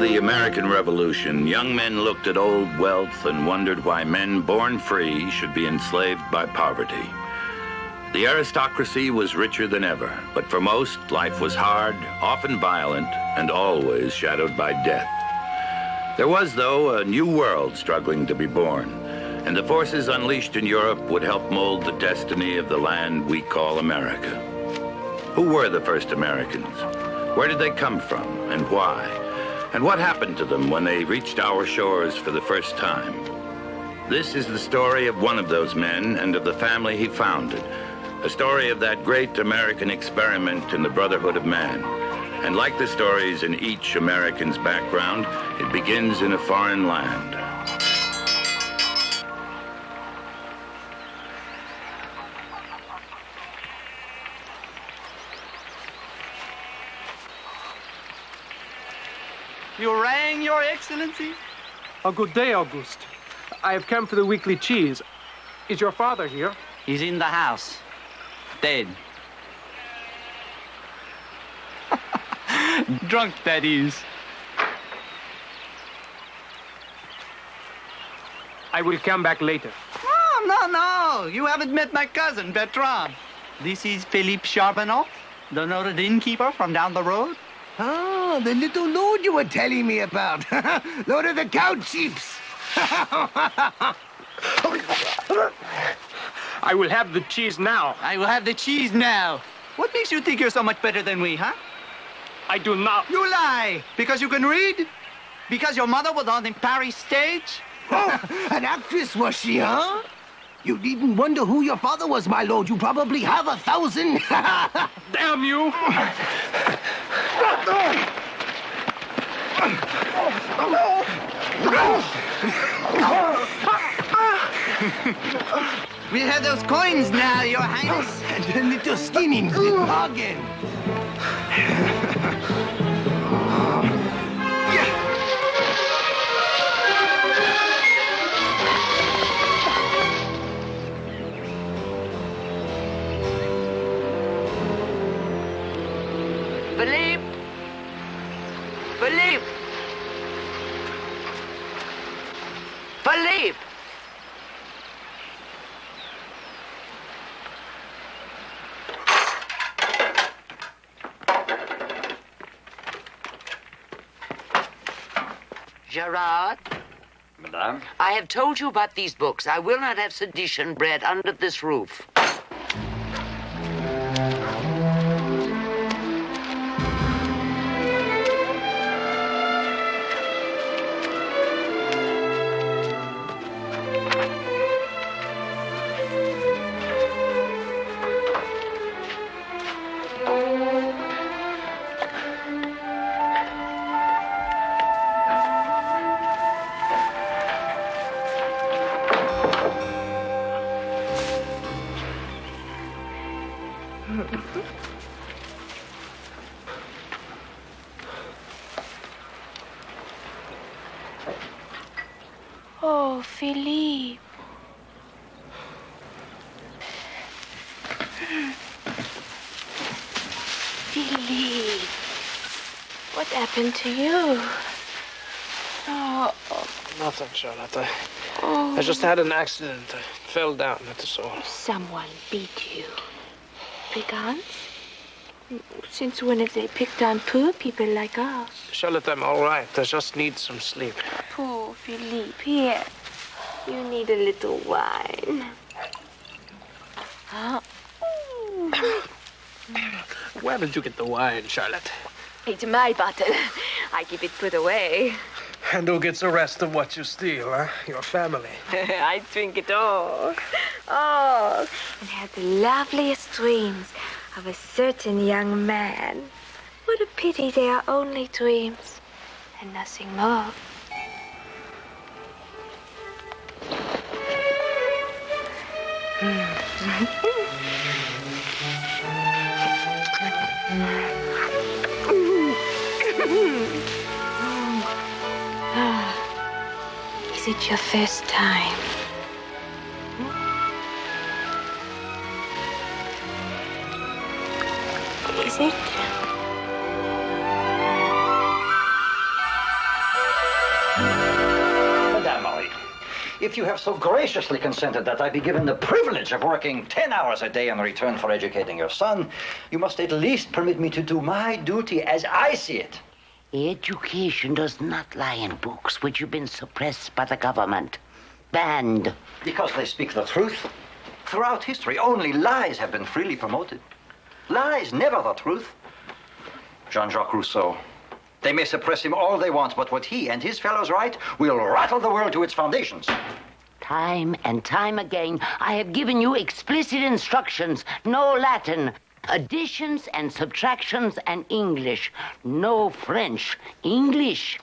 the American Revolution, young men looked at old wealth and wondered why men born free should be enslaved by poverty. The aristocracy was richer than ever, but for most, life was hard, often violent, and always shadowed by death. There was, though, a new world struggling to be born, and the forces unleashed in Europe would help mold the destiny of the land we call America. Who were the first Americans? Where did they come from, and why? And what happened to them when they reached our shores for the first time? This is the story of one of those men and of the family he founded, a story of that great American experiment in the brotherhood of man. And like the stories in each American's background, it begins in a foreign land. You rang, Your Excellency? A good day, August. I have come for the weekly cheese. Is your father here? He's in the house. Dead. Drunk, that is. I will come back later. No. You haven't met my cousin, Bertrand. This is Philippe Charbonneau, the noted innkeeper from down the road. Oh, the little lord you were telling me about. Lord of the cow chiefs. I will have the cheese now. I will have the cheese now. What makes you think you're so much better than we, huh? I do not. You lie. Because you can read? Because your mother was on the Paris stage? Oh, an actress was she, huh? You needn't wonder who your father was, my lord. You probably have 1,000. Damn you! We have those coins now, Your Highness. And a little skinning, the bargain. Philippe! Gerard? Madame? I have told you about these books. I will not have sedition bred under this roof. Oh, Philippe. Philippe. What happened to you? Oh. Nothing, Charlotte. I just had an accident. I fell down, that's all. Someone beat you. Brigands? Since when have they picked on poor people like us? Charlotte, I'm all right. I just need some sleep. Poor Philippe, here. You need a little wine. Huh? Where did you get the wine, Charlotte? It's my bottle. I keep it put away. And who gets the rest of what you steal, huh? Your family. I drink it all. Oh, and had the loveliest dreams of a certain young man. What a pity they are only dreams and nothing more. Is it your first time? Is it? If you have so graciously consented that I be given the privilege of working 10 hours a day in return for educating your son, you must at least permit me to do my duty as I see it. Education does not lie in books which have been suppressed by the government. Banned. Because they speak the truth. Throughout history, only lies have been freely promoted. Lies, never the truth. Jean-Jacques Rousseau. They may suppress him all they want, but what he and his fellows write will rattle the world to its foundations. Time and time again, I have given you explicit instructions. No Latin. Additions and subtractions and English. No French. English.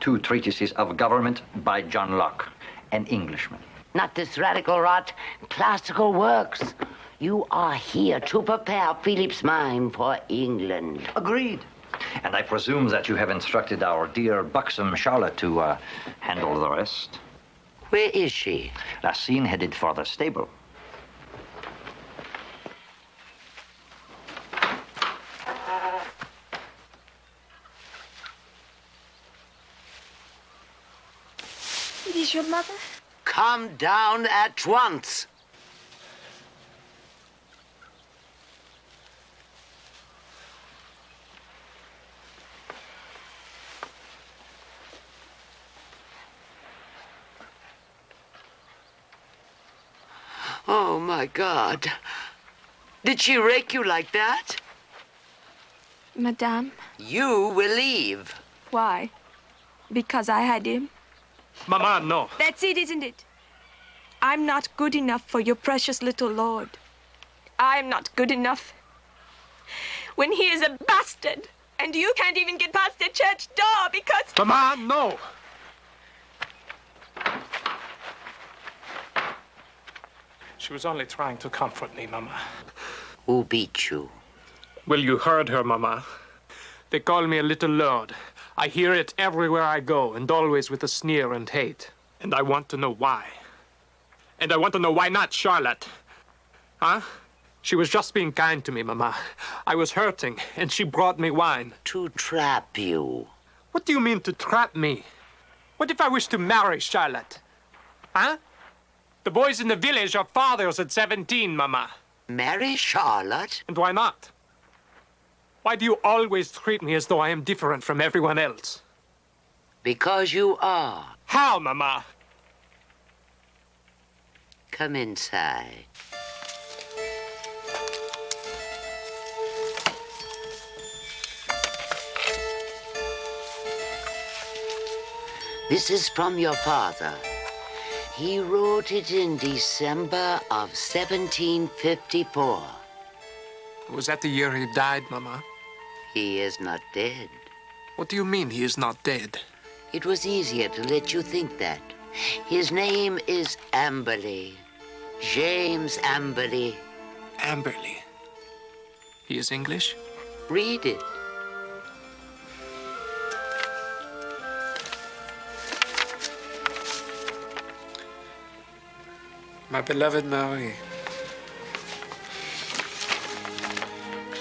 2 treatises of government by John Locke, an Englishman. Not this radical rot. Classical works. You are here to prepare Philip's mind for England. Agreed. And I presume that you have instructed our dear buxom Charlotte to handle the rest. Where is she? Racine headed for the stable. It is your mother? Come down at once. Oh, my God. Did she rake you like that? Madame? You will leave. Why? Because I had him? Mama, no. That's it, isn't it? I'm not good enough for your precious little lord. I'm not good enough. When he is a bastard, and you can't even get past the church door because... Mama, no. She was only trying to comfort me, Mama. Who beat you? Well, you heard her, Mama. They call me a little lord. I hear it everywhere I go, and always with a sneer and hate. And I want to know why. And I want to know why not Charlotte. Huh? She was just being kind to me, Mama. I was hurting, and she brought me wine. To trap you. What do you mean to trap me? What if I wish to marry Charlotte? Huh? The boys in the village are fathers at 17, Mama. Marry Charlotte? And why not? Why do you always treat me as though I am different from everyone else? Because you are. How, Mama? Come inside. This is from your father. He wrote it in December of 1754. Was that the year he died, Mama? He is not dead. What do you mean he is not dead? It was easier to let you think that. His name is Amberley. James Amberley. Amberley. He is English? Read it. My beloved Marie.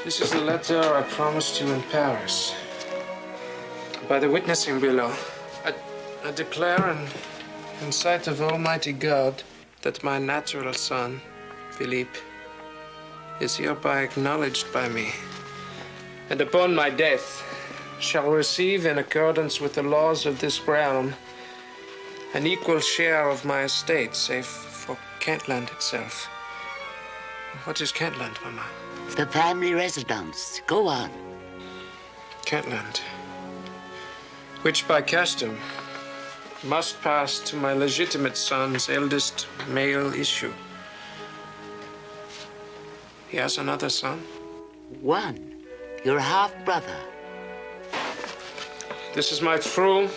This is the letter I promised you in Paris. By the witnessing below, I declare in sight of Almighty God that my natural son, Philippe, is hereby acknowledged by me, and upon my death shall receive, in accordance with the laws of this realm, an equal share of my estate, save for Kentland itself. What is Kentland, Mama? The family residence. Go on. Kentland, which by custom must pass to my legitimate son's eldest male issue. He has another son? One. Your half-brother. This is my true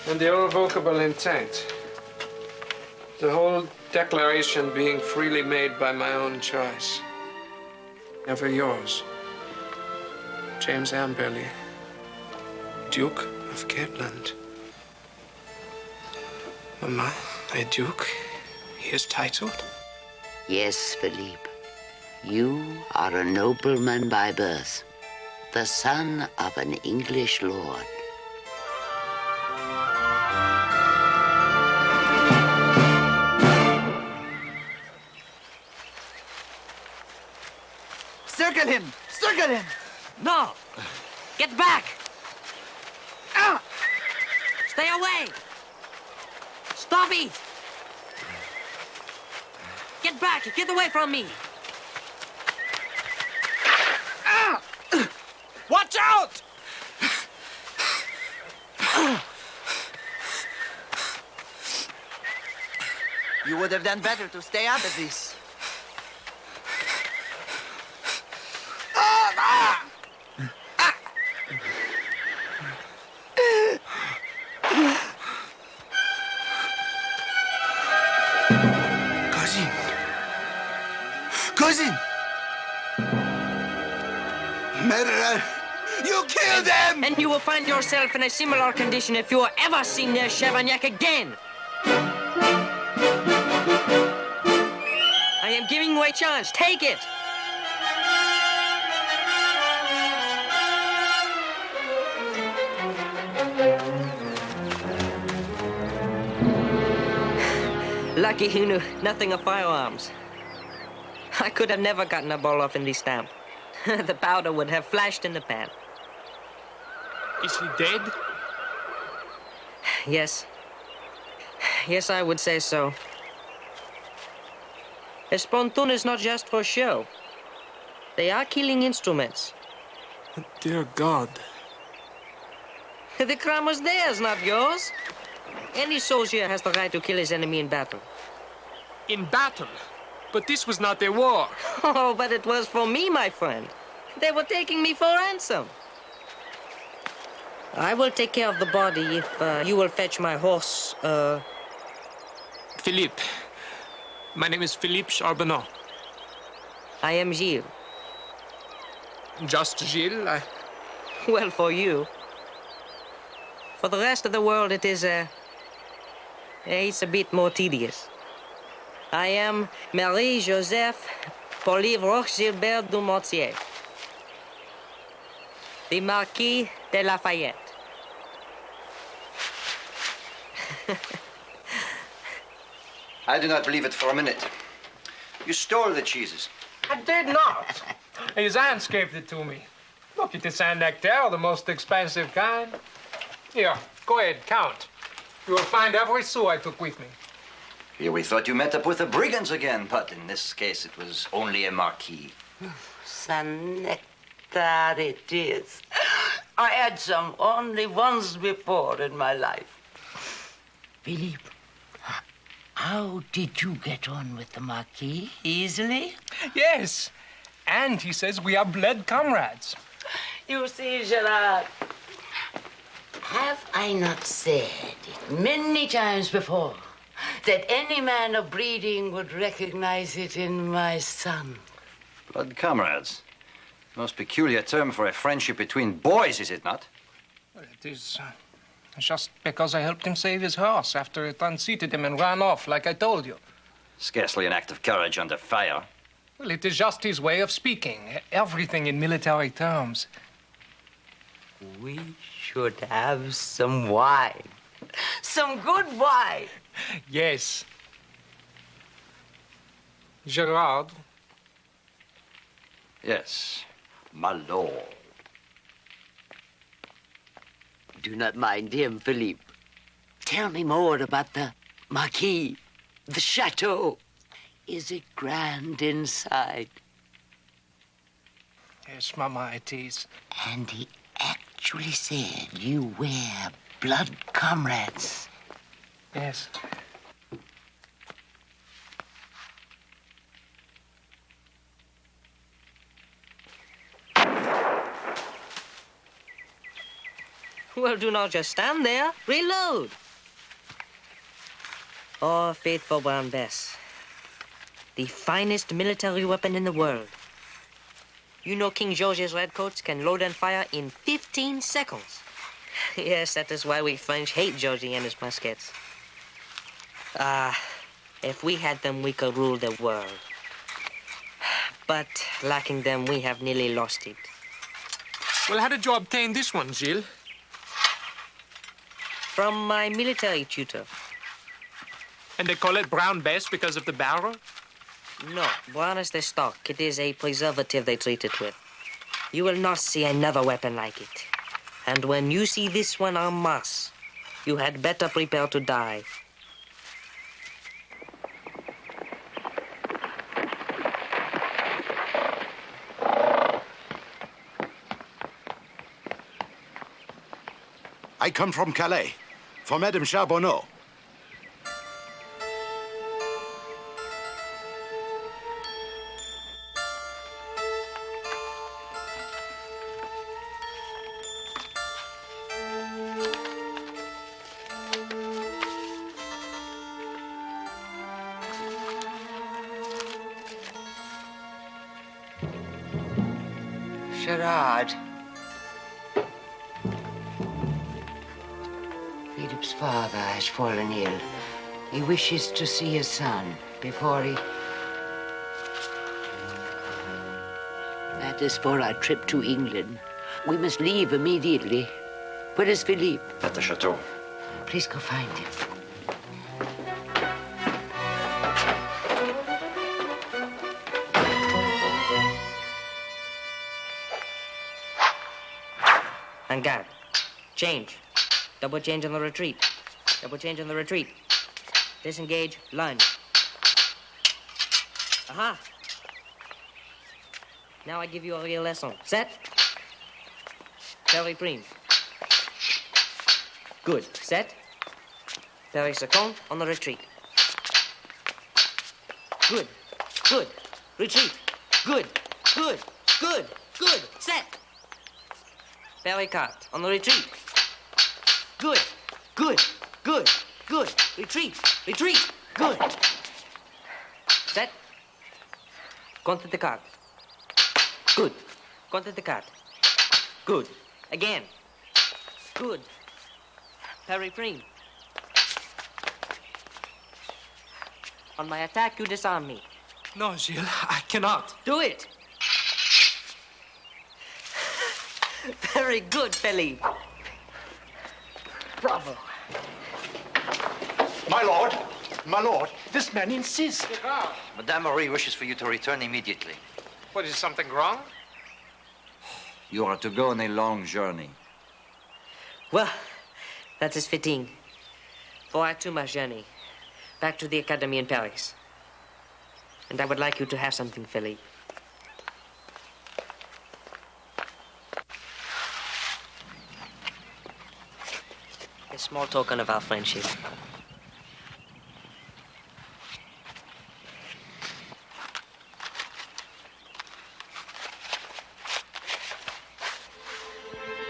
and irrevocable intent. The whole declaration being freely made by my own choice. Ever yours, James Amberley, Duke of Kentland. Mama, a duke? He is titled? Yes, Philippe. You are a nobleman by birth, the son of an English lord. Circle him! Circle him! No! Get back! Ah! Stay away! Stop it! Get back! Get away from me! Ah! Watch out! You would have done better to stay out of this. Cousin! Cousin! Murderer! You killed them! And you will find yourself in a similar condition if you are ever seen near Chavagnac again. I am giving you a chance. Take it. Lucky he knew nothing of firearms. I could have never gotten a ball off in this stamp. The powder would have flashed in the pan. Is he dead? Yes. Yes, I would say so. A spontoon is not just for show. They are killing instruments. Dear God. The crime was theirs, not yours. Any soldier has the right to kill his enemy in battle. In battle? But this was not a war. Oh, but it was for me, my friend. They were taking me for ransom. I will take care of the body if you will fetch my horse, Philippe. My name is Philippe Charbonneau. I am Gilles. Just Gilles? Well, for you. For the rest of the world, it is it's a bit more tedious. I am Marie-Joseph Polive Gilbert du Mortier, the Marquis de Lafayette. I do not believe it for a minute. You stole the cheeses. I did not. His aunt gave it to me. Look at the Saint Nectaire, the most expensive kind. Here, go ahead, count. You will find every sou I took with me. Here we thought you met up with the brigands again, but in this case it was only a marquis. Saint Nectaire it is. I had some only once before in my life. Philippe, how did you get on with the Marquis? Easily? Yes, and he says we are blood comrades. You see, Gerard, have I not said it many times before that any man of breeding would recognize it in my son? Blood comrades. Most peculiar term for a friendship between boys, is it not? Well, it is just because I helped him save his horse after it unseated him and ran off, like I told you. Scarcely an act of courage under fire. Well, it is just his way of speaking. Everything in military terms. We should have some wine. Some good wine. Yes. Gerard. Yes, my lord. Do not mind him, Philippe. Tell me more about the Marquis, the chateau. Is it grand inside? Yes, Mama, it is. And he actually said you wear blood comrades. Yes. Well, do not just stand there. Reload. Oh, faithful Brown Bess. The finest military weapon in the world. You know King George's redcoats can load and fire in 15 seconds. Yes, that is why we French hate Georgie and his muskets. If we had them, we could rule the world. But lacking them, we have nearly lost it. Well, how did you obtain this one, Gilles? From my military tutor. And they call it Brown Bess because of the barrel? No, brown is the stock. It is a preservative they treat it with. You will not see another weapon like it. And when you see this one en masse, you had better prepare to die. I come from Calais, for Madame Charbonneau. Gerard. Philip's father has fallen ill. He wishes to see his son before he... That is for our trip to England. We must leave immediately. Where is Philippe? At the chateau. Please go find him. En garde. Change. Double change on the retreat. Double change on the retreat. Disengage. Lunge. Aha. Now I give you a real lesson. Set. Very prime. Good. Set. Very second on the retreat. Good. Good. Retreat. Good. Good. Good. Good. Set. Very cart on the retreat. Good. Good. Good. Good. Retreat. Retreat. Good. Set. Contact the cart. Good. Contact the cart. Good. Again. Good. Parry prime. On my attack, you disarm me. No, Gilles, I cannot. Do it. Very good, Philippe. Bravo. My lord, this man insists. Madame Marie wishes for you to return immediately. What, is something wrong? You are to go on a long journey. Well, that is fitting. For I too must journey back to the Academy in Paris. And I would like you to have something, Philippe. A small token of our friendship.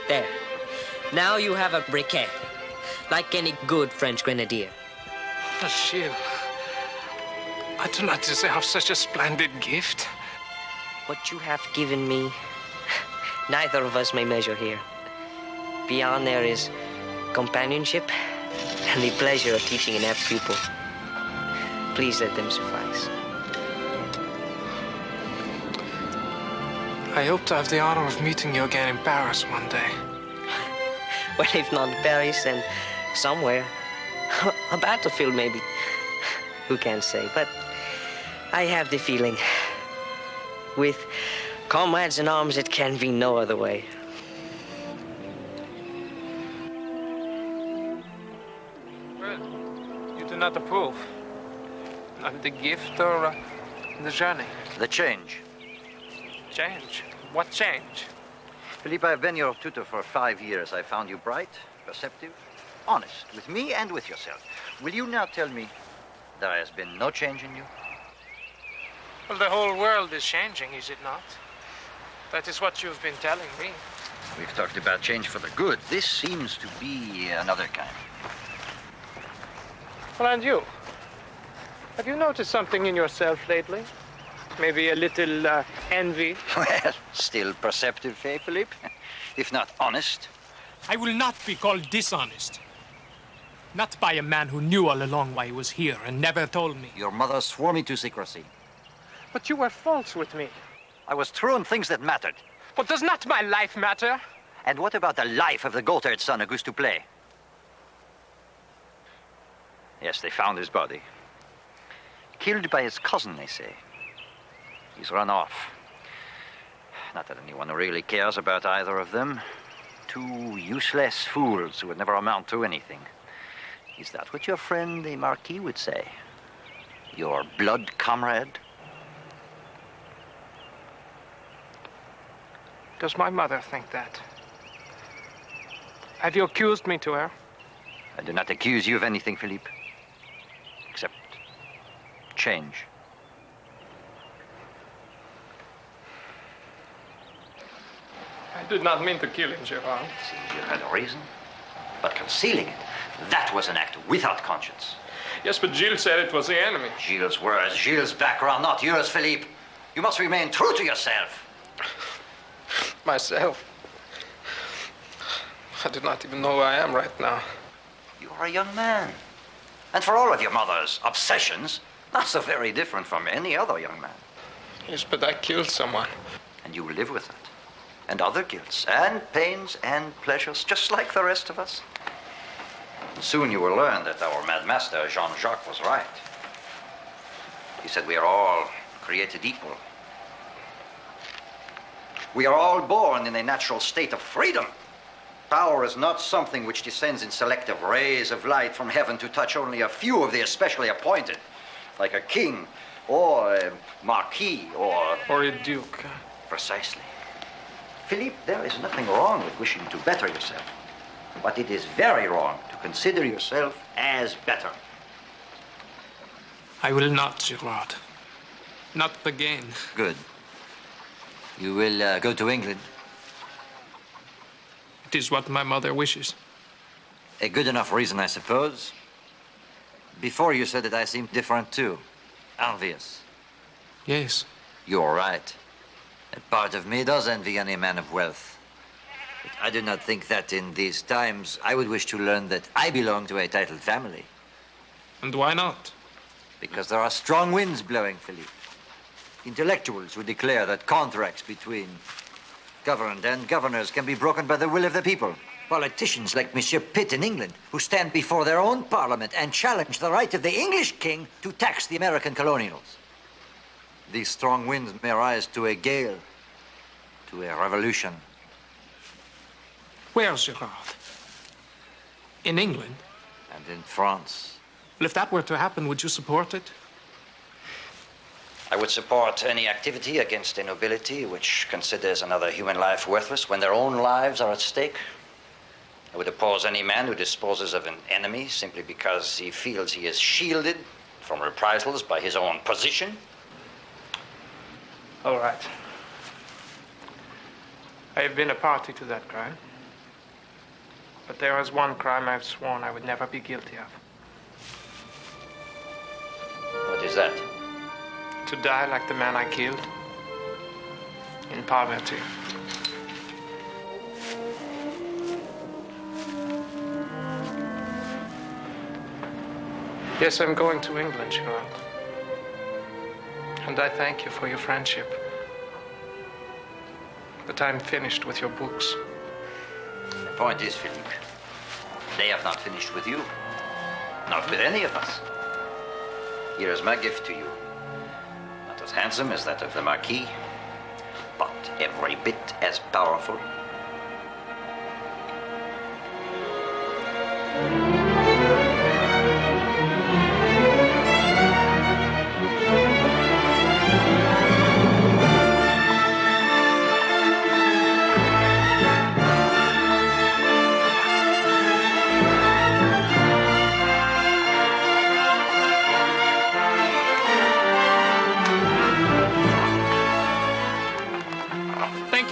There. Now you have a briquet, like any good French grenadier. Oh, Gilles, I do not deserve such a splendid gift. What you have given me, neither of us may measure here. Beyond there is companionship and the pleasure of teaching an apt pupil. Please let them suffice. I hope to have the honor of meeting you again in Paris one day. Well, if not Paris, then somewhere. A battlefield, maybe. Who can say? But I have the feeling. With comrades in arms, it can be no other way. Well, you do not approve of the gift or the journey? The change. Change? What change? Philippe, I've been your tutor for 5 years. I found you bright, perceptive, honest, with me and with yourself. Will you now tell me there has been no change in you? Well, the whole world is changing, is it not? That is what you've been telling me. We've talked about change for the good. This seems to be another kind. Well, and you? Have you noticed something in yourself lately? Maybe a little envy? Well, still perceptive, eh, Philippe? If not honest. I will not be called dishonest. Not by a man who knew all along why he was here and never told me. Your mother swore me to secrecy. But you were false with me. I was true on things that mattered. But does not my life matter? And what about the life of the Gotthard's son, Auguste Duplay? Yes, they found his body. Killed by his cousin, they say. He's run off. Not that anyone really cares about either of them. Two useless fools who would never amount to anything. Is that what your friend, the Marquis, would say? Your blood comrade? Does my mother think that? Have you accused me to her? I do not accuse you of anything, Philippe. Except change. I did not mean to kill him, Gerard. Seems you had a reason. But concealing it, that was an act without conscience. Yes, but Gilles said it was the enemy. Gilles' words, Gilles' background, not yours, Philippe. You must remain true to yourself. Myself. I do not even know who I am right now. You are a young man. And for all of your mother's obsessions, not so very different from any other young man. Yes, but I killed someone. And you will live with it. And other guilts, and pains, and pleasures, just like the rest of us. Soon you will learn that our mad master, Jean-Jacques, was right. He said we are all created equal. We are all born in a natural state of freedom. Power is not something which descends in selective rays of light from heaven to touch only a few of the especially appointed, like a king, or a marquis, or a duke. Precisely. Philippe, there is nothing wrong with wishing to better yourself. But it is very wrong to consider yourself as better. I will not, Gerard. Not again. Good. You will go to England? It is what my mother wishes. A good enough reason, I suppose. Before you said that I seemed different too. Envious. Yes. You're right. A part of me does envy any man of wealth. But I do not think that in these times I would wish to learn that I belong to a titled family. And why not? Because there are strong winds blowing, Philippe. Intellectuals who declare that contracts between governed and governors can be broken by the will of the people. Politicians like Monsieur Pitt in England, who stand before their own parliament and challenge the right of the English king to tax the American colonials. These strong winds may rise to a gale, to a revolution. Where, Gerard? In England? And in France. Well, if that were to happen, would you support it? I would support any activity against a nobility which considers another human life worthless when their own lives are at stake. I would oppose any man who disposes of an enemy simply because he feels he is shielded from reprisals by his own position. All right. I have been a party to that crime. But there is one crime I've sworn I would never be guilty of. What is that? To die like the man I killed. In poverty. Yes, I'm going to England, Gerald. And I thank you for your friendship. But I'm finished with your books. The point is, Philippe, they have not finished with you. Not with any of us. Here is my gift to you. Not as handsome as that of the Marquis, but every bit as powerful.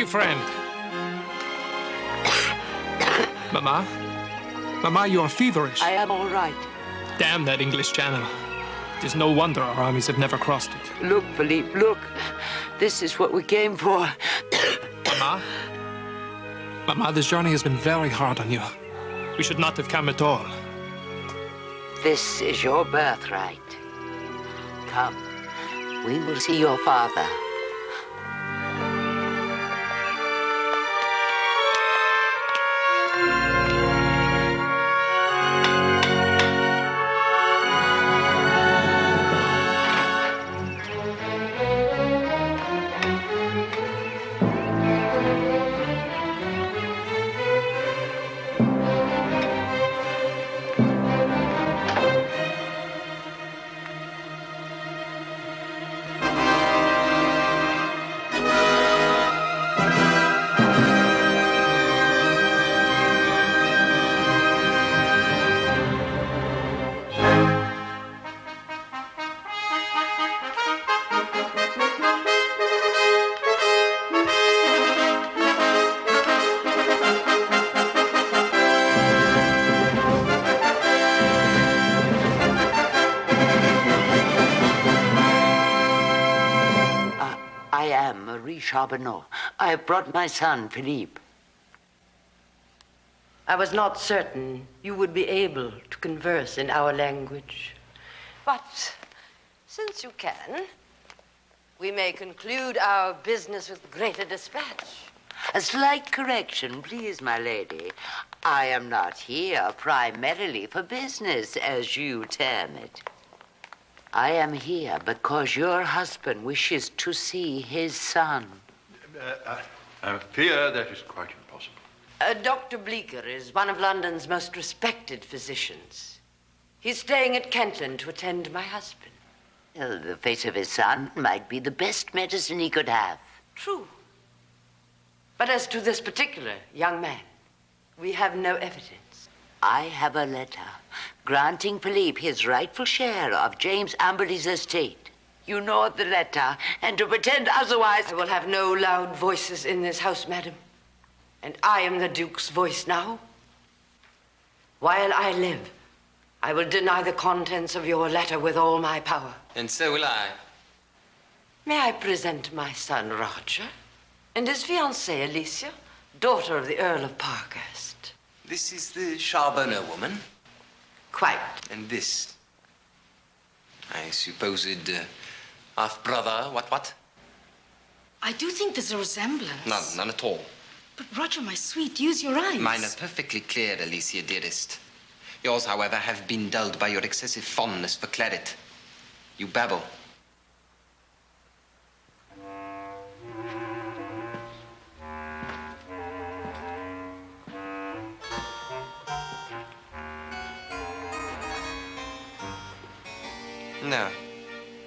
Friend. Mama? Mama, you are feverish. I am all right. Damn that English Channel. It is no wonder our armies have never crossed it. Look, Philippe, look. This is what we came for. Mama? Mama, this journey has been very hard on you. We should not have come at all. This is your birthright. Come, we will see your father. I am Marie Charbonneau. I have brought my son, Philippe. I was not certain you would be able to converse in our language. But since you can, we may conclude our business with greater dispatch. A slight correction, please, my lady. I am not here primarily for business, as you term it. I am here because your husband wishes to see his son. I fear that is quite impossible. Dr. Bleecker is one of London's most respected physicians. He's staying at Kentland to attend to my husband. Well, the face of his son might be the best medicine he could have. True. But as to this particular young man, we have no evidence. I have a letter granting Philippe his rightful share of James Amberley's estate. You know the letter, and to pretend otherwise... I will have no loud voices in this house, madam. And I am the Duke's voice now. While I live, I will deny the contents of your letter with all my power. And so will I. May I present my son, Roger, and his fiancée, Alicia, daughter of the Earl of Parkhurst. This is the Charbonneau woman. Quite. And this, I supposed half-brother, what? I do think there's a resemblance. None at all. But Roger, my sweet, use your eyes. Mine are perfectly clear, Alicia, dearest. Yours, however, have been dulled by your excessive fondness for claret. You babble.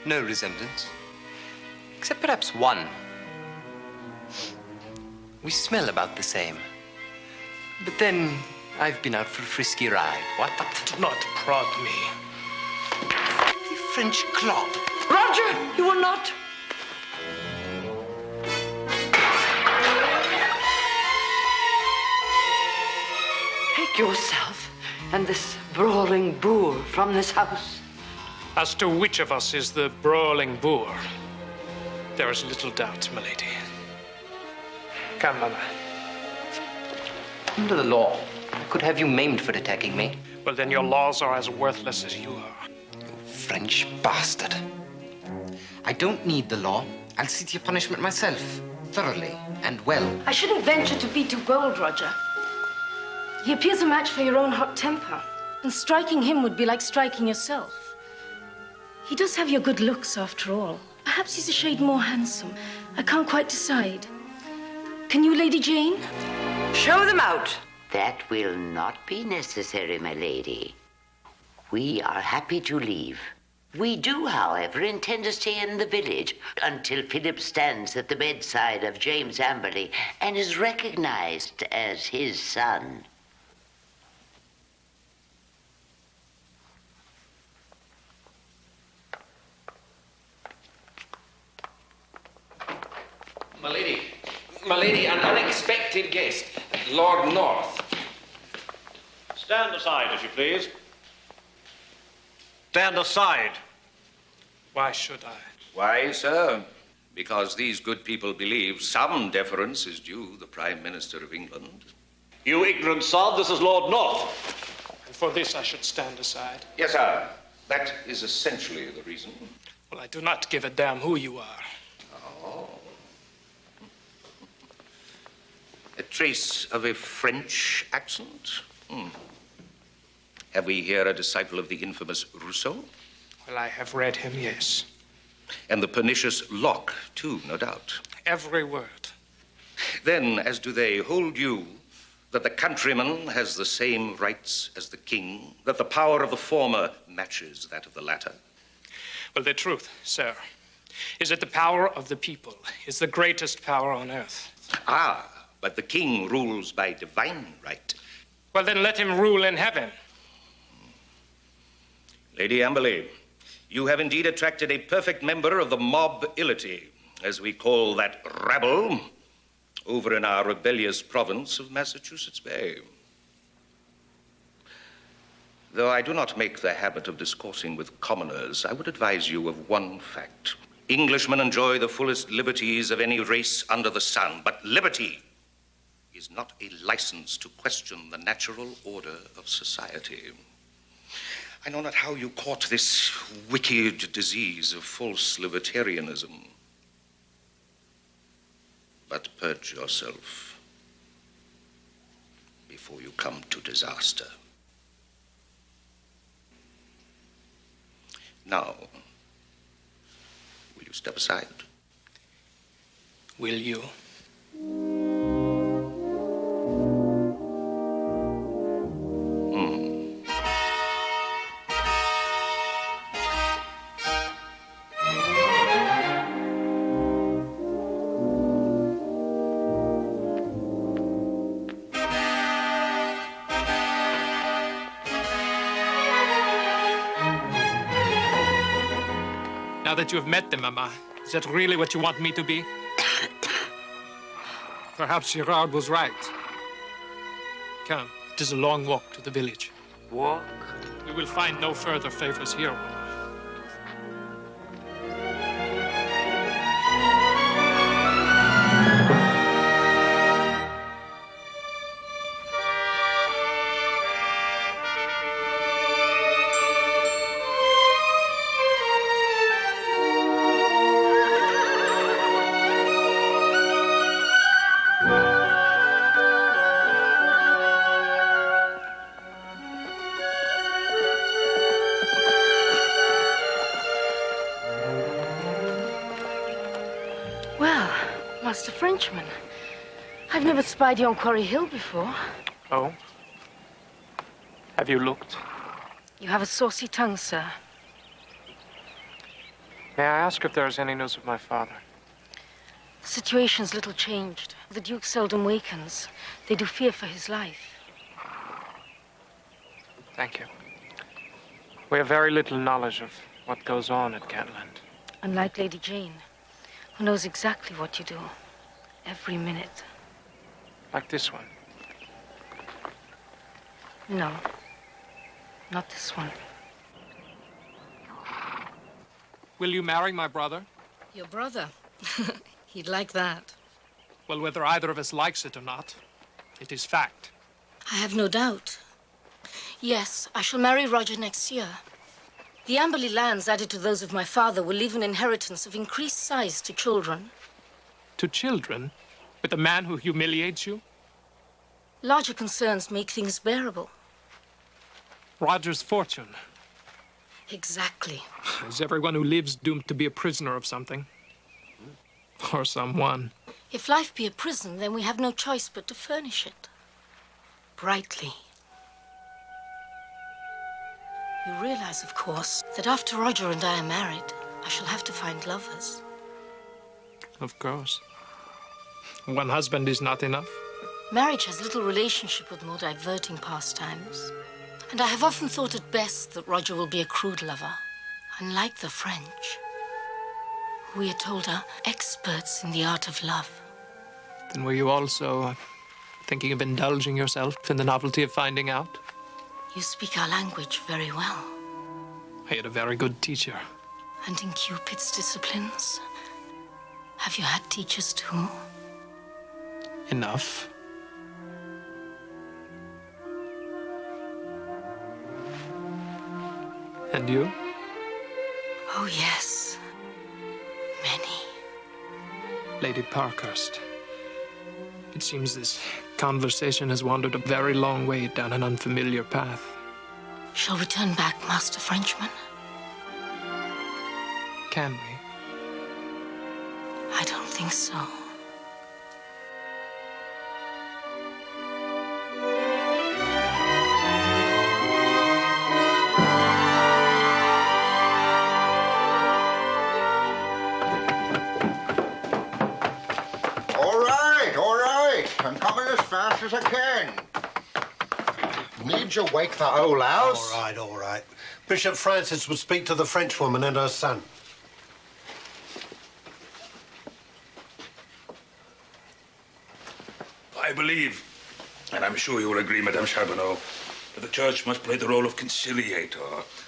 No resemblance. Except perhaps one. We smell about the same. But then, I've been out for a frisky ride. What? Do not prod me. The French clod. Roger, you will not. Take yourself and this brawling boor from this house. As to which of us is the brawling boor, there is little doubt, milady. Come, Mama. Under the law, I could have you maimed for attacking me. Well, then your laws are as worthless as you are. You French bastard. I don't need the law. I'll see to your punishment myself, thoroughly and well. I shouldn't venture to be too bold, Roger. He appears a match for your own hot temper, and striking him would be like striking yourself. He does have your good looks, after all. Perhaps he's a shade more handsome. I can't quite decide. Can you, Lady Jane? Show them out. That will not be necessary, my lady. We are happy to leave. We do, however, intend to stay in the village until Philip stands at the bedside of James Amberley and is recognized as his son. My lady, an unexpected guest, Lord North. Stand aside, if you please. Stand aside. Why should I? Why, sir? Because these good people believe some deference is due the Prime Minister of England. You ignorant sod, this is Lord North. And for this I should stand aside? Yes, sir. That is essentially the reason. Well, I do not give a damn who you are. Oh. A trace of a French accent? Have we here a disciple of the infamous Rousseau? Well, I have read him, yes. And the pernicious Locke, too, no doubt. Every word. Then, as do they, hold you that the countryman has the same rights as the king, that the power of the former matches that of the latter? Well, the truth, sir, is that the power of the people is the greatest power on earth. Ah, but the king rules by divine right. Well, then let him rule in heaven. Lady Amberley, you have indeed attracted a perfect member of the mob-ility, as we call that rabble, over in our rebellious province of Massachusetts Bay. Though I do not make the habit of discoursing with commoners, I would advise you of one fact. Englishmen enjoy the fullest liberties of any race under the sun, but liberty is not a license to question the natural order of society. I know not how you caught this wicked disease of false libertarianism, but purge yourself before you come to disaster. Now, will you step aside? Will you? Now that you have met them, Mama, is that really what you want me to be? Perhaps Girard was right. Come, it is a long walk to the village. Walk? We will find no further favors here, Mama. Master Frenchman, I've never spied you on Quarry Hill before. Oh? Have you looked? You have a saucy tongue, sir. May I ask if there is any news of my father? The situation's little changed. The Duke seldom wakens. They do fear for his life. Thank you. We have very little knowledge of what goes on at Catland. Unlike Lady Jane, who knows exactly what you do, every minute. Like this one? No, not this one. Will you marry my brother? Your brother? He'd like that. Well, whether either of us likes it or not, it is fact. I have no doubt. Yes, I shall marry Roger next year. The Amberley lands added to those of my father will leave an inheritance of increased size to children. To children? With a man who humiliates you? Larger concerns make things bearable. Roger's fortune. Exactly. Is everyone who lives doomed to be a prisoner of something? Or someone? If life be a prison, then we have no choice but to furnish it. Brightly. You realize, of course, that after Roger and I are married, I shall have to find lovers. Of course. One husband is not enough. Marriage has little relationship with more diverting pastimes. And I have often thought it best that Roger will be a crude lover, unlike the French, who we are told are experts in the art of love. Then were you also thinking of indulging yourself in the novelty of finding out? You speak our language very well. I had a very good teacher. And in Cupid's disciplines? Have you had teachers too? Enough. And you? Oh, yes. Many. Lady Parkhurst. It seems this conversation has wandered a very long way down an unfamiliar path. Shall we turn back, Master Frenchman? Can we? I don't think so. All right. I'm coming as fast as I can. Need you wake the whole house? All right. Bishop Francis would speak to the Frenchwoman and her son. I believe, and I'm sure you will agree, Madame Charbonneau, that the Church must play the role of conciliator,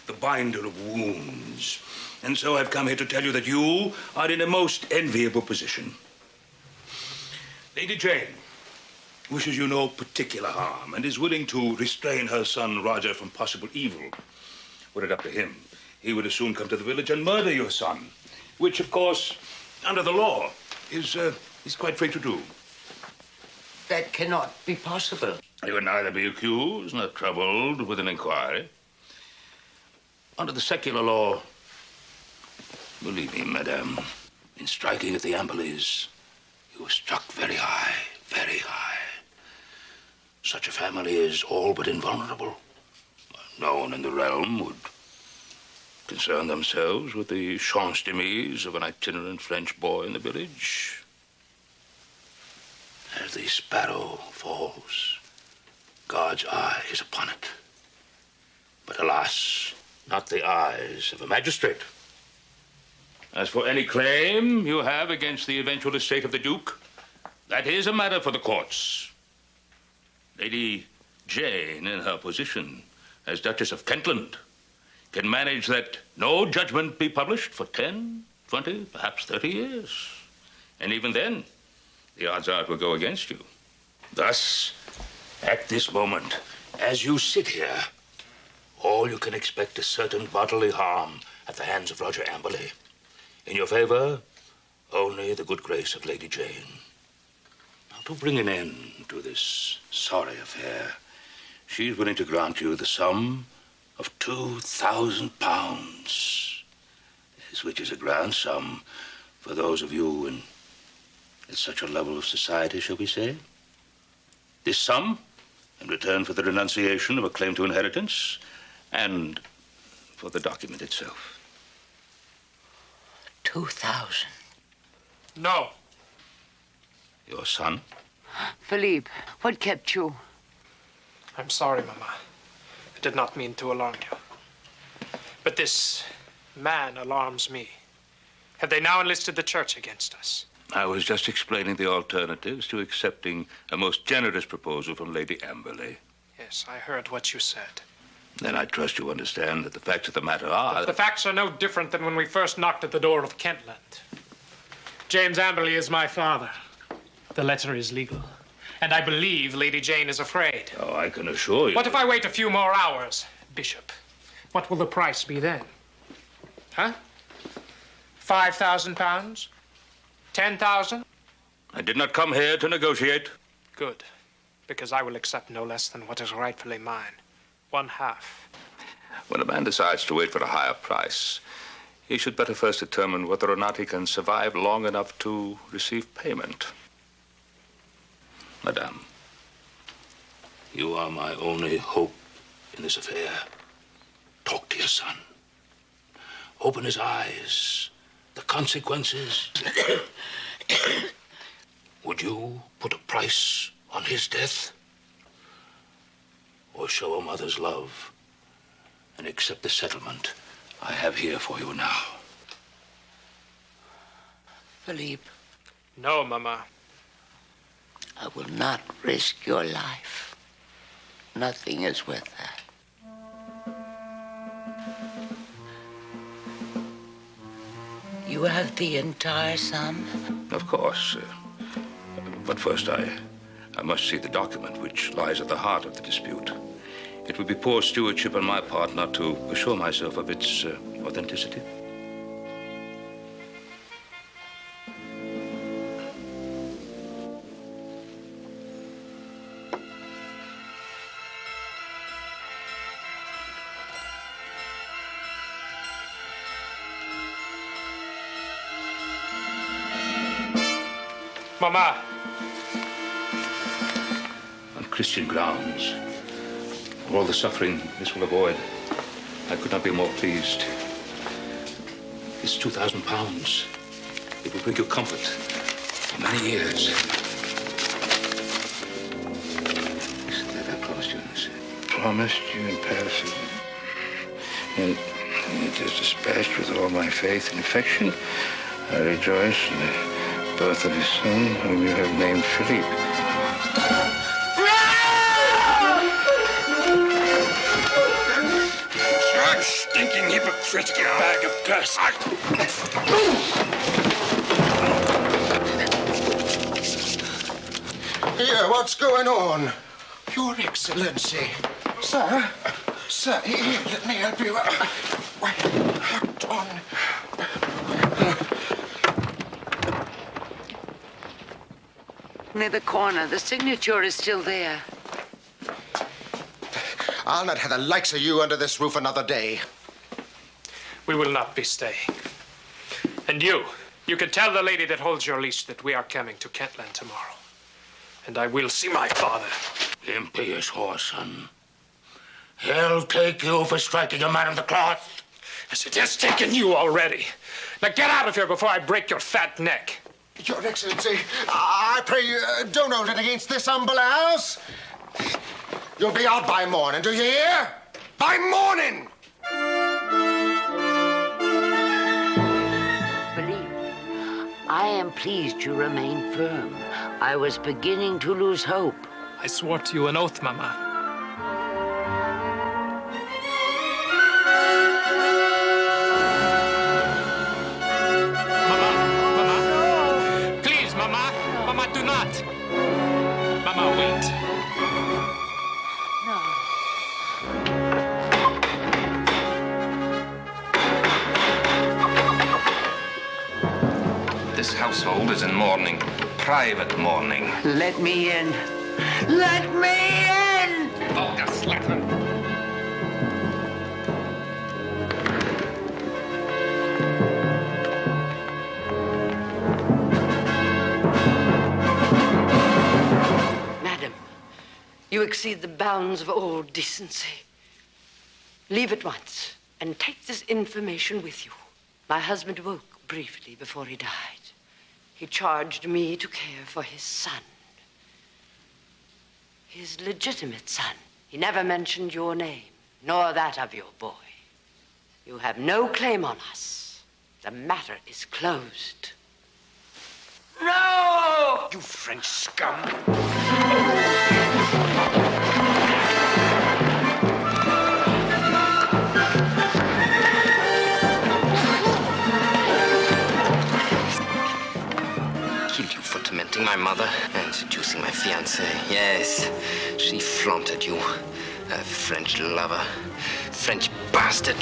the binder of wounds. And so I've come here to tell you that you are in a most enviable position. Lady Jane wishes you no particular harm and is willing to restrain her son Roger from possible evil. Were it up to him, he would as soon come to the village and murder your son, which, of course, under the law, is quite free to do. That cannot be possible. You would neither be accused nor troubled with an inquiry. Under the secular law, believe me, madame, in striking at the Amberleys, you were struck very high, very high. Such a family is all but invulnerable. No one in the realm would concern themselves with the chance-demise of an itinerant French boy in the village. As the sparrow falls, God's eye is upon it. But alas, not the eyes of a magistrate. As for any claim you have against the eventual estate of the Duke, that is a matter for the courts. Lady Jane, in her position as Duchess of Kentland, can manage that no judgment be published for 10, 20, perhaps 30 years. And even then, the odds are it will go against you. Thus, at this moment, as you sit here, all you can expect is certain bodily harm at the hands of Roger Amberley. In your favor, only the good grace of Lady Jane. Now, to bring an end to this sorry affair, she is willing to grant you the sum of £2,000, which is a grand sum for those of you at such a level of society, shall we say. This sum, in return for the renunciation of a claim to inheritance, and for the document itself. 2,000. No. Your son? Philippe, what kept you? I'm sorry, Mama. I did not mean to alarm you. But this man alarms me. Have they now enlisted the church against us? I was just explaining the alternatives to accepting a most generous proposal from Lady Amberley. Yes, I heard what you said. Then I trust you understand that the facts of the matter are... The facts are no different than when we first knocked at the door of Kentland. James Amberley is my father. The letter is legal. And I believe Lady Jane is afraid. Oh, I can assure you... What if I wait a few more hours, Bishop? What will the price be then? Huh? £5,000? 10,000? I did not come here to negotiate. Good. Because I will accept no less than what is rightfully mine. 1/2. When a man decides to wait for a higher price, he should better first determine whether or not he can survive long enough to receive payment. Madame, you are my only hope in this affair. Talk to your son. Open his eyes. The consequences. Would you put a price on his death? Or show a mother's love and accept the settlement I have here for you now? Philippe. No, Mama. I will not risk your life. Nothing is worth that. You have the entire sum? Of course. But first I must see the document which lies at the heart of the dispute. It would be poor stewardship on my part not to assure myself of its authenticity. Mama. On Christian grounds, all the suffering this will avoid, I could not be more pleased. It's £2,000. It will bring you comfort for many years. Isn't that I promised you in this? Promised you in Paris. And it is dispatched with all my faith and affection. I rejoice in the birth of his son, whom you have named Philippe. Shut stinking, hypocritical bag of dust. Here, what's going on? Your Excellency. Sir? Sir, here, let me help you. Hooked on. Near the corner. The signature is still there. I'll not have the likes of you under this roof another day. We will not be staying. And you can tell the lady that holds your leash that we are coming to Kentland tomorrow. And I will see my father. Impious whoreson. He'll take you for striking a man of the cloth. Yes, it has taken you already. Now get out of here before I break your fat neck. Your Excellency, I pray you don't hold it against this humble house. You'll be out by morning, do you hear? By morning! I am pleased you remain firm. I was beginning to lose hope. I swore to you an oath, Mama. Mama, please, Mama. Mama, do not. Mama, wait. This household is in mourning, private mourning. Let me in. Let me in! Vulgar slattern. Madam, you exceed the bounds of all decency. Leave at once and take this information with you. My husband woke briefly before he died. He charged me to care for his son. His legitimate son. He never mentioned your name, nor that of your boy. You have no claim on us. The matter is closed. No! You French scum. Killed you for tormenting my mother and seducing my fiancée. Yes, she flaunted you. A French lover. French bastard.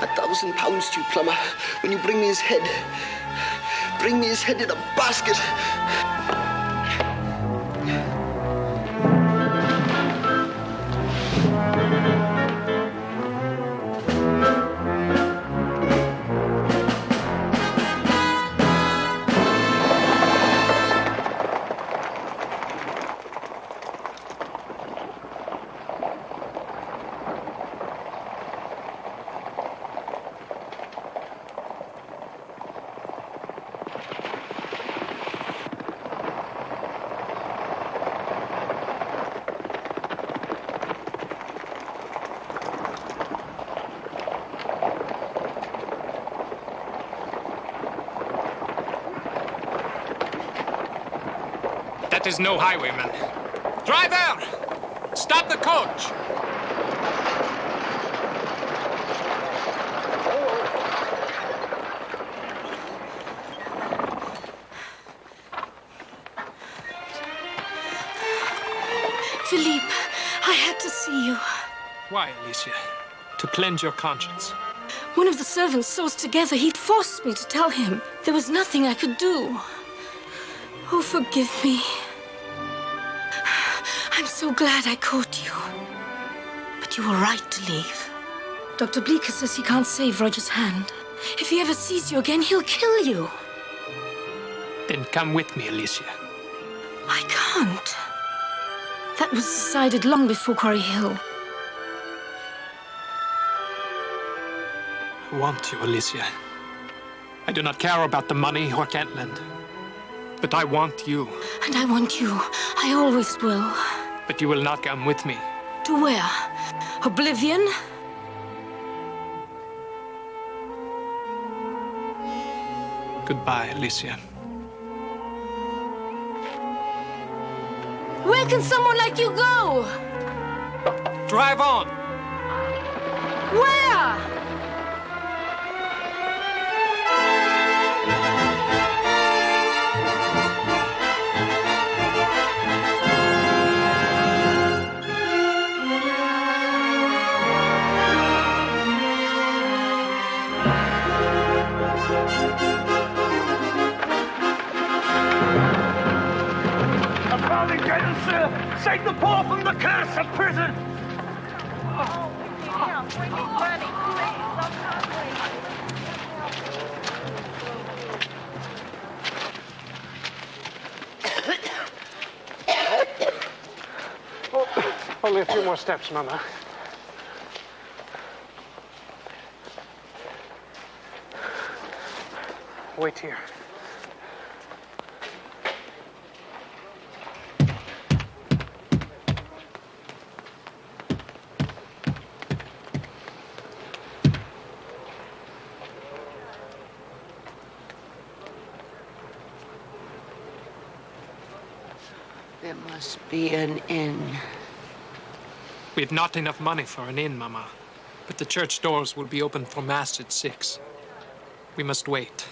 £1,000 to you, plumber. When you bring me his head in a basket. That is no highwayman. Driver! Stop the coach! Philippe, I had to see you. Why, Alicia? To cleanse your conscience. One of the servants saw us together. He forced me to tell him. There was nothing I could do. Oh, forgive me. I'm so glad I caught you. But you were right to leave. Dr. Bleecker says he can't save Roger's hand. If he ever sees you again, he'll kill you. Then come with me, Alicia. I can't. That was decided long before Quarry Hill. I want you, Alicia. I do not care about the money or Kentland. But I want you. And I want you. I always will. But you will not come with me. To where? Oblivion? Goodbye, Alicia. Where can someone like you go? Drive on! Where? Save the poor from the curse of prison! Only a few more steps, Mama. Wait here. There must be an inn. We have not enough money for an inn, Mama. But the church doors will be open for Mass at 6. We must wait.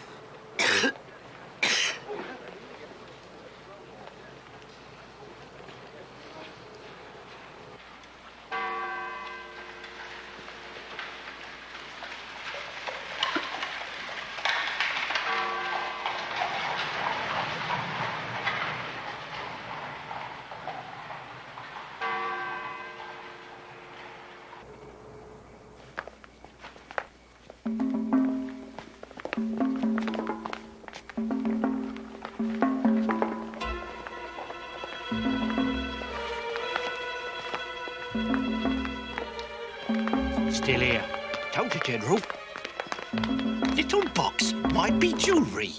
Still here. Told you, General. Little box might be jewellery.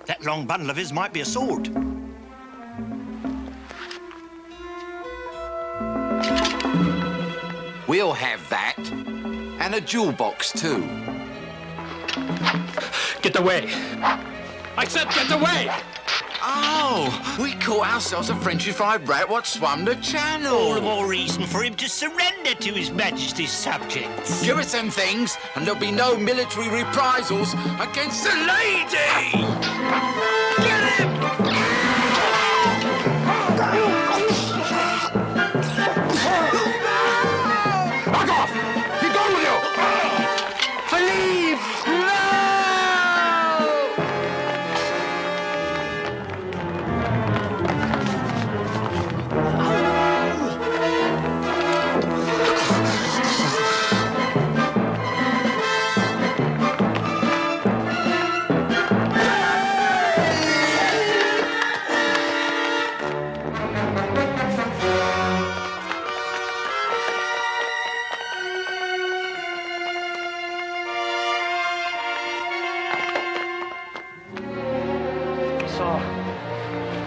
That long bundle of his might be a sword. We'll have that. And a jewel box, too. Get away! I said get away! Oh, we caught ourselves a Frenchified rat what swum the channel. All the more reason for him to surrender to His Majesty's subjects. Give us them things, and there'll be no military reprisals against the lady! Get him! Back off! Be gone with you! Philippe! No!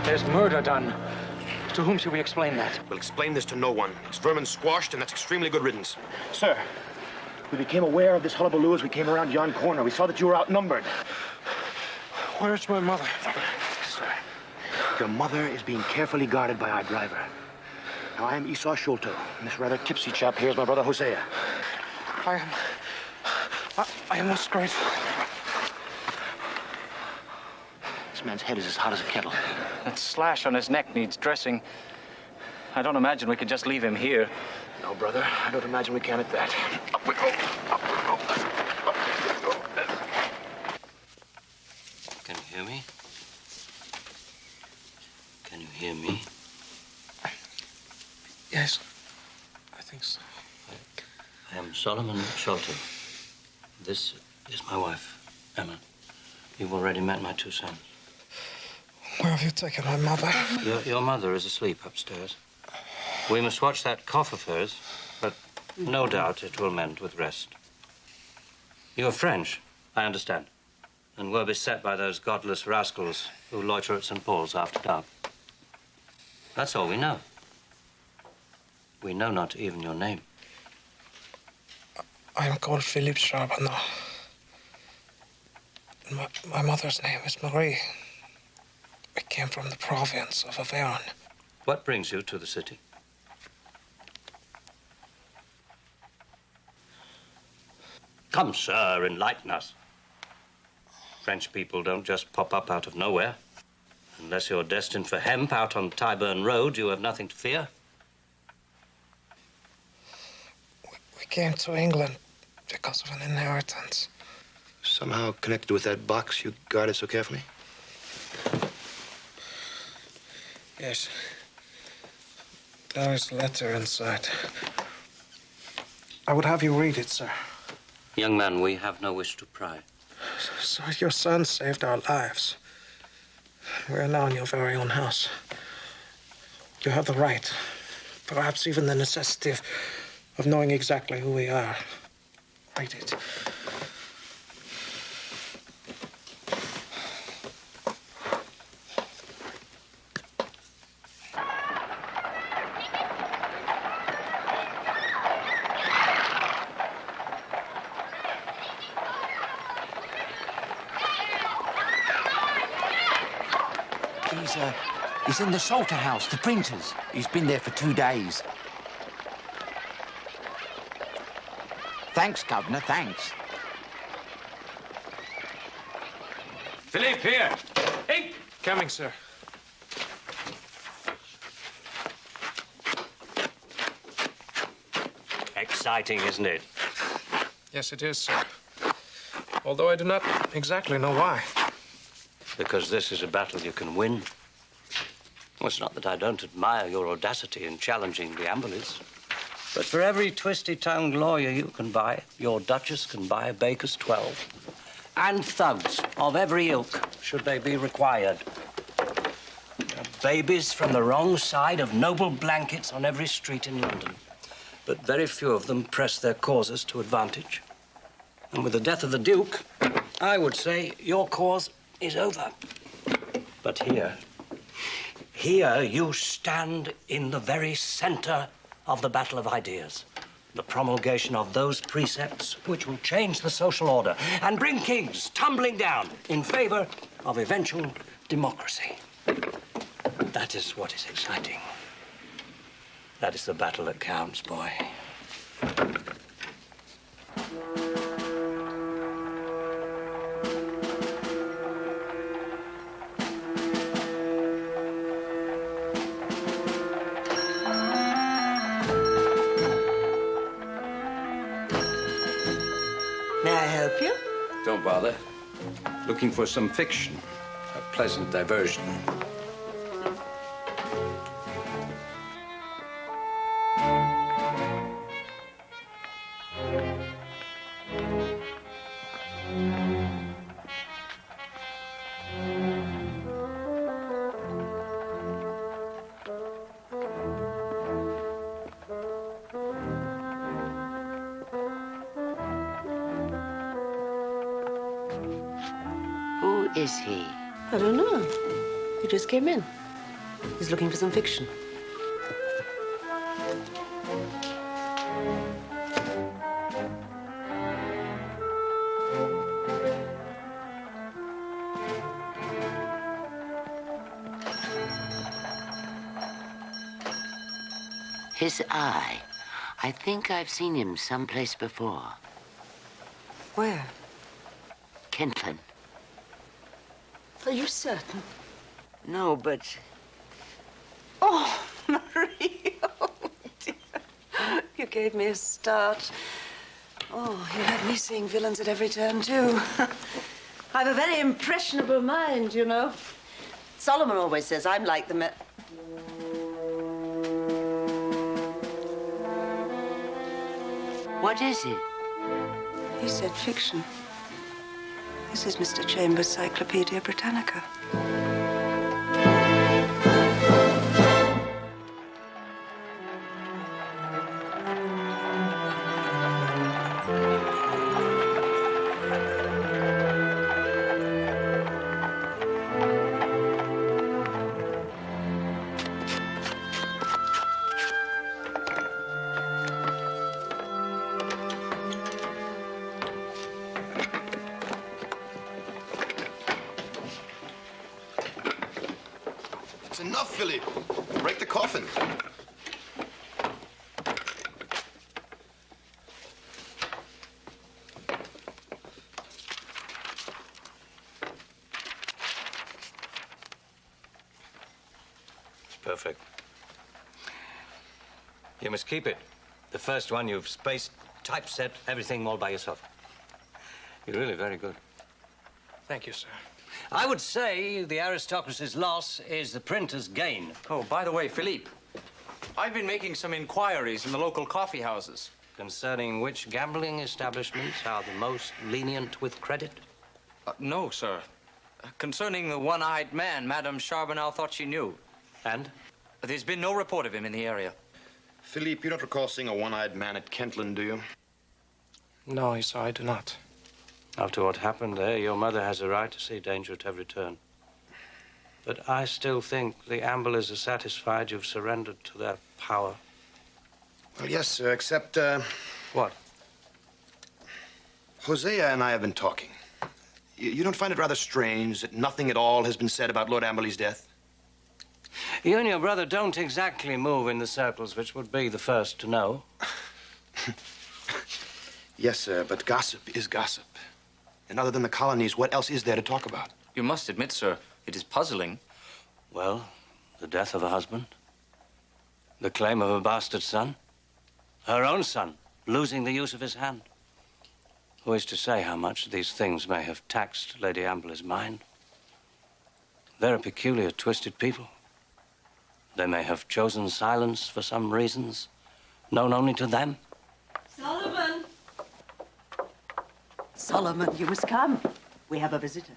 There's murder done. To whom shall we explain that? We'll explain this to no one. It's vermin squashed, and that's extremely good riddance. Sir, we became aware of this hullabaloo as we came around yon corner. We saw that you were outnumbered. Where's my mother? Sir, your mother is being carefully guarded by our driver. Now, I am Esau Sholto, and this rather tipsy chap here is my brother Hosea. I am most grateful. This man's head is as hot as a kettle. That slash on his neck needs dressing. I don't imagine we could just leave him here. No, brother. I don't imagine we can at that. Up we go. Up we go. Can you hear me? Can you hear me? Yes, I think so. I am Solomon Sholto. This is my wife, Emma. You've already met my two sons. Where have you taken my mother? Your mother is asleep upstairs. We must watch that cough of hers, but no doubt it will mend with rest. You're French, I understand, and were beset by those godless rascals who loiter at St. Paul's after dark. That's all we know. We know not even your name. I am called Philippe Charbonneau. My mother's name is Marie. We came from the province of Auvergne. What brings you to the city? Come, sir, enlighten us. French people don't just pop up out of nowhere. Unless you're destined for hemp out on Tyburn Road, you have nothing to fear. We came to England because of an inheritance. Somehow connected with that box you guarded so carefully? Yes. There is a letter inside. I would have you read it, sir. Young man, we have no wish to pry. Sir, your son saved our lives. We are now in your very own house. You have the right, perhaps even the necessity of knowing exactly who we are. Read it. He's in the Salter House, the printer's. He's been there for 2 days. Thanks, Governor, thanks. Philippe, here. Hey! Coming, sir. Exciting, isn't it? Yes, it is, sir. Although I do not exactly know why. Because this is a battle you can win. Well, it's not that I don't admire your audacity in challenging the Amberleys. But for every twisty-tongued lawyer you can buy, your Duchess can buy a baker's 12. And thugs of every ilk, should they be required. Babies from the wrong side of noble blankets on every street in London. But very few of them press their causes to advantage. And with the death of the Duke, I would say your cause is over. But here you stand in the very center of the battle of ideas. The promulgation of those precepts which will change the social order and bring kings tumbling down in favor of eventual democracy. That is what is exciting. That is the battle that counts, boy. May I help you? Don't bother. Looking for some fiction. A pleasant diversion. Who is he? I don't know. He just came in. He's looking for some fiction. His eye. I think I've seen him someplace before. Where? Kentland. Are you certain? No, but... Oh, Marie. Oh, dear. You gave me a start. Oh, you had me seeing villains at every turn, too. I've a very impressionable mind, you know. Solomon always says I'm like the What is it? He said fiction. This is Mr. Chambers' Cyclopedia Britannica. That's enough, Philippe. Break the coffin. It's perfect. You must keep it. The first one you've spaced, typeset, everything all by yourself. You're really very good. Thank you, sir. I would say the aristocracy's loss is the printer's gain. Oh, by the way, Philippe, I've been making some inquiries in the local coffee houses. Concerning which gambling establishments are the most lenient with credit? No, sir. Concerning the one-eyed man Madame Charbonneau thought she knew. And? There's been no report of him in the area. Philippe, you don't recall seeing a one-eyed man at Kentland, do you? No, sir, I do not. After what happened there, your mother has a right to see danger at every turn. But I still think the Amberleys are satisfied you've surrendered to their power. Well, yes, sir, except, What? Hosea and I have been talking. You don't find it rather strange that nothing at all has been said about Lord Amberley's death? You and your brother don't exactly move in the circles which would be the first to know. Yes, sir, but gossip is gossip. And other than the colonies, what else is there to talk about? You must admit, sir, it is puzzling. Well, the death of a husband, the claim of a bastard son, her own son losing the use of his hand. Who is to say how much these things may have taxed Lady Amberley's mind? They're a peculiar, twisted people. They may have chosen silence for some reasons known only to them. Solomon! Solomon, you must come. We have a visitor.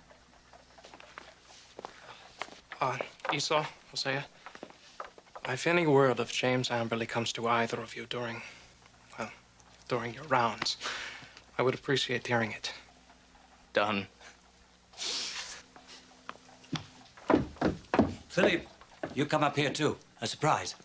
Esau, Hosea, if any word of James Amberley comes to either of you during your rounds, I would appreciate hearing it. Done. Philippe, you come up here too. A surprise.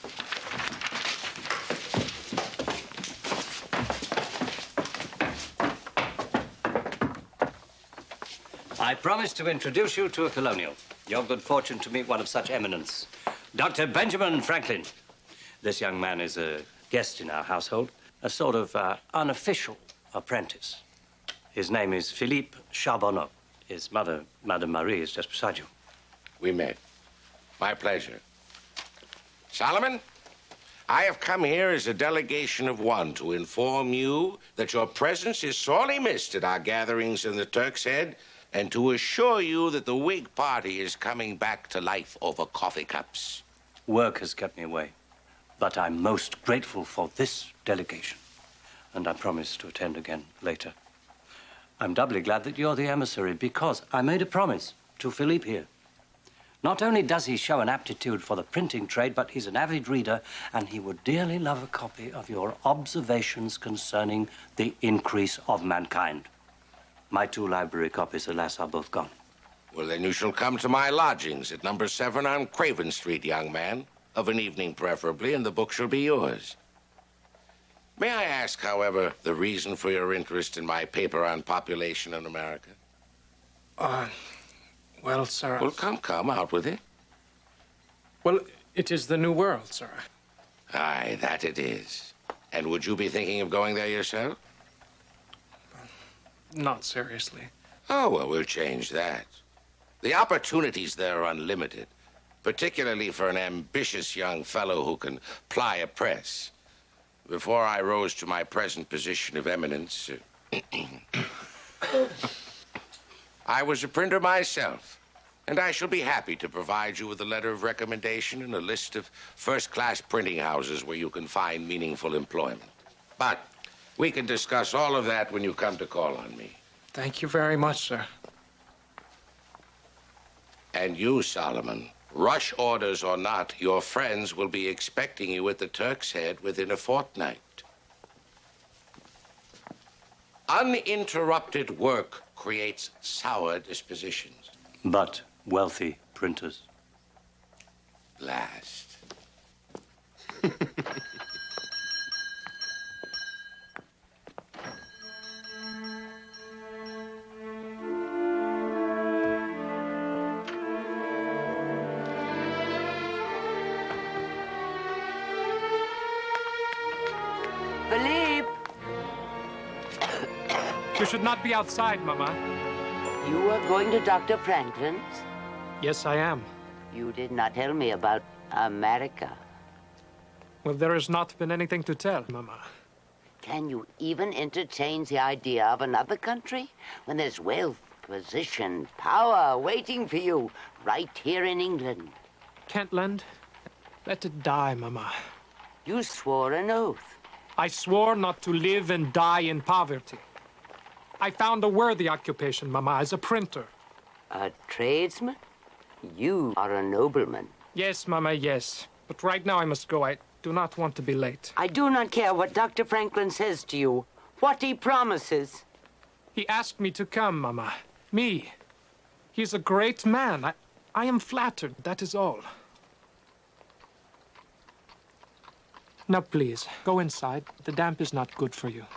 I promised to introduce you to a colonial. Your good fortune to meet one of such eminence. Dr. Benjamin Franklin. This young man is a guest in our household, a sort of unofficial apprentice. His name is Philippe Charbonneau. His mother, Madame Marie, is just beside you. We met. My pleasure. Solomon, I have come here as a delegation of one to inform you that your presence is sorely missed at our gatherings in the Turk's Head, and to assure you that the Whig party is coming back to life over coffee cups. Work has kept me away, but I'm most grateful for this delegation, and I promise to attend again later. I'm doubly glad that you're the emissary, because I made a promise to Philippe here. Not only does he show an aptitude for the printing trade, but he's an avid reader, and he would dearly love a copy of your observations concerning the increase of mankind. My 2 library copies, alas, are both gone. Well, then you shall come to my lodgings at number 7 on Craven Street, young man. Of an evening, preferably, and the book shall be yours. May I ask, however, the reason for your interest in my paper on population in America? Well, sir... Well, come, out with it. Well, it is the New World, sir. Aye, that it is. And would you be thinking of going there yourself? Not seriously. Oh, well, we'll change that. The opportunities there are unlimited, particularly for an ambitious young fellow who can ply a press. Before I rose to my present position of eminence, I was a printer myself, and I shall be happy to provide you with a letter of recommendation and a list of first-class printing houses where you can find meaningful employment. But we can discuss all of that when you come to call on me. Thank you very much, sir. And you, Solomon, rush orders or not, your friends will be expecting you at the Turk's Head within a fortnight. Uninterrupted work creates sour dispositions. But wealthy printers. Last. You should not be outside, Mama. You are going to Dr. Franklin's? Yes, I am. You did not tell me about America. Well, there has not been anything to tell, Mama. Can you even entertain the idea of another country when there's wealth, position, power waiting for you right here in England? Kentland, let it die, Mama. You swore an oath. I swore not to live and die in poverty. I found a worthy occupation, Mama, as a printer. A tradesman? You are a nobleman. Yes, Mama, yes. But right now I must go. I do not want to be late. I do not care what Dr. Franklin says to you, what he promises. He asked me to come, Mama. Me. He's a great man. I am flattered, that is all. Now, please, go inside. The damp is not good for you.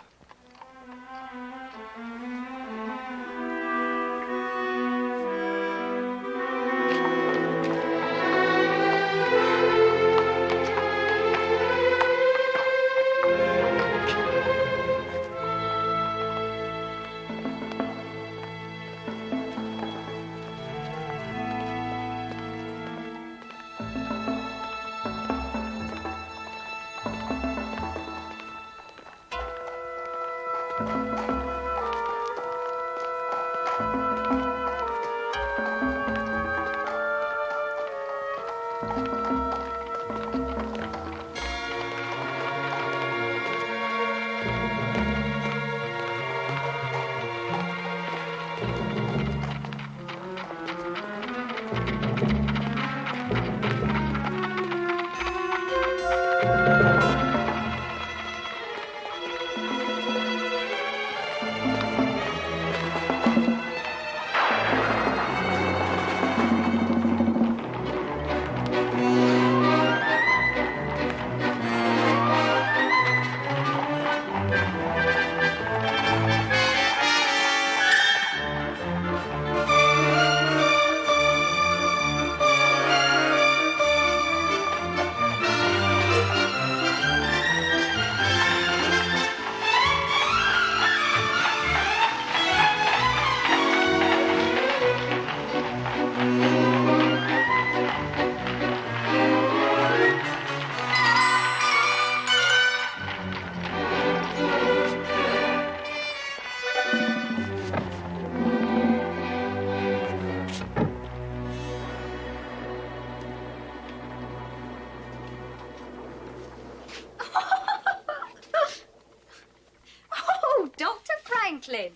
Franklin.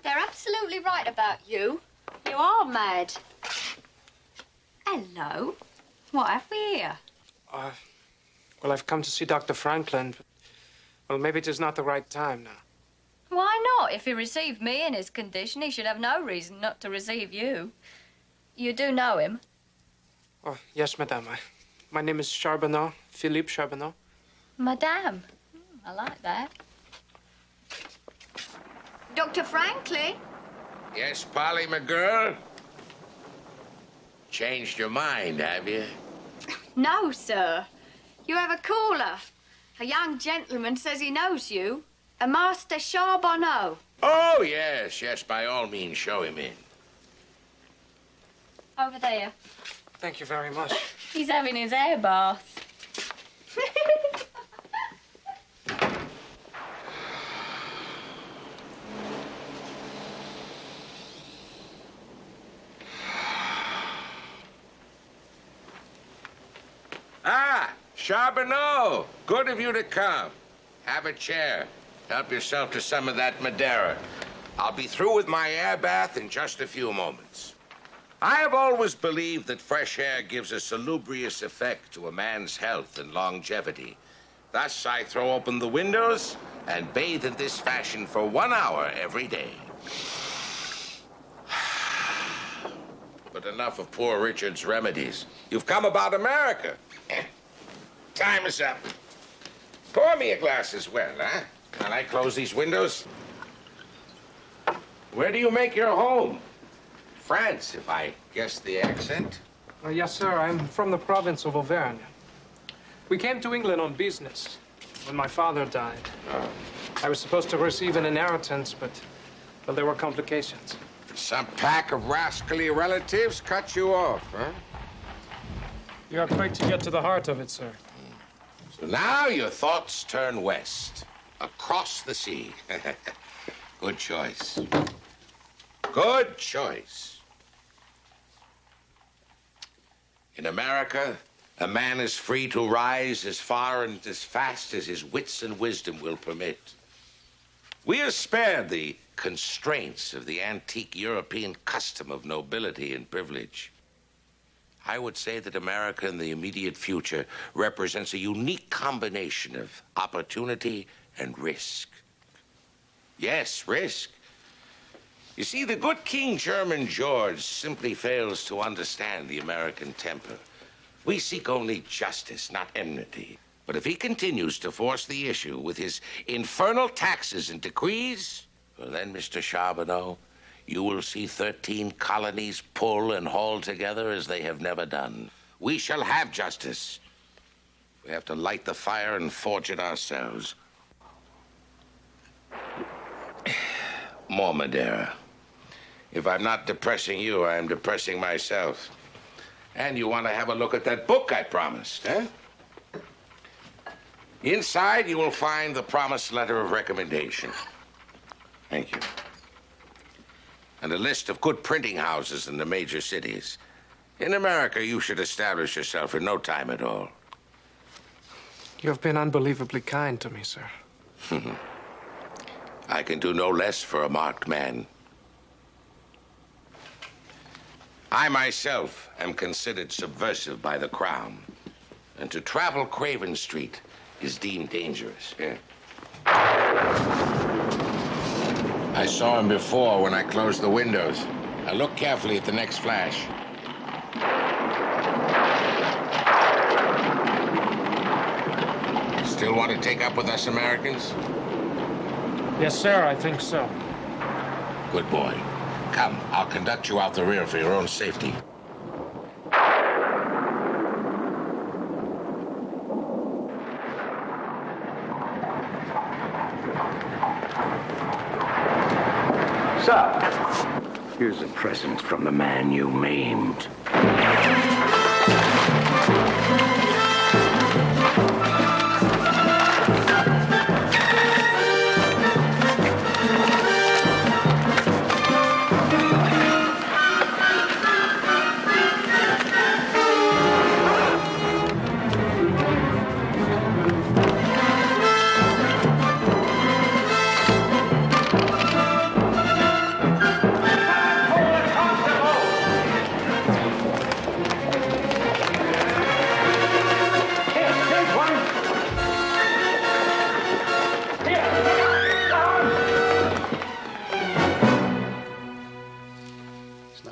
They're absolutely right about you. You are mad. Hello. What have we here? Well, I've come to see Dr. Franklin. But, well, maybe it is not the right time now. Why not? If he received me in his condition, he should have no reason not to receive you. You do know him? Oh, yes, madame. My name is Charbonneau, Philippe Charbonneau. Madame. I like that. Dr. Franklin? Yes, Polly, my girl? Changed your mind, have you? No, sir. You have a caller. A young gentleman says he knows you. A Master Charbonneau. Oh, yes, yes, by all means, show him in. Over there. Thank you very much. He's having his air bath. Ah, Charbonneau, good of you to come. Have a chair. Help yourself to some of that Madeira. I'll be through with my air bath in just a few moments. I have always believed that fresh air gives a salubrious effect to a man's health and longevity. Thus, I throw open the windows and bathe in this fashion for 1 hour every day. But enough of poor Richard's remedies. You've come about America. Time is up. Pour me a glass as well, huh? Can I close these windows? Where do you make your home? France, if I guess the accent. Yes, sir. I'm from the province of Auvergne. We came to England on business when my father died. I was supposed to receive an inheritance, but, well, there were complications. Some pack of rascally relatives cut you off, huh? You are quick to get to the heart of it, sir. So now your thoughts turn west, across the sea. Good choice. Good choice. In America, a man is free to rise as far and as fast as his wits and wisdom will permit. We are spared the constraints of the antique European custom of nobility and privilege. I would say that America in the immediate future represents a unique combination of opportunity and risk. Yes, risk. You see, the good King German George simply fails to understand the American temper. We seek only justice, not enmity. But if he continues to force the issue with his infernal taxes and decrees, well then, Mr. Charbonneau, you will see 13 colonies pull and haul together as they have never done. We shall have justice. We have to light the fire and forge it ourselves. More Madeira. If I'm not depressing you, I am depressing myself. And you want to have a look at that book I promised, eh? Inside, you will find the promised letter of recommendation. Thank you. And a list of good printing houses in the major cities. In America, you should establish yourself in no time at all. You have been unbelievably kind to me, sir. I can do no less for a marked man. I myself am considered subversive by the Crown, and to travel Craven Street is deemed dangerous. Yeah. I saw him before when I closed the windows. Now look carefully at the next flash. Still want to take up with us Americans? Yes, sir, I think so. Good boy. Come, I'll conduct you out the rear for your own safety. Sir, here's a present from the man you maimed.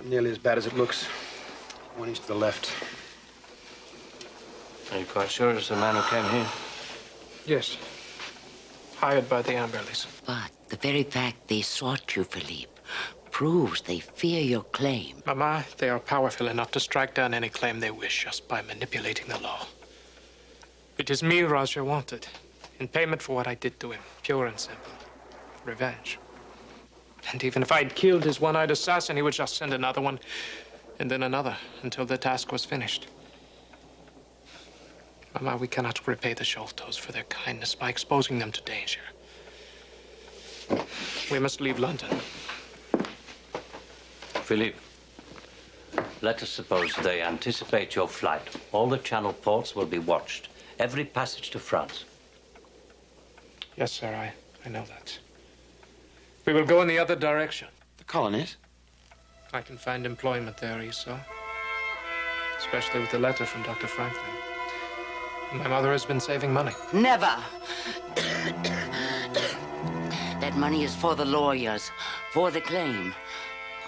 Nearly as bad as it looks. 1 inch to the left. Are you quite sure it's the man who came here? Yes. Hired by the Amberleys. But the very fact they sought you, Philippe, proves they fear your claim. Mama, they are powerful enough to strike down any claim they wish just by manipulating the law. It is me Roger wanted, in payment for what I did to him, pure and simple. Revenge. And even if I'd killed his one-eyed assassin, he would just send another one, and then another, until the task was finished. Mama, we cannot repay the Sholtos for their kindness by exposing them to danger. We must leave London. Philippe, let us suppose they anticipate your flight. All the Channel ports will be watched. Every passage to France. Yes, sir, I know that. We will go in the other direction. The colonies? I can find employment there, Esau. Especially with the letter from Dr. Franklin. My mother has been saving money. Never. That money is for the lawyers, for the claim.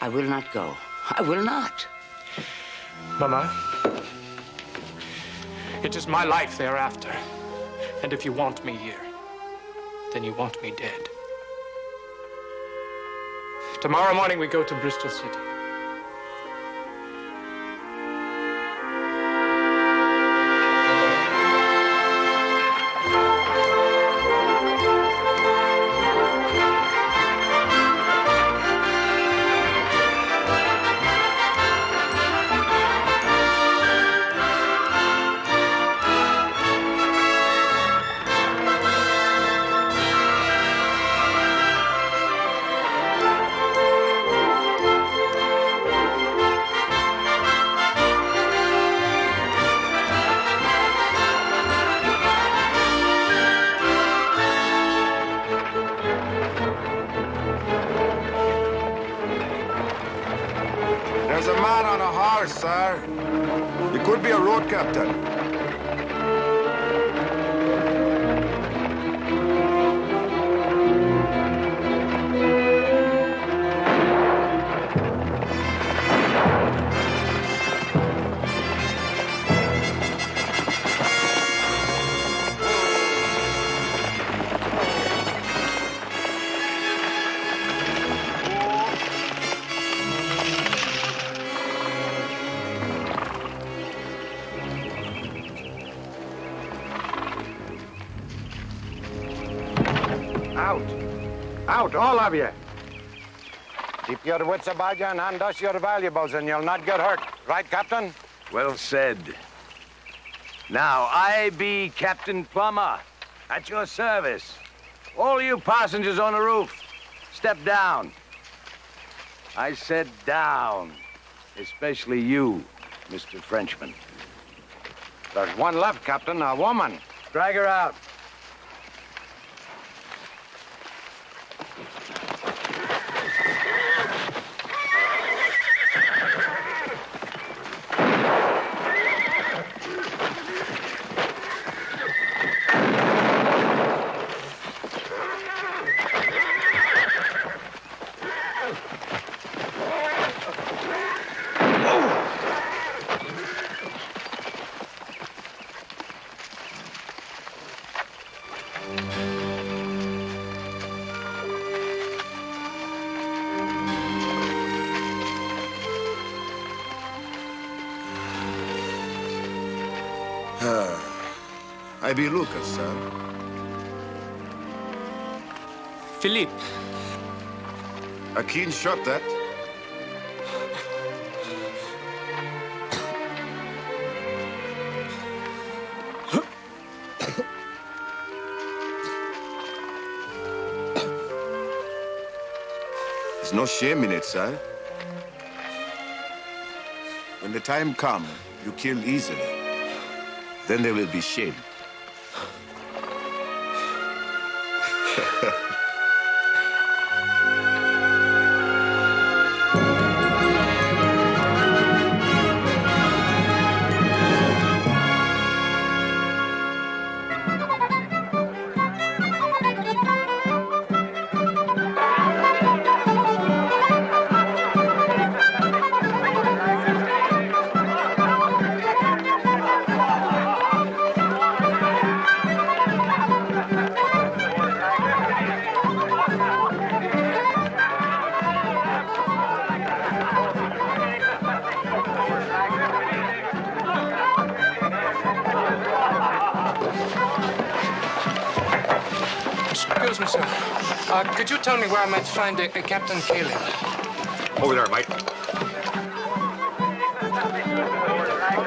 I will not go. I will not. Mama, it is my life they are after. And if you want me here, then you want me dead. Tomorrow morning we go to Bristol City. far, sir. You could be a road captain. Out, all of you. Keep your wits about you and hand us your valuables and you'll not get hurt. Right, Captain? Well said. Now, I be Captain Plummer, at your service. All you passengers on the roof, step down. I said down, especially you, Mr. Frenchman. There's one left, Captain, a woman. Drag her out. I be Lucas, sir. Philippe. A keen shot, that. There's no shame in it, sir. When the time comes, you kill easily. Then there will be shame. Excuse me, sir. Could you tell me where I might find a Captain Caleb? Over there, Mike.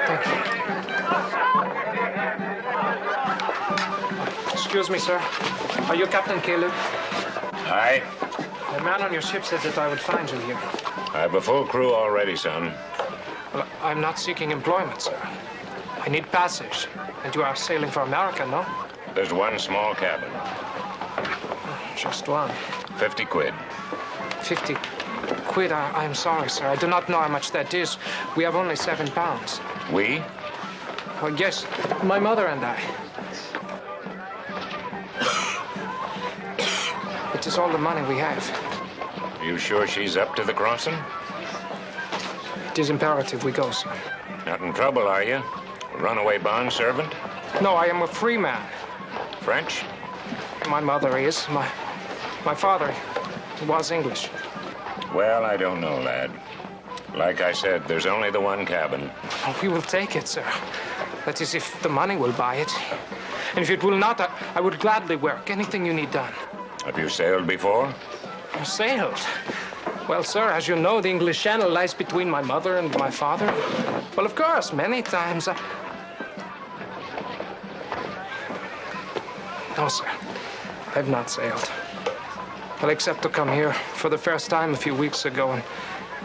Thank you. Excuse me, sir. Are you Captain Caleb? Aye. The man on your ship said that I would find you here. I have a full crew already, son. Well, I'm not seeking employment, sir. I need passage. And you are sailing for America, no? There's one small cabin. Just one. 50 quid. 50 quid? I'm sorry, sir. I do not know how much that is. We have only £7. We? Oh, yes, my mother and I. It is all the money we have. You sure she's up to the crossing? It is imperative we go, sir. Not in trouble, are you? Runaway bond servant? No, I am a free man. French? My mother is. My father was English. Well, I don't know, lad. Like I said, there's only the one cabin. Oh, we will take it, sir. That is, if the money will buy it. And if it will not, I would gladly work. Anything you need done. Have you sailed before? Sailed? Well, sir, as you know, the English Channel lies between my mother and my father. Well, of course, many times. No, sir. I've not sailed. Well, except to come here for the first time a few weeks ago, and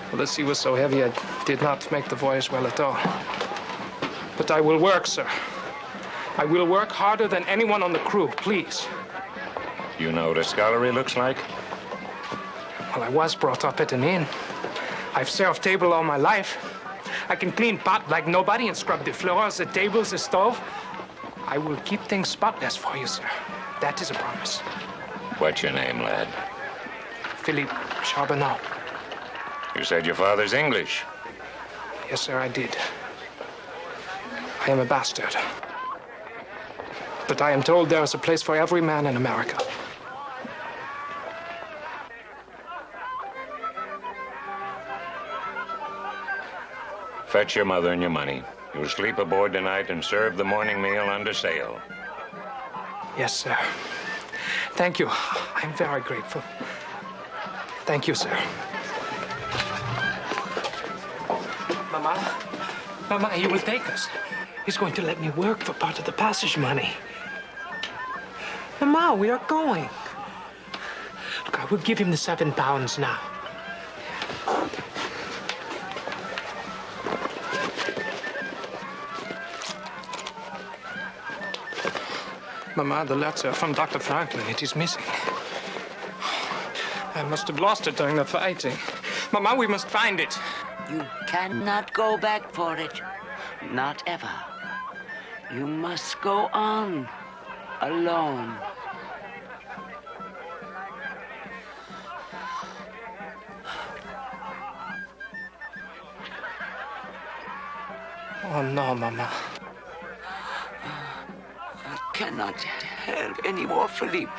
well, the sea was so heavy I did not make the voyage well at all. But I will work, sir. I will work harder than anyone on the crew, please. You know what a scullery looks like? Well, I was brought up at an inn. I've served table all my life. I can clean pot like nobody and scrub the floors, the tables, the stove. I will keep things spotless for you, sir. That is a promise. What's your name, lad? Philippe Charbonneau. You said your father's English. Yes, sir, I did. I am a bastard. But I am told there is a place for every man in America. Fetch your mother and your money. You'll sleep aboard tonight and serve the morning meal under sail. Yes, sir. Thank you. I'm very grateful. Thank you, sir. Mama, he will take us. He's going to let me work for part of the passage money. Mama, we are going. Look, I will give him the £7 now. Mama, the letter from Dr. Franklin, it is missing. I must have lost it during the fighting. Mama, we must find it. You cannot go back for it. Not ever. You must go on alone. Oh, no, Mama. I cannot help anymore, Philippe.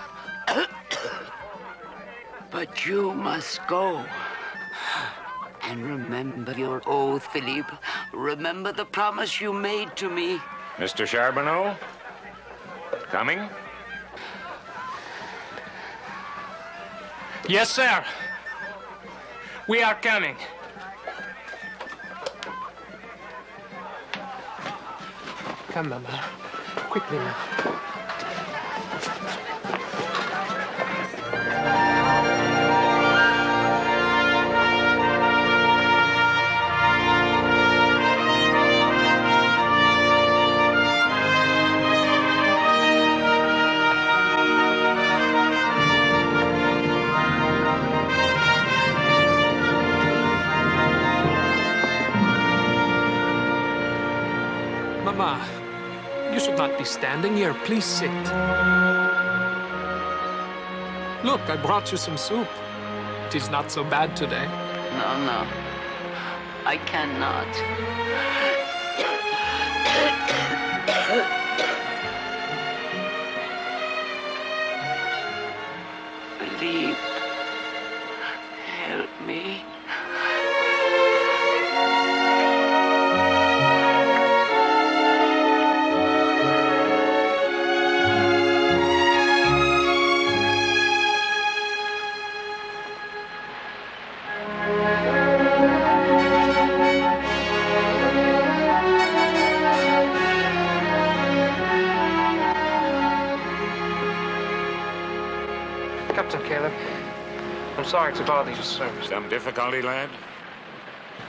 But you must go. And remember your oath, Philippe. Remember the promise you made to me. Mr. Charbonneau? Coming? Yes, sir. We are coming. Come, Mama. Quickly now. Mama, you should not be standing here. Please sit. Look, I brought you some soup. It is not so bad today. No. I cannot. Philippe, help me. Captain Caleb, I'm sorry to bother you, sir. Some difficulty, lad?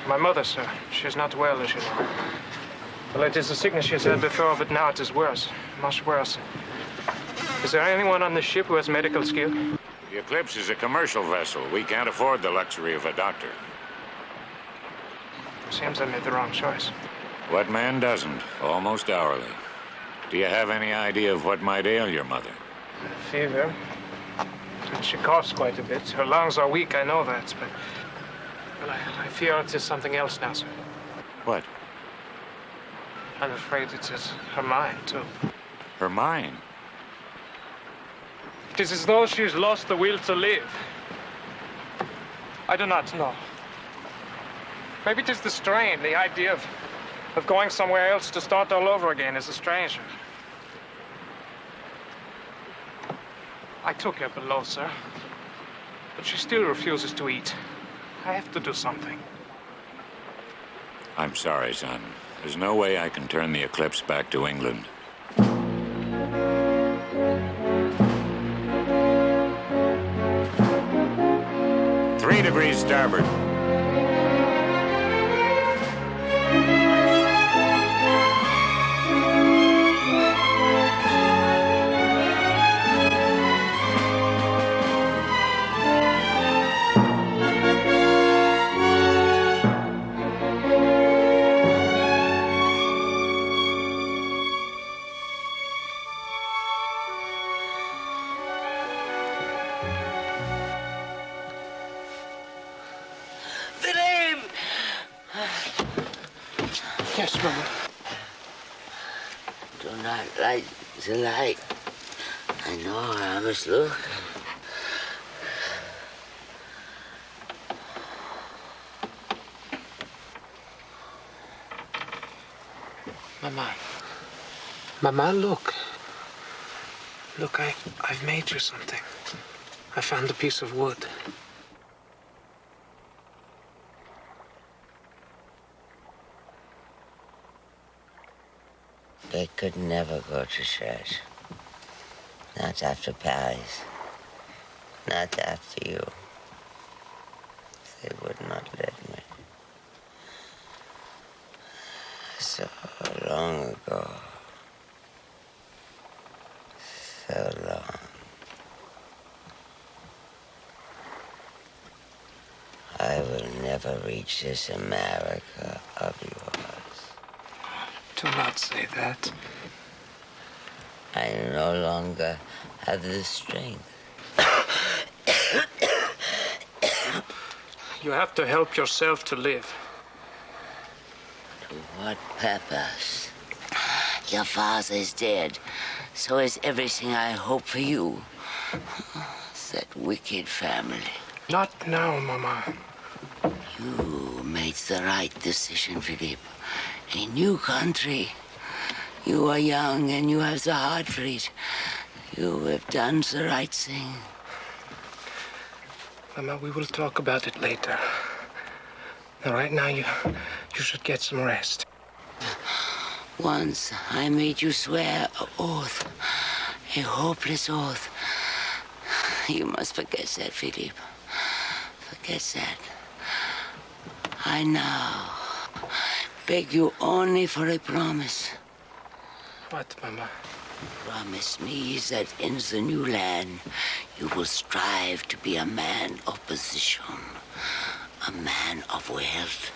My mother, sir. She is not well, as you know. Well, it is a sickness she has had before, but now it is worse. Much worse. Is there anyone on the ship who has medical skill? The Eclipse is a commercial vessel. We can't afford the luxury of a doctor. Seems I made the wrong choice. What man doesn't? Almost hourly. Do you have any idea of what might ail your mother? Fever. And she coughs quite a bit. Her lungs are weak, I know that, but... Well, I fear it is something else now, sir. What? I'm afraid it is her mind, too. Her mind? It is as though she's lost the will to live. I do not know. Maybe it is the strain, the idea of going somewhere else to start all over again as a stranger. I took her below, sir. But she still refuses to eat. I have to do something. I'm sorry, son. There's no way I can turn the Eclipse back to England. 3 degrees starboard. Yes, Mama. Do not light the light. I know I must look. Mama. Mama, look. Look, I've made you something. I found a piece of wood. They could never go to church. Not after Paris. Not after you. They would not let me. So long ago. So long. I will never reach this America of yours. Do not say that. I no longer have the strength. You have to help yourself to live. To what purpose? Your father is dead. So is everything I hope for you. That wicked family. Not now, Mama. You made the right decision, Philippe. A new country. You are young and you have the heart for it. You have done the right thing. Mama, we will talk about it later. Now, right now, you should get some rest. Once I made you swear an oath. A hopeless oath. You must forget that, Philippe. Forget that. I now beg you only for a promise. What, Mama? Promise me that in the new land you will strive to be a man of position, a man of wealth.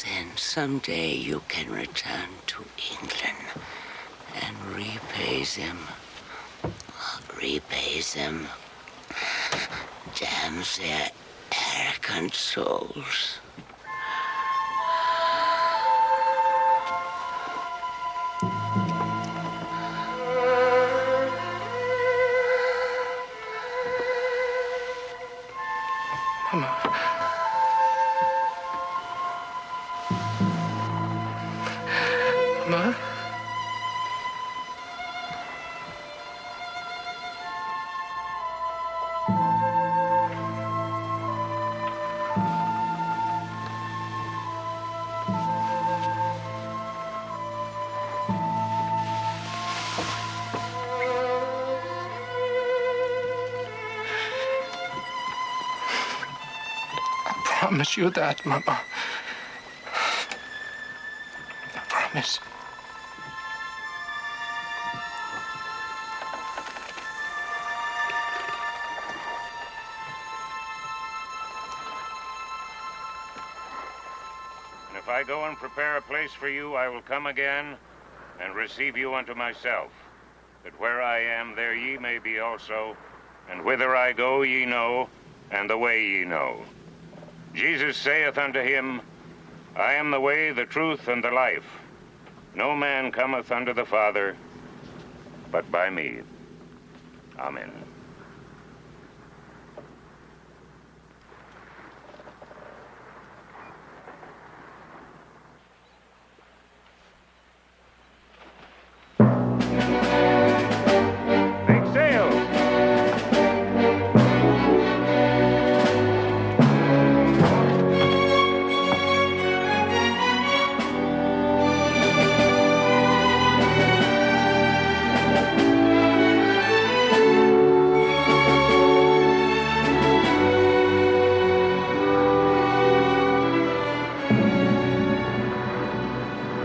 Then someday you can return to England and repay them. Repay them. Damn their arrogant souls. Mama. Mama? I promise you that, Mama. I promise. And if I go and prepare a place for you, I will come again and receive you unto myself, that where I am, there ye may be also, and whither I go ye know, and the way ye know. Jesus saith unto him, I am the way, the truth, and the life. No man cometh unto the Father but by me. Amen. Make sail!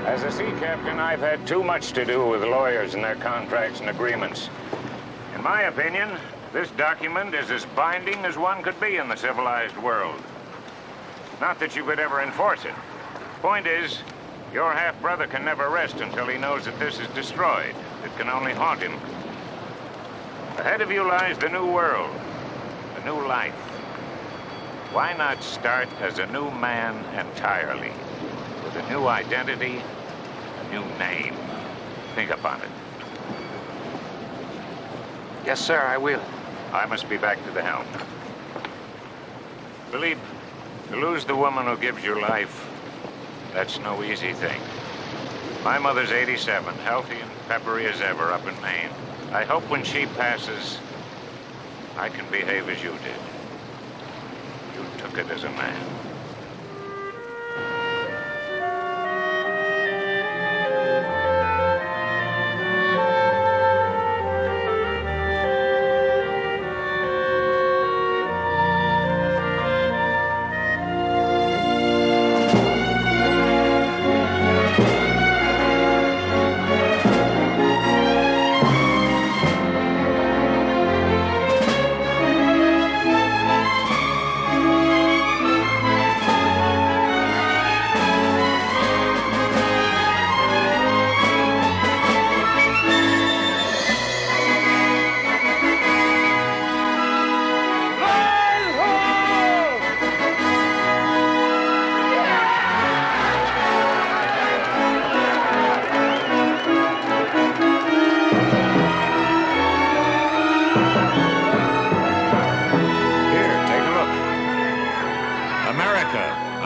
As a sea captain, I've had too much to do with lawyers and their contracts and agreements. In my opinion, this document is as binding as one could be in the civilized world. Not that you could ever enforce it. Point is, your half-brother can never rest until he knows that this is destroyed. It can only haunt him. Ahead of you lies the new world, the new life. Why not start as a new man entirely? With with a new identity, a new name. Think upon it. Yes, sir, I will. I must be back to the helm. Philippe, to lose the woman who gives you life, that's no easy thing. My mother's 87, healthy and peppery as ever up in Maine. I hope when she passes, I can behave as you did. You took it as a man.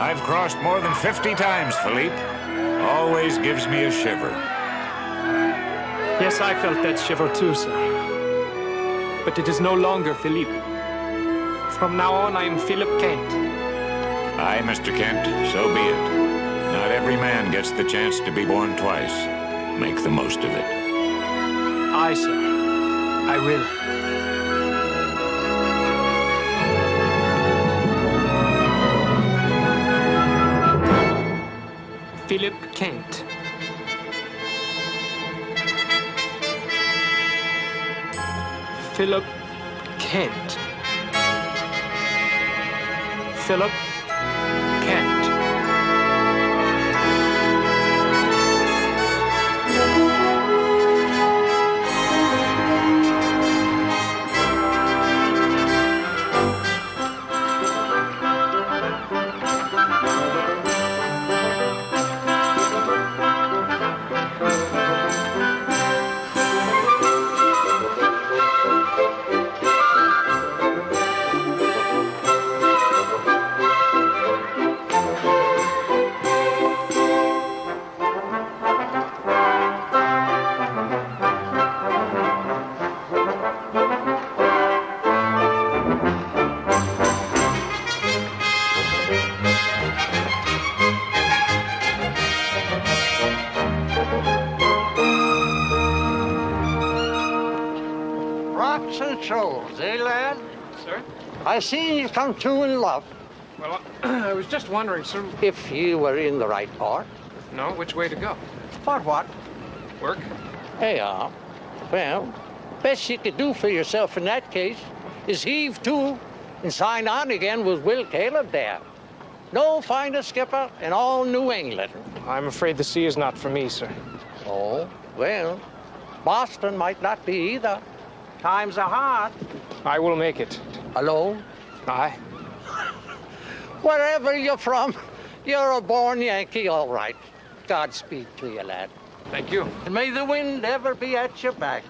I've crossed more than 50 times, Philippe. Always gives me a shiver. Yes, I felt that shiver too, sir. But it is no longer Philippe. From now on, I am Philip Kent. Aye, Mr. Kent, so be it. Not every man gets the chance to be born twice. Make the most of it. Aye, sir. I will. Philip Kent. Philip Kent. Philip Kent. Rocks and shoals, eh, lad? Sir? I see you've come to in love. Well, I was just wondering, sir. If you were in the right part. No, which way to go? For what? Work? Yeah. Well, best you could do for yourself in that case is heave to and sign on again with Will Caleb there. No finer skipper in all New England. I'm afraid the sea is not for me, sir. Oh, well, Boston might not be either. Times are hard. I will make it. Alone? Aye. Wherever you're from, you're a born Yankee, all right. Godspeed to you, lad. Thank you. And may the wind ever be at your back.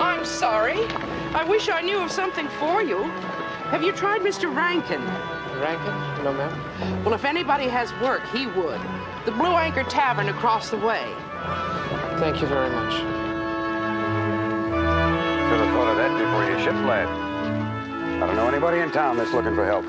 I'm sorry. I wish I knew of something for you. Have you tried Mr. Rankin? Rankin? No, ma'am. Well, if anybody has work, he would. The Blue Anchor Tavern across the way. Thank you very much. Should have thought of that before your ship lad. I don't know anybody in town that's looking for help.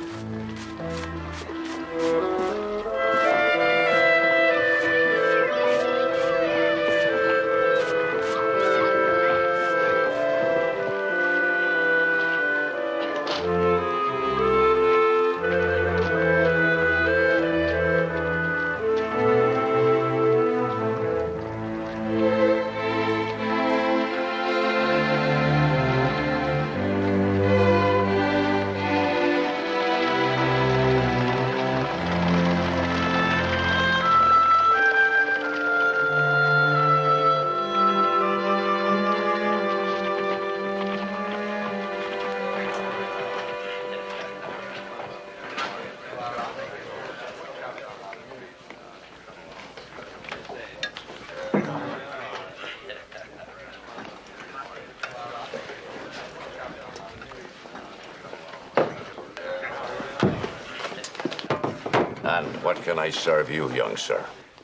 And what can I serve you, young sir?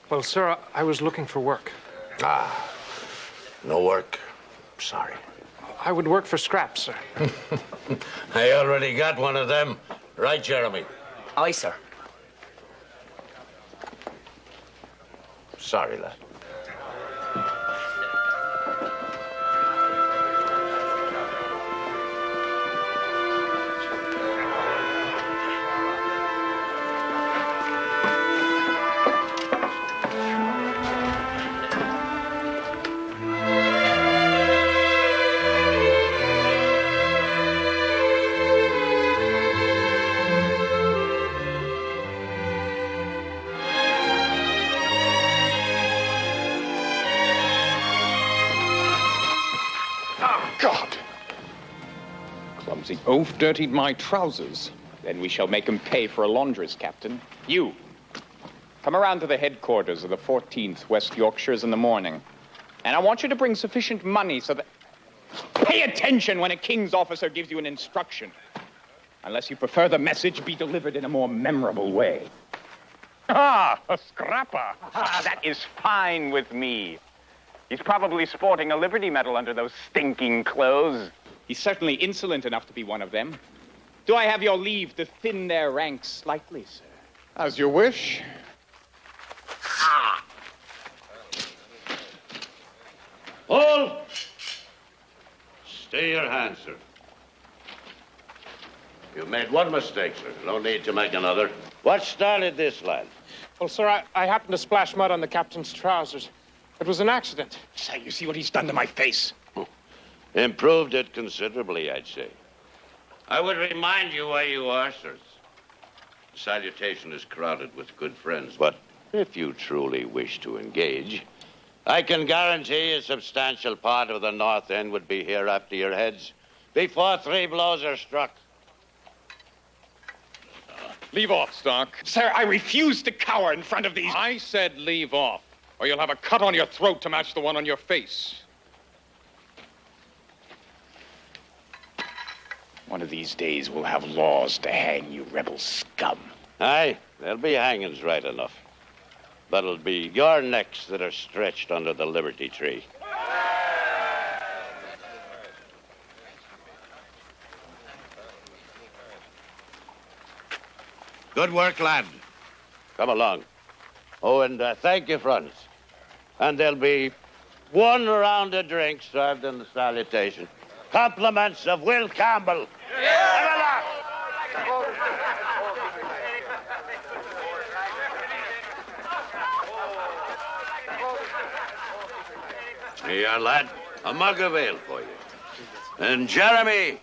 Well, sir, I was looking for work. Ah, no work? Sorry. I would work for scraps, sir. I already got one of them. Right, Jeremy? Aye, sir. Sorry, lad. God! Clumsy oaf dirtied my trousers. Then we shall make him pay for a laundress, Captain. You, come around to the headquarters of the 14th West Yorkshires in the morning. And I want you to bring sufficient money so that... Pay attention when a king's officer gives you an instruction. Unless you prefer the message be delivered in a more memorable way. Ah, a scrapper. That is fine with me. He's probably sporting a Liberty Medal under those stinking clothes. He's certainly insolent enough to be one of them. Do I have your leave to thin their ranks slightly, sir? As you wish. Paul! Stay your hand, sir. You've made one mistake, sir. No need to make another. What started this, lad? Well, sir, I happened to splash mud on the captain's trousers. It was an accident. Say, you see what he's done to my face? Improved it considerably, I'd say. I would remind you where you are, sirs. The salutation is crowded with good friends, but if you truly wish to engage, I can guarantee a substantial part of the North End would be here after your heads before 3 blows are struck. Leave off, Stark. Sir, I refuse to cower in front of these... I said leave off, or you'll have a cut on your throat to match the one on your face. One of these days we'll have laws to hang you rebel scum. Aye, there'll be hangings right enough. But it'll be your necks that are stretched under the Liberty Tree. Good work, lad. Come along. Oh, and thank you, friends. And there'll be one round of drinks served in the salutation. Compliments of Will Campbell. Here, lad. A mug of ale for you. And Jeremy,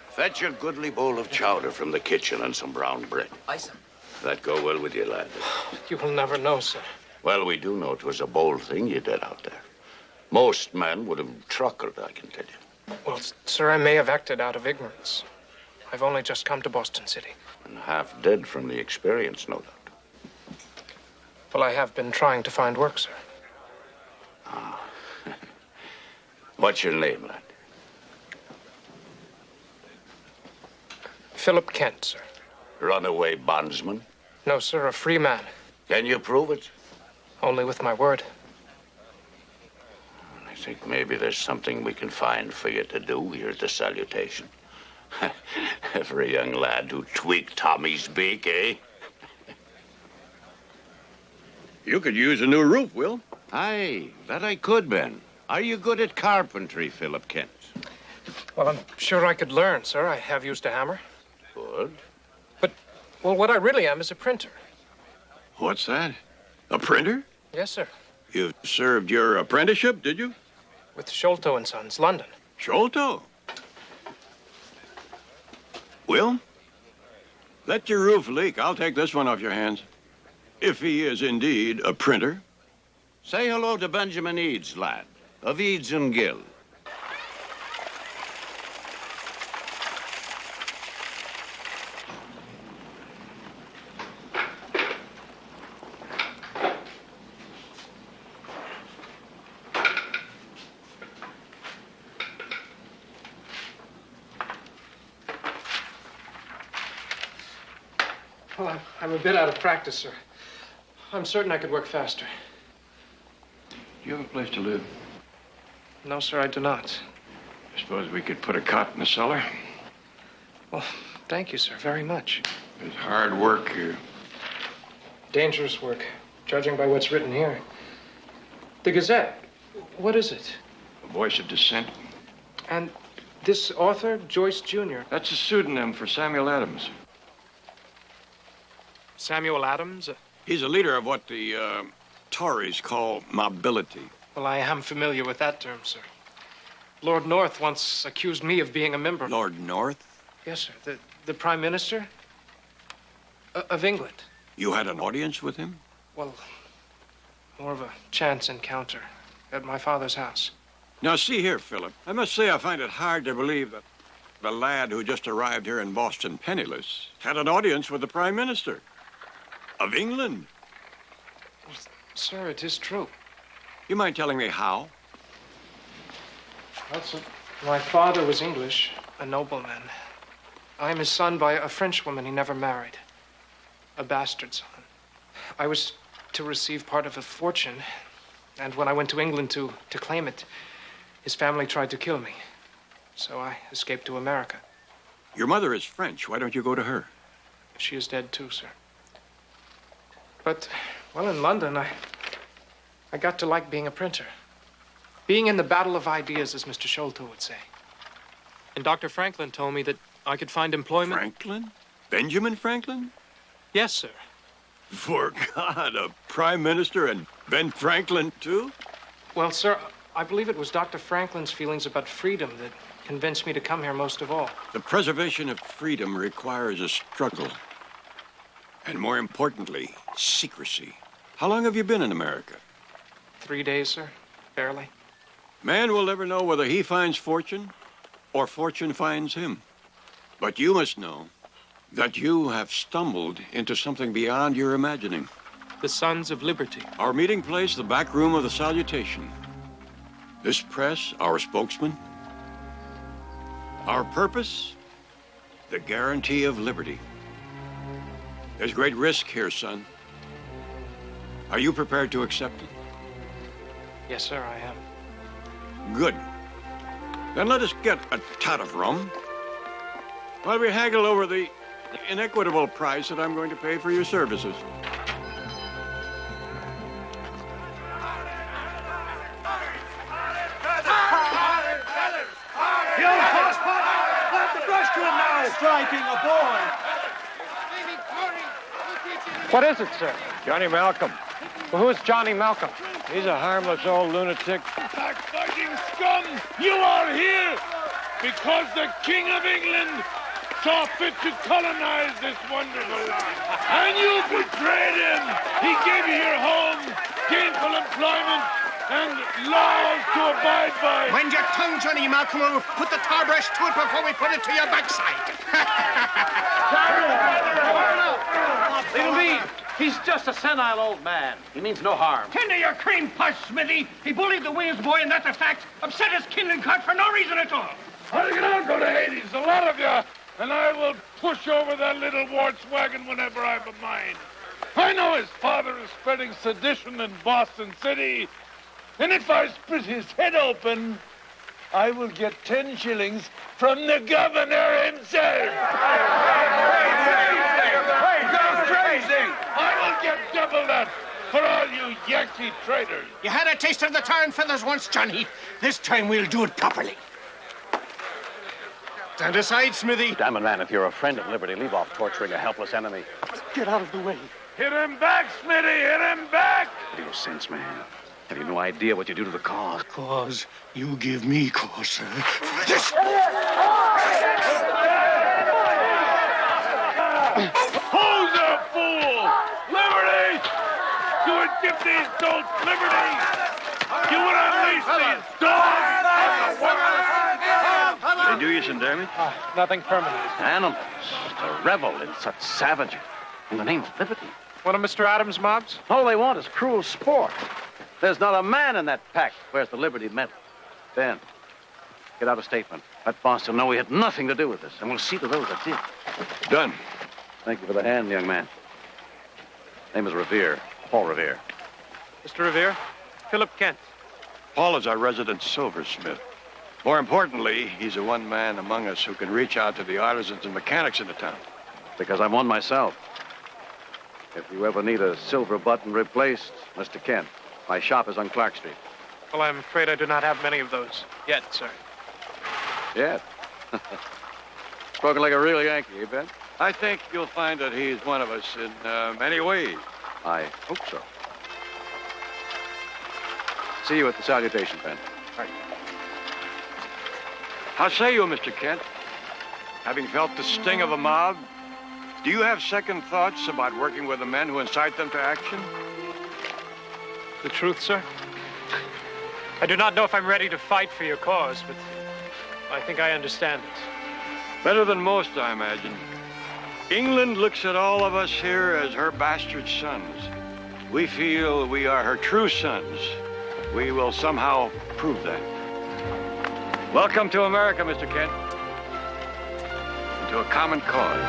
fetch a goodly bowl of chowder from the kitchen and some brown bread. Aye, sir. That go well with you, lad. You will never know, sir. Well, we do know it was a bold thing you did out there. Most men would have truckled, I can tell you. Well, sir, I may have acted out of ignorance. I've only just come to Boston City. And half dead from the experience, no doubt. Well, I have been trying to find work, sir. Ah. What's your name, lad? Philip Kent, sir. Runaway bondsman? No, sir, a free man. Can you prove it? Only with my word. I think maybe there's something we can find for you to do here at the salutation. For a young lad who tweaked Tommy's beak, eh? You could use a new roof, Will. Aye, that I could, Ben. Are you good at carpentry, Philip Kent? Well, I'm sure I could learn, sir. I have used a hammer. Good. But, well, what I really am is a printer. What's that? A printer? Yes, sir. You served your apprenticeship, did you? With Sholto and Sons, London. Sholto? Will? Let your roof leak. I'll take this one off your hands. If he is indeed a printer. Say hello to Benjamin Eads, lad, of Eads and Gill. Well, I'm a bit out of practice, sir. I'm certain I could work faster. Do you have a place to live? No, sir, I do not. I suppose we could put a cot in the cellar. Well, thank you, sir, very much. It's hard work here. Dangerous work, judging by what's written here. The Gazette, what is it? A voice of dissent. And this author, Joyce Jr. That's a pseudonym for Samuel Adams. Samuel Adams? He's a leader of what the Tories call mobility. Well, I am familiar with that term, sir. Lord North once accused me of being a member. Lord North? Yes, sir. The Prime Minister of England. You had an audience with him? Well, more of a chance encounter at my father's house. Now, see here, Philip. I must say I find it hard to believe that the lad who just arrived here in Boston penniless had an audience with the Prime Minister of England. Well, sir, it is true. You mind telling me how? Well, sir, my father was English, a nobleman. I'm his son by a Frenchwoman he never married. A bastard son. I was to receive part of a fortune, and when I went to England to claim it, his family tried to kill me. So I escaped to America. Your mother is French. Why don't you go to her? She is dead too, sir. But, well, in London, I got to like being a printer. Being in the battle of ideas, as Mr. Sholto would say. And Dr. Franklin told me that I could find employment. Franklin? Benjamin Franklin? Yes, sir. For God, a prime minister and Ben Franklin, too? Well, sir, I believe it was Dr. Franklin's feelings about freedom that convinced me to come here most of all. The preservation of freedom requires a struggle. And more importantly, secrecy. How long have you been in America? 3 days, sir. Barely. Man will never know whether he finds fortune or fortune finds him. But you must know that you have stumbled into something beyond your imagining. The Sons of Liberty. Our meeting place, the back room of the Salutation. This press, our spokesman. Our purpose, the guarantee of liberty. There's great risk here, son. Are you prepared to accept it? Yes, sir, I am. Good. Then let us get a tot of rum while we haggle over the inequitable price that I'm going to pay for your services. The old horse-pot! Plant the brush to him now! Striking a boy! What is it, sir? Johnny Malcolm. Well, who is Johnny Malcolm? He's a harmless old lunatic. Backbiting scum! You are here because the King of England saw fit to colonize this wonderful land. And you betrayed him! He gave you your home, gainful employment, and laws to abide by. Mind your tongue, Johnny Malcolm, or we'll put the tar brush to it before we put it to your backside. Leave him be. He's just a senile old man. He means no harm. Tend to your cream push, Smithy. He bullied the Williams boy, and that's a fact. Upset his kindling cart for no reason at all. I'll get on, go to Hades, a lot of you, and I will push over that little warts wagon whenever I've a mind. I know his father is spreading sedition in Boston City, and if I split his head open, I will get 10 shillings from the governor himself. I will get double that for all you Yankee traitors. You had a taste of the tar and feathers once, Johnny. This time we'll do it properly. Stand aside, Smithy. Damn it, man, if you're a friend of liberty, leave off torturing a helpless enemy. Get out of the way. Hit him back, Smitty! Hit him back! What are your sense, man? Have you no idea what you do to the cause? Cause you give me cause, sir. For this. Who's a fool? Liberty! You would give these dogs liberty! You would unleash these dogs! They do you some damage? Nothing permanent. Animals to revel in such savagery in the name of liberty. One of Mr. Adams' mobs? All they want is cruel sport. There's not a man in that pack who wears the Liberty medal. Ben, get out a statement. Let Boston know we had nothing to do with this, and we'll see to those that did. Done. Thank you for the hand, young man. Name is Revere. Paul Revere. Mr. Revere, Philip Kent. Paul is our resident silversmith. More importantly, he's the one man among us who can reach out to the artisans and mechanics in the town. Because I'm one myself. If you ever need a silver button replaced, Mr. Kent, my shop is on Clark Street. Well, I'm afraid I do not have many of those yet, sir. Yet? Spoken like a real Yankee, you bet? I think you'll find that he's one of us in many ways. I hope so. See you at the salutation, Ben. Right. How say you, Mr. Kent? Having felt the sting of a mob, do you have second thoughts about working with the men who incite them to action? The truth, sir? I do not know if I'm ready to fight for your cause, but I think I understand it. Better than most, I imagine. England looks at all of us here as her bastard sons. We feel we are her true sons. We will somehow prove that. Welcome to America, Mr. Kent. And to a common cause.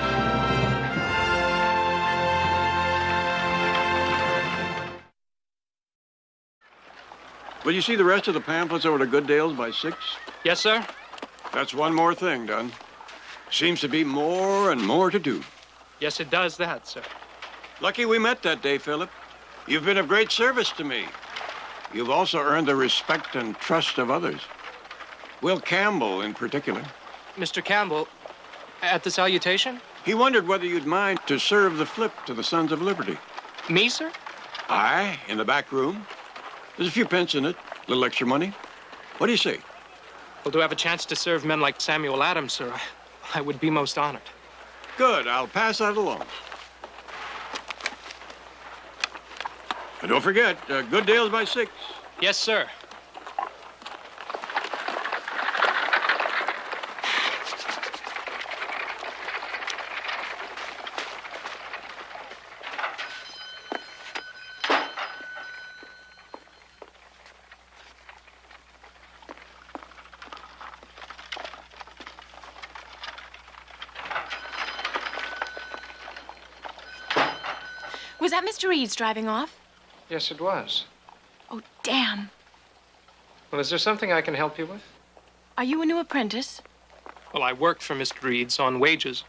Will you see the rest of the pamphlets over to Goodale's by 6? Yes, sir. That's one more thing done. Seems to be more and more to do. Yes, it does that, sir. Lucky we met that day, Philip. You've been of great service to me. You've also earned the respect and trust of others. Will Campbell, in particular. Mr. Campbell, at the salutation? He wondered whether you'd mind to serve the flip to the Sons of Liberty. Me, sir? Aye, in the back room. There's a few pence in it, a little extra money. What do you say? Well, to have a chance to serve men like Samuel Adams, sir, I would be most honored. Good, I'll pass that along. And don't forget, Goodale's by 6. Yes, sir. Was that Mr. Eads driving off? Yes, it was. Oh, damn. Well, is there something I can help you with? Are you a new apprentice? Well, I worked for Mr. Eads on wages,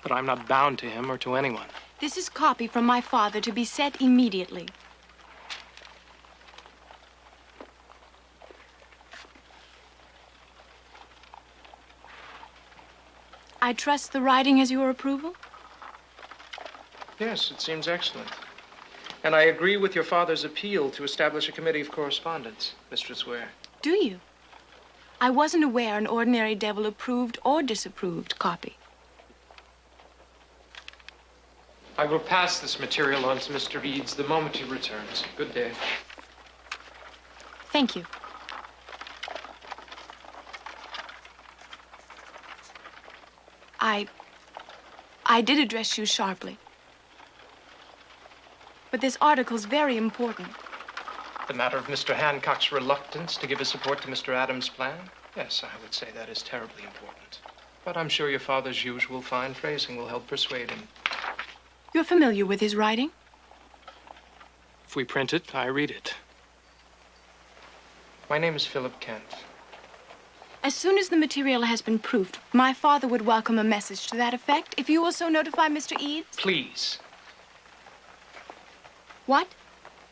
but I'm not bound to him or to anyone. This is copy from my father to be set immediately. I trust the writing has your approval? Yes, it seems excellent. And I agree with your father's appeal to establish a committee of correspondence, Mistress Ware. Do you? I wasn't aware an ordinary devil approved or disapproved copy. I will pass this material on to Mr. Eads the moment he returns. Good day. Thank you. I did address you sharply. But this article's very important. The matter of Mr. Hancock's reluctance to give his support to Mr. Adams' plan? Yes, I would say that is terribly important. But I'm sure your father's usual fine phrasing will help persuade him. You're familiar with his writing? If we print it, I read it. My name is Philip Kent. As soon as the material has been proofed, my father would welcome a message to that effect, if you will so notify Mr. Eads. Please. What?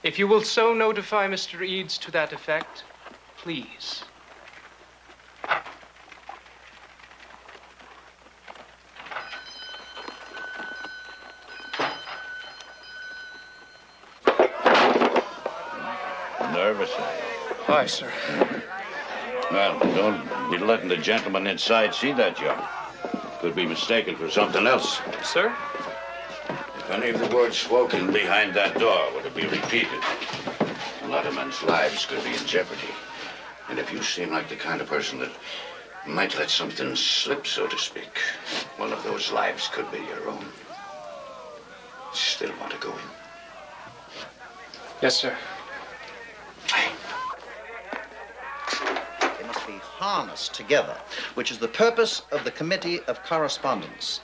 If you will so notify Mr. Eads to that effect, please. Nervous? Aye, sir. Well, don't be letting the gentleman inside see that, John. Could be mistaken for something else. Sir? If any of the words spoken behind that door were to be repeated, a lot of men's lives could be in jeopardy. And if you seem like the kind of person that might let something slip, so to speak, one of those lives could be your own. Still want to go in? Yes, sir. They must be harnessed together, which is the purpose of the Committee of Correspondence.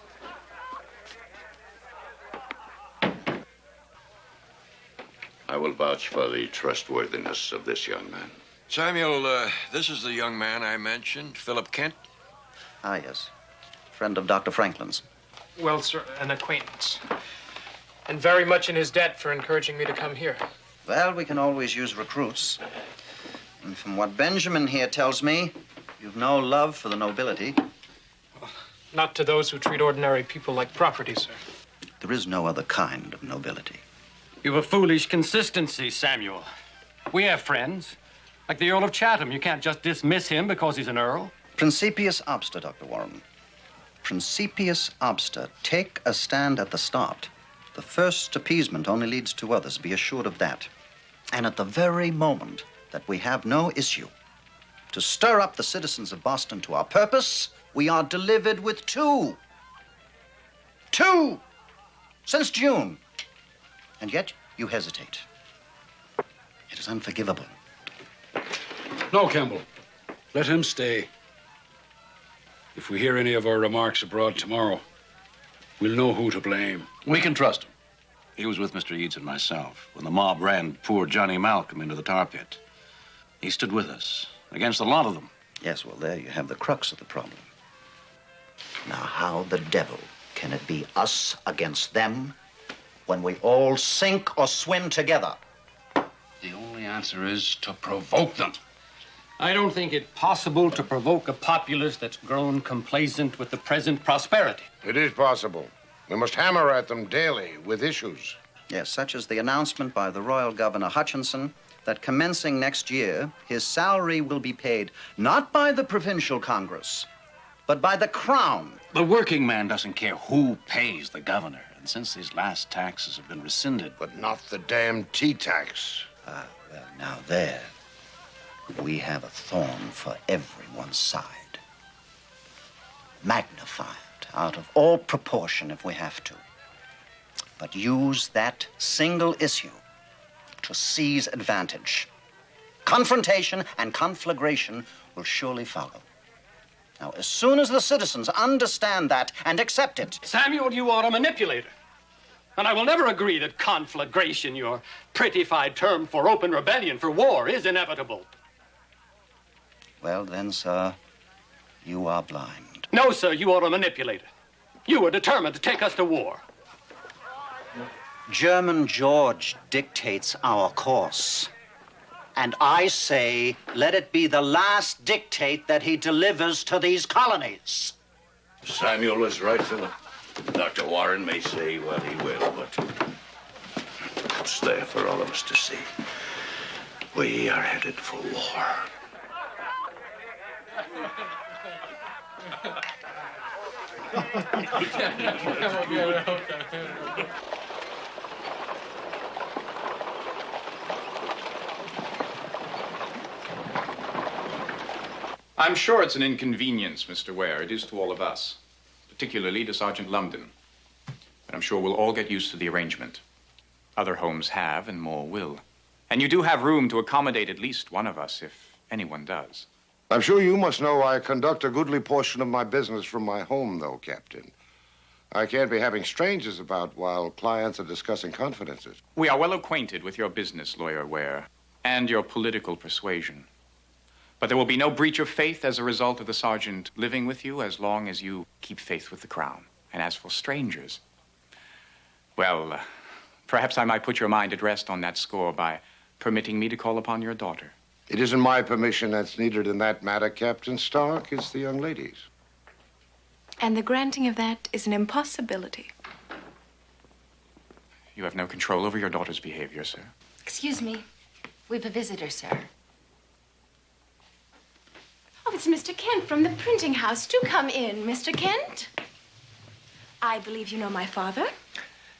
I will vouch for the trustworthiness of this young man. Samuel, this is the young man I mentioned, Philip Kent. Ah, yes. Friend of Dr. Franklin's. Well, sir, an acquaintance. And very much in his debt for encouraging me to come here. Well, we can always use recruits. And from what Benjamin here tells me, you've no love for the nobility. Not to those who treat ordinary people like property, sir. There is no other kind of nobility. You have a foolish consistency, Samuel. We have friends. Like the Earl of Chatham. You can't just dismiss him because he's an earl. Principius obsta, Dr. Warren. Principius obsta. Take a stand at the start. The first appeasement only leads to others. Be assured of that. And at the very moment that we have no issue to stir up the citizens of Boston to our purpose, we are delivered with two. Two! Since June. And yet you hesitate. It is unforgivable. No, Campbell. Let him stay. If we hear any of our remarks abroad tomorrow, we'll know who to blame. We can trust him. He was with Mr. Eads and myself when the mob ran poor Johnny Malcolm into the tar pit. He stood with us against a lot of them. Yes, well, there you have the crux of the problem. Now, how the devil can it be us against them when we all sink or swim together? The only answer is to provoke them. I don't think it possible to provoke a populace that's grown complacent with the present prosperity. It is possible. We must hammer at them daily with issues. Yes, such as the announcement by the Royal Governor Hutchinson that commencing next year, his salary will be paid not by the Provincial Congress, but by the Crown. The working man doesn't care who pays the governor. And since these last taxes have been rescinded... But not the damn tea tax. Ah, well, now there, we have a thorn for everyone's side. Magnify it out of all proportion if we have to. But use that single issue to seize advantage. Confrontation and conflagration will surely follow. Now, as soon as the citizens understand that and accept it... Samuel, you are a manipulator. And I will never agree that conflagration, your prettified term for open rebellion, for war, is inevitable. Well, then, sir, you are blind. No, sir, you are a manipulator. You are determined to take us to war. German George dictates our course. And I say, let it be the last dictate that he delivers to these colonies. Samuel is right, Philip. Dr. Warren may say what he will, but it's there for all of us to see. We are headed for war. I'm sure it's an inconvenience, Mr. Ware. It is to all of us, particularly to Sergeant Lumden. But I'm sure we'll all get used to the arrangement. Other homes have, and more will. And you do have room to accommodate at least one of us, if anyone does. I'm sure you must know I conduct a goodly portion of my business from my home, though, Captain. I can't be having strangers about while clients are discussing confidences. We are well acquainted with your business, Lawyer Ware, and your political persuasion. But there will be no breach of faith as a result of the sergeant living with you as long as you keep faith with the Crown. And as for strangers, well, perhaps I might put your mind at rest on that score by permitting me to call upon your daughter. It isn't my permission that's needed in that matter, Captain Stark. It's the young lady's. And the granting of that is an impossibility. You have no control over your daughter's behavior, sir. Excuse me. We've a visitor, sir. Oh, it's Mr. Kent from the printing house. Do come in, Mr. Kent. I believe you know my father.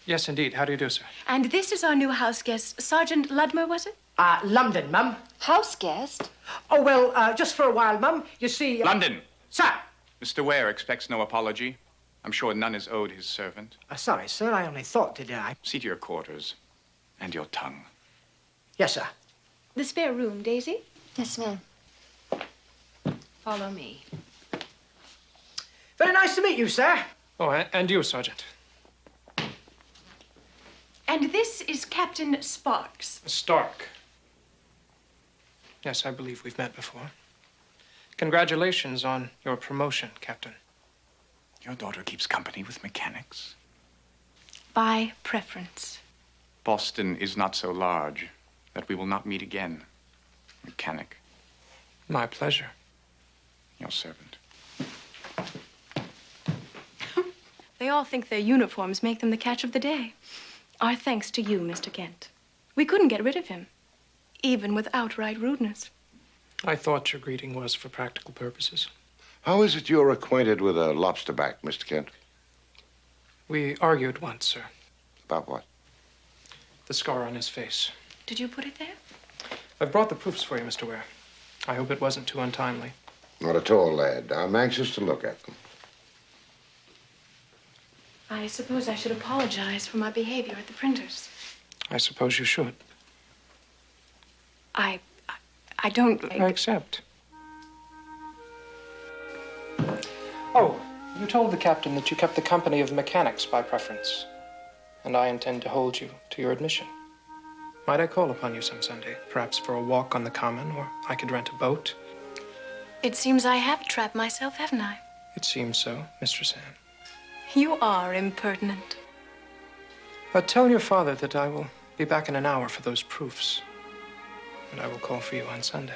Yes, indeed. How do you do, sir? And this is our new house guest, Sergeant Ludmer, was it? London, Mum. House guest? Oh, well, just for a while, Mum. You see... London! Sir! Mr. Ware expects no apology. I'm sure none is owed his servant. Sorry, sir. I only thought to... See to your quarters and your tongue. Yes, sir. The spare room, Daisy? Yes, ma'am. Follow me. Very nice to meet you, sir. Oh, and you, Sergeant. And this is Captain Sparks. Stark. Yes, I believe we've met before. Congratulations on your promotion, Captain. Your daughter keeps company with mechanics? By preference. Boston is not so large that we will not meet again. Mechanic. My pleasure. Your servant. They all think their uniforms make them the catch of the day. Our thanks to you, Mr. Kent. We couldn't get rid of him, even with outright rudeness. I thought your greeting was for practical purposes. How is it you're acquainted with a lobsterback, Mr. Kent? We argued once, sir. About what? The scar on his face. Did you put it there? I've brought the proofs for you, Mr. Ware. I hope it wasn't too untimely. Not at all, lad. I'm anxious to look at them. I suppose I should apologize for my behavior at the printers. I suppose you should. I don't... I accept. Oh, you told the captain that you kept the company of mechanics by preference. And I intend to hold you to your admission. Might I call upon you some Sunday? Perhaps for a walk on the common, or I could rent a boat. It seems I have trapped myself, haven't I? It seems so, Mistress Anne. You are impertinent. Tell your father that I will be back in an hour for those proofs. And I will call for you on Sunday.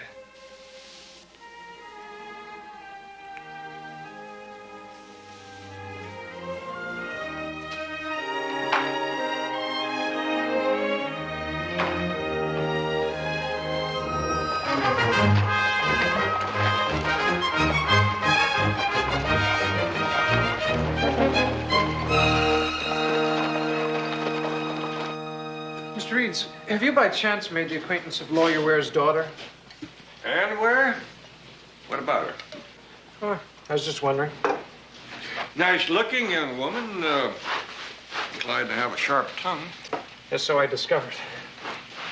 Mr. Eads, have you by chance made the acquaintance of Lawyer Ware's daughter? And Ware? What about her? Oh, I was just wondering. Nice-looking young woman. Inclined to have a sharp tongue. Yes, so I discovered.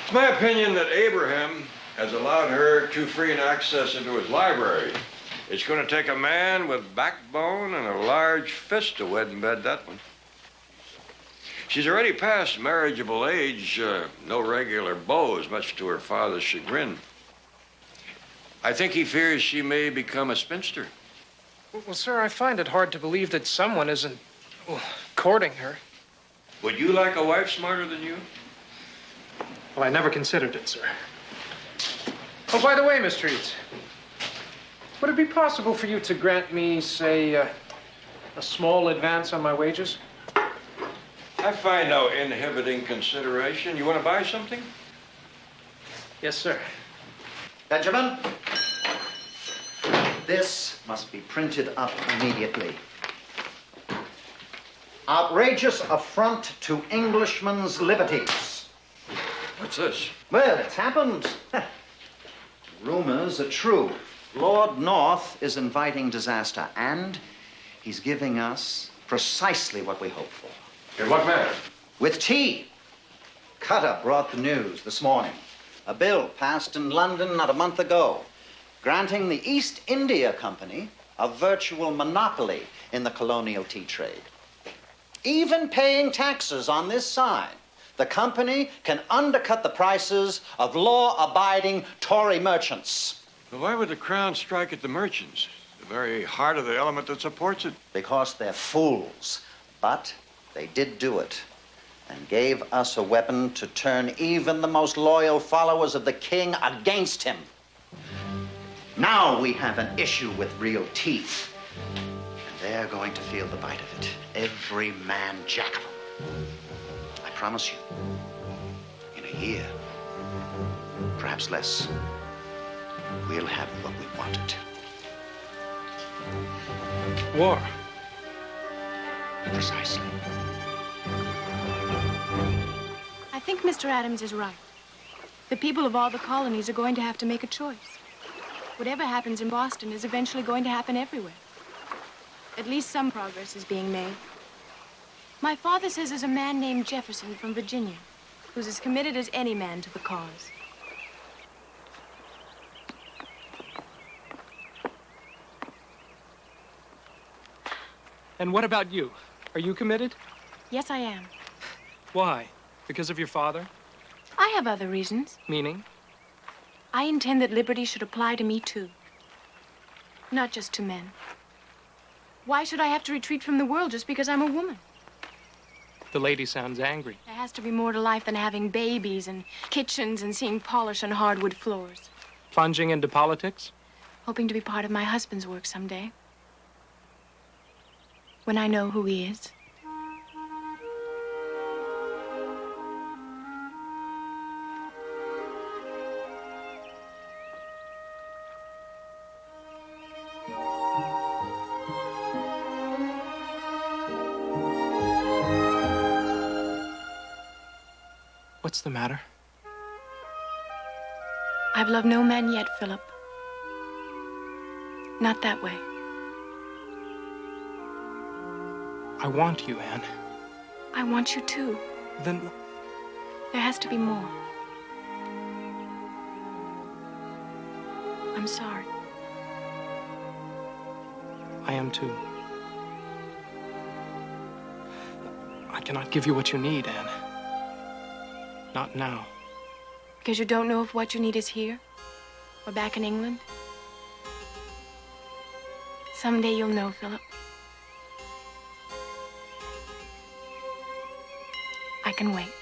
It's my opinion that Abraham has allowed her too free an access into his library. It's going to take a man with backbone and a large fist to wed and bed that one. She's already past marriageable age, no regular beaus, much to her father's chagrin. I think he fears she may become a spinster. Well, sir, I find it hard to believe that someone isn't courting her. Would you like a wife smarter than you? Well, I never considered it, sir. Oh, by the way, Mr. Eads, would it be possible for you to grant me, say, a small advance on my wages? I find no inhibiting consideration. You want to buy something? Yes, sir. Benjamin, this must be printed up immediately. Outrageous affront to Englishmen's liberties. What's this? Well, it's happened. Rumors are true. Lord North is inviting disaster, and he's giving us precisely what we hoped for. In what manner? With tea. Cutter brought the news this morning. A bill passed in London not a month ago, granting the East India Company a virtual monopoly in the colonial tea trade. Even paying taxes on this sign, the company can undercut the prices of law-abiding Tory merchants. Well, why would the Crown strike at the merchants? The very heart of the element that supports it. Because they're fools. But they did do it and gave us a weapon to turn even the most loyal followers of the king against him. Now we have an issue with real teeth. And they're going to feel the bite of it. Every man jack of them. I promise you, in a year, perhaps less, we'll have what we wanted. War. Precisely. I think Mr. Adams is right. The people of all the colonies are going to have to make a choice. Whatever happens in Boston is eventually going to happen everywhere. At least some progress is being made. My father says there's a man named Jefferson from Virginia who's as committed as any man to the cause. And what about you? Are you committed? Yes, I am. Why? Because of your father? I have other reasons. Meaning? I intend that liberty should apply to me, too. Not just to men. Why should I have to retreat from the world just because I'm a woman? The lady sounds angry. There has to be more to life than having babies and kitchens and seeing polish on hardwood floors. Plunging into politics? Hoping to be part of my husband's work someday. When I know who he is. What's the matter? I've loved no man yet, Philip. Not that way. I want you, Anne. I want you too. Then there has to be more. I'm sorry. I am too. I cannot give you what you need, Anne. Not now. Because you don't know if what you need is here or back in England? Someday you'll know, Philip. I can wait.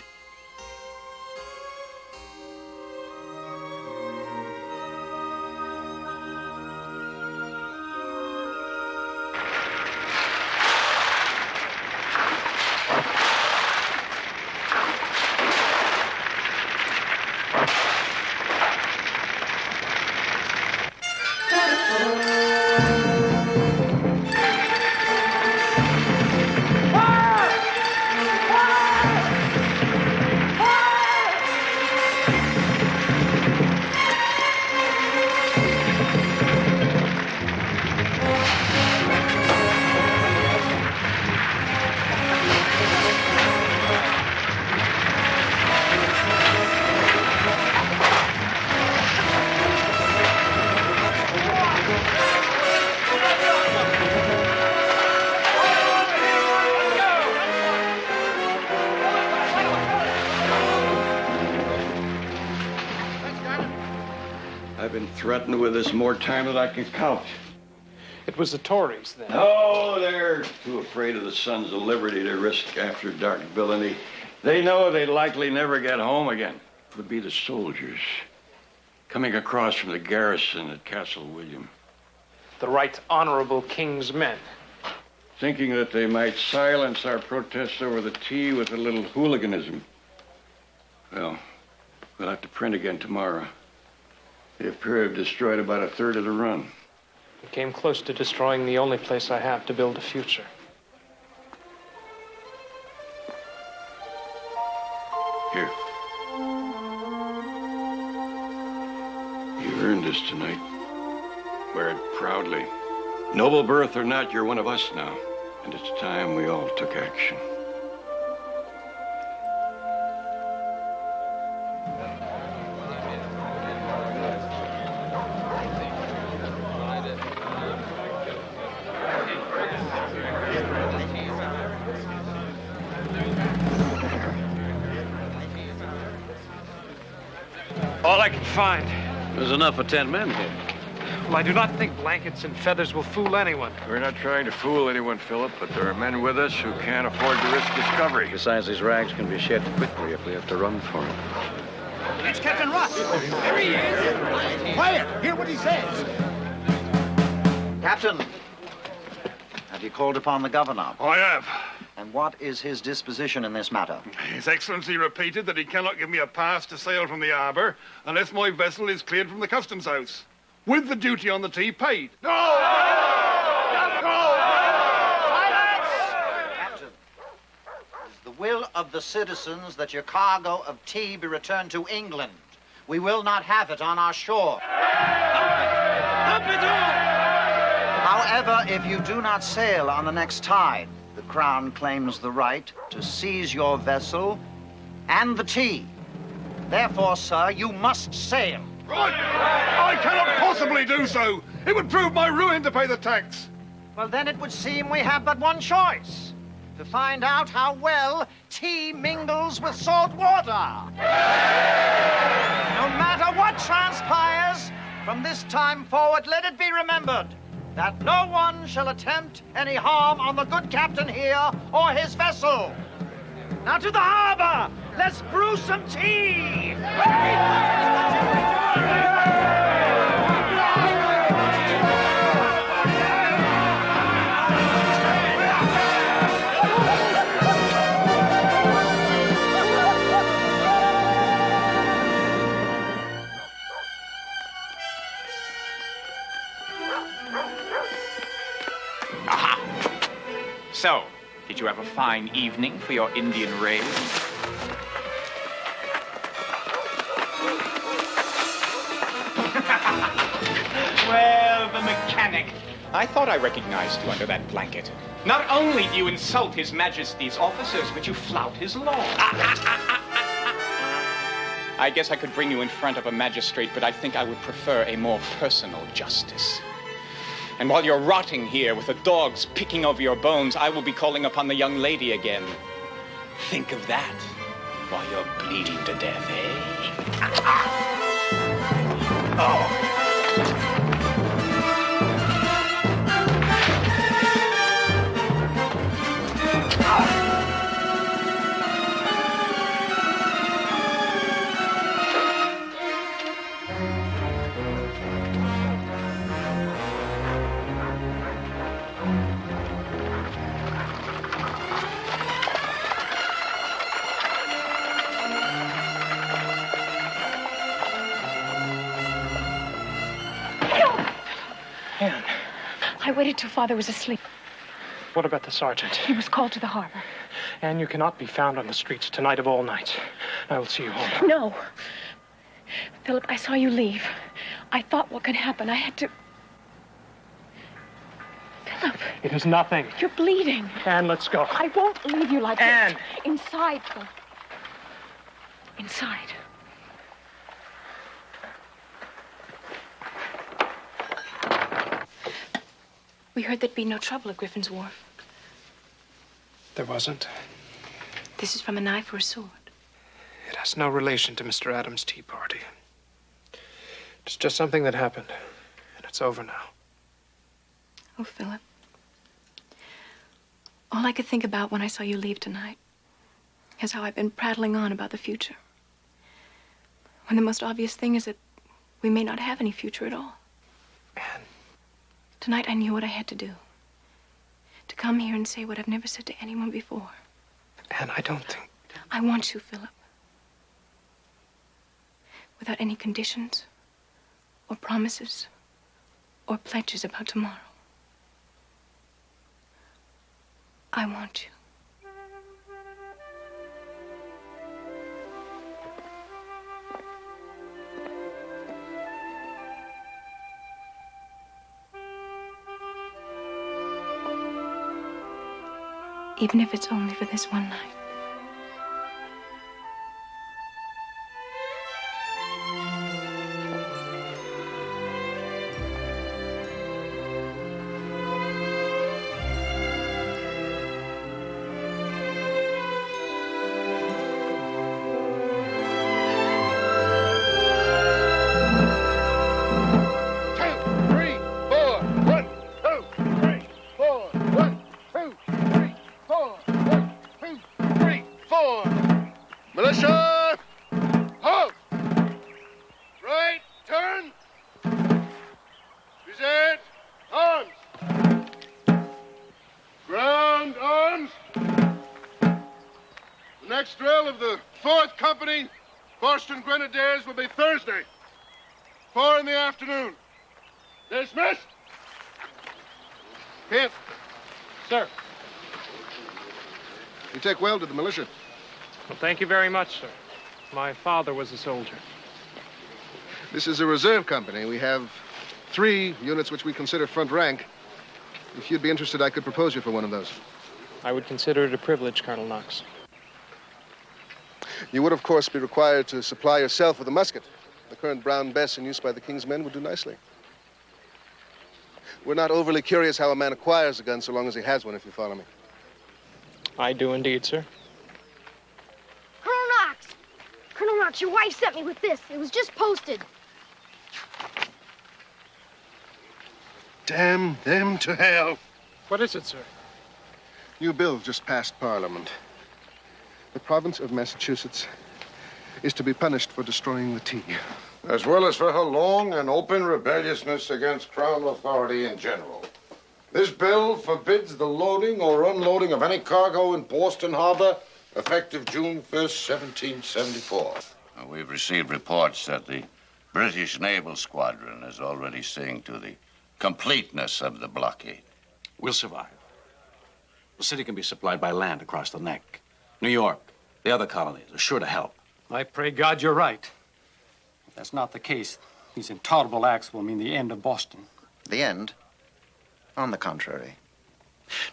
I've been threatened with this more time than I can count. It was the Tories, then? No, they're too afraid of the Sons of Liberty to risk after dark villainy. They know they'd likely never get home again. It would be the soldiers coming across from the garrison at Castle William. The right honorable king's men. Thinking that they might silence our protests over the tea with a little hooliganism. Well, we'll have to print again tomorrow. They appear to have destroyed about a third of the run. We came close to destroying the only place I have to build a future. Here. You earned this tonight. Wear it proudly. Noble birth or not, you're one of us now. And it's time we all took action. All I can find. There's enough for 10 men here. Well, I do not think blankets and feathers will fool anyone. We're not trying to fool anyone, Philip, but there are men with us who can't afford to risk discovery. Besides, these rags can be shed quickly if we have to run for them. It's Captain Ross. There he is. Quiet. Hear what he says. Captain, have you called upon the governor? I have. And what is his disposition in this matter? His Excellency repeated that he cannot give me a pass to sail from the harbour unless my vessel is cleared from the customs house, with the duty on the tea paid. No! Captain, it is the will of the citizens that your cargo of tea be returned to England. We will not have it on our shore. However, if you do not sail on the next tide, the Crown claims the right to seize your vessel and the tea. Therefore, sir, you must sail. Right! I cannot possibly do so. It would prove my ruin to pay the tax. Well, then it would seem we have but one choice. to find out how well tea mingles with salt water. No matter what transpires, from this time forward, let it be remembered that no one shall attempt any harm on the good captain here or his vessel. Now to the harbor! Let's brew some tea! Aha! So, did you have a fine evening for your Indian raid? Well, the mechanic. I thought I recognized you under that blanket. Not only do you insult His Majesty's officers, but you flout his law. I guess I could bring you in front of a magistrate, but I think I would prefer a more personal justice. And while you're rotting here with the dogs picking over your bones, I will be calling upon the young lady again. Think of that while you're bleeding to death, eh? Oh. Anne. I waited till Father was asleep. What about the sergeant? He was called to the harbor. Anne, you cannot be found on the streets tonight of all nights. I will see you home. No. Philip, I saw you leave. I thought what could happen. I had to... Philip. It is nothing. You're bleeding. Anne, let's go. I won't leave you like Anne. this. Inside, Philip. Inside. We heard there'd be no trouble at Griffin's Wharf. There wasn't. This is from a knife or a sword. It has no relation to Mr. Adams' tea party. It's just something that happened, and it's over now. Oh, Philip. All I could think about when I saw you leave tonight is how I've been prattling on about the future. When the most obvious thing is that we may not have any future at all. Anne. Tonight I knew what I had to do. To come here and say what I've never said to anyone before. Anne, I don't think... I want you, Philip. Without any conditions, or promises, or pledges about tomorrow. I want you. Even if it's only for this one night. Militia! Halt! Right, turn! Present, arms! Ground, arms! The next drill of the 4th Company, Boston Grenadiers, will be Thursday, 4 in the afternoon. Dismissed! Kent. Sir. You take well to the militia. Well, thank you very much, sir. My father was a soldier. This is a reserve company. We have 3 units which we consider front rank. If you'd be interested, I could propose you for one of those. I would consider it a privilege, Colonel Knox. You would, of course, be required to supply yourself with a musket. The current Brown Bess in use by the King's men would do nicely. We're not overly curious how a man acquires a gun so long as he has one, if you follow me. I do indeed, sir. Colonel Knox! Colonel Knox, your wife sent me with this. It was just posted. Damn them to hell. What is it, sir? New bill just passed Parliament. The province of Massachusetts is to be punished for destroying the tea. As well as for her long and open rebelliousness against Crown authority in general. This bill forbids the loading or unloading of any cargo in Boston Harbor effective June 1st, 1774. We've received reports that the British Naval Squadron is already seeing to the completeness of the blockade. We'll survive. The city can be supplied by land across the neck. New York, the other colonies are sure to help. I pray God you're right. If that's not the case, these intolerable acts will mean the end of Boston. The end? On the contrary.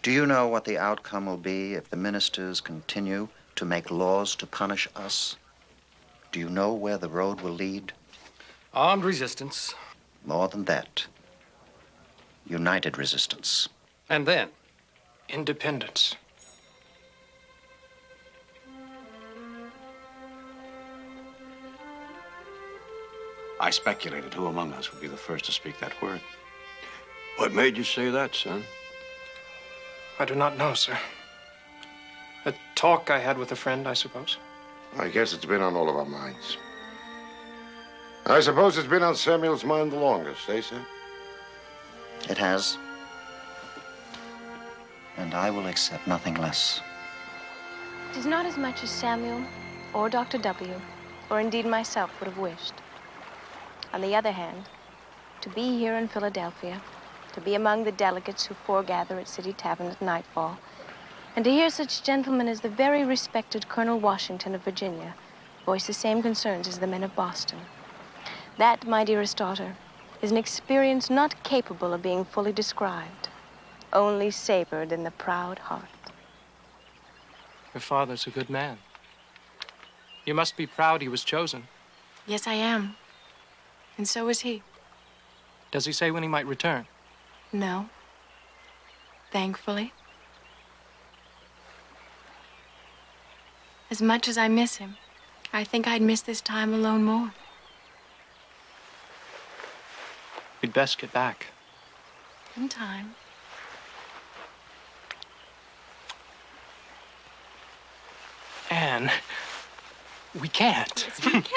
Do you know what the outcome will be if the ministers continue to make laws to punish us? Do you know where the road will lead? Armed resistance. More than that. United resistance. And then? Independence. I speculated who among us would be the first to speak that word. What made you say that, son? I do not know, sir. A talk I had with a friend, I suppose. I guess it's been on all of our minds. I suppose it's been on Samuel's mind the longest, eh, sir? It has. And I will accept nothing less. It is not as much as Samuel or Dr. W., or indeed myself, would have wished. On the other hand, to be here in Philadelphia, to be among the delegates who foregather at City Tavern at nightfall, and to hear such gentlemen as the very respected Colonel Washington of Virginia voice the same concerns as the men of Boston. That, my dearest daughter, is an experience not capable of being fully described, only savored in the proud heart. Your father's a good man. You must be proud he was chosen. Yes, I am. And so is he. Does he say when he might return? No. Thankfully. As much as I miss him, I think I'd miss this time alone more. We'd best get back. In time. Anne, we can't. Yes, we can.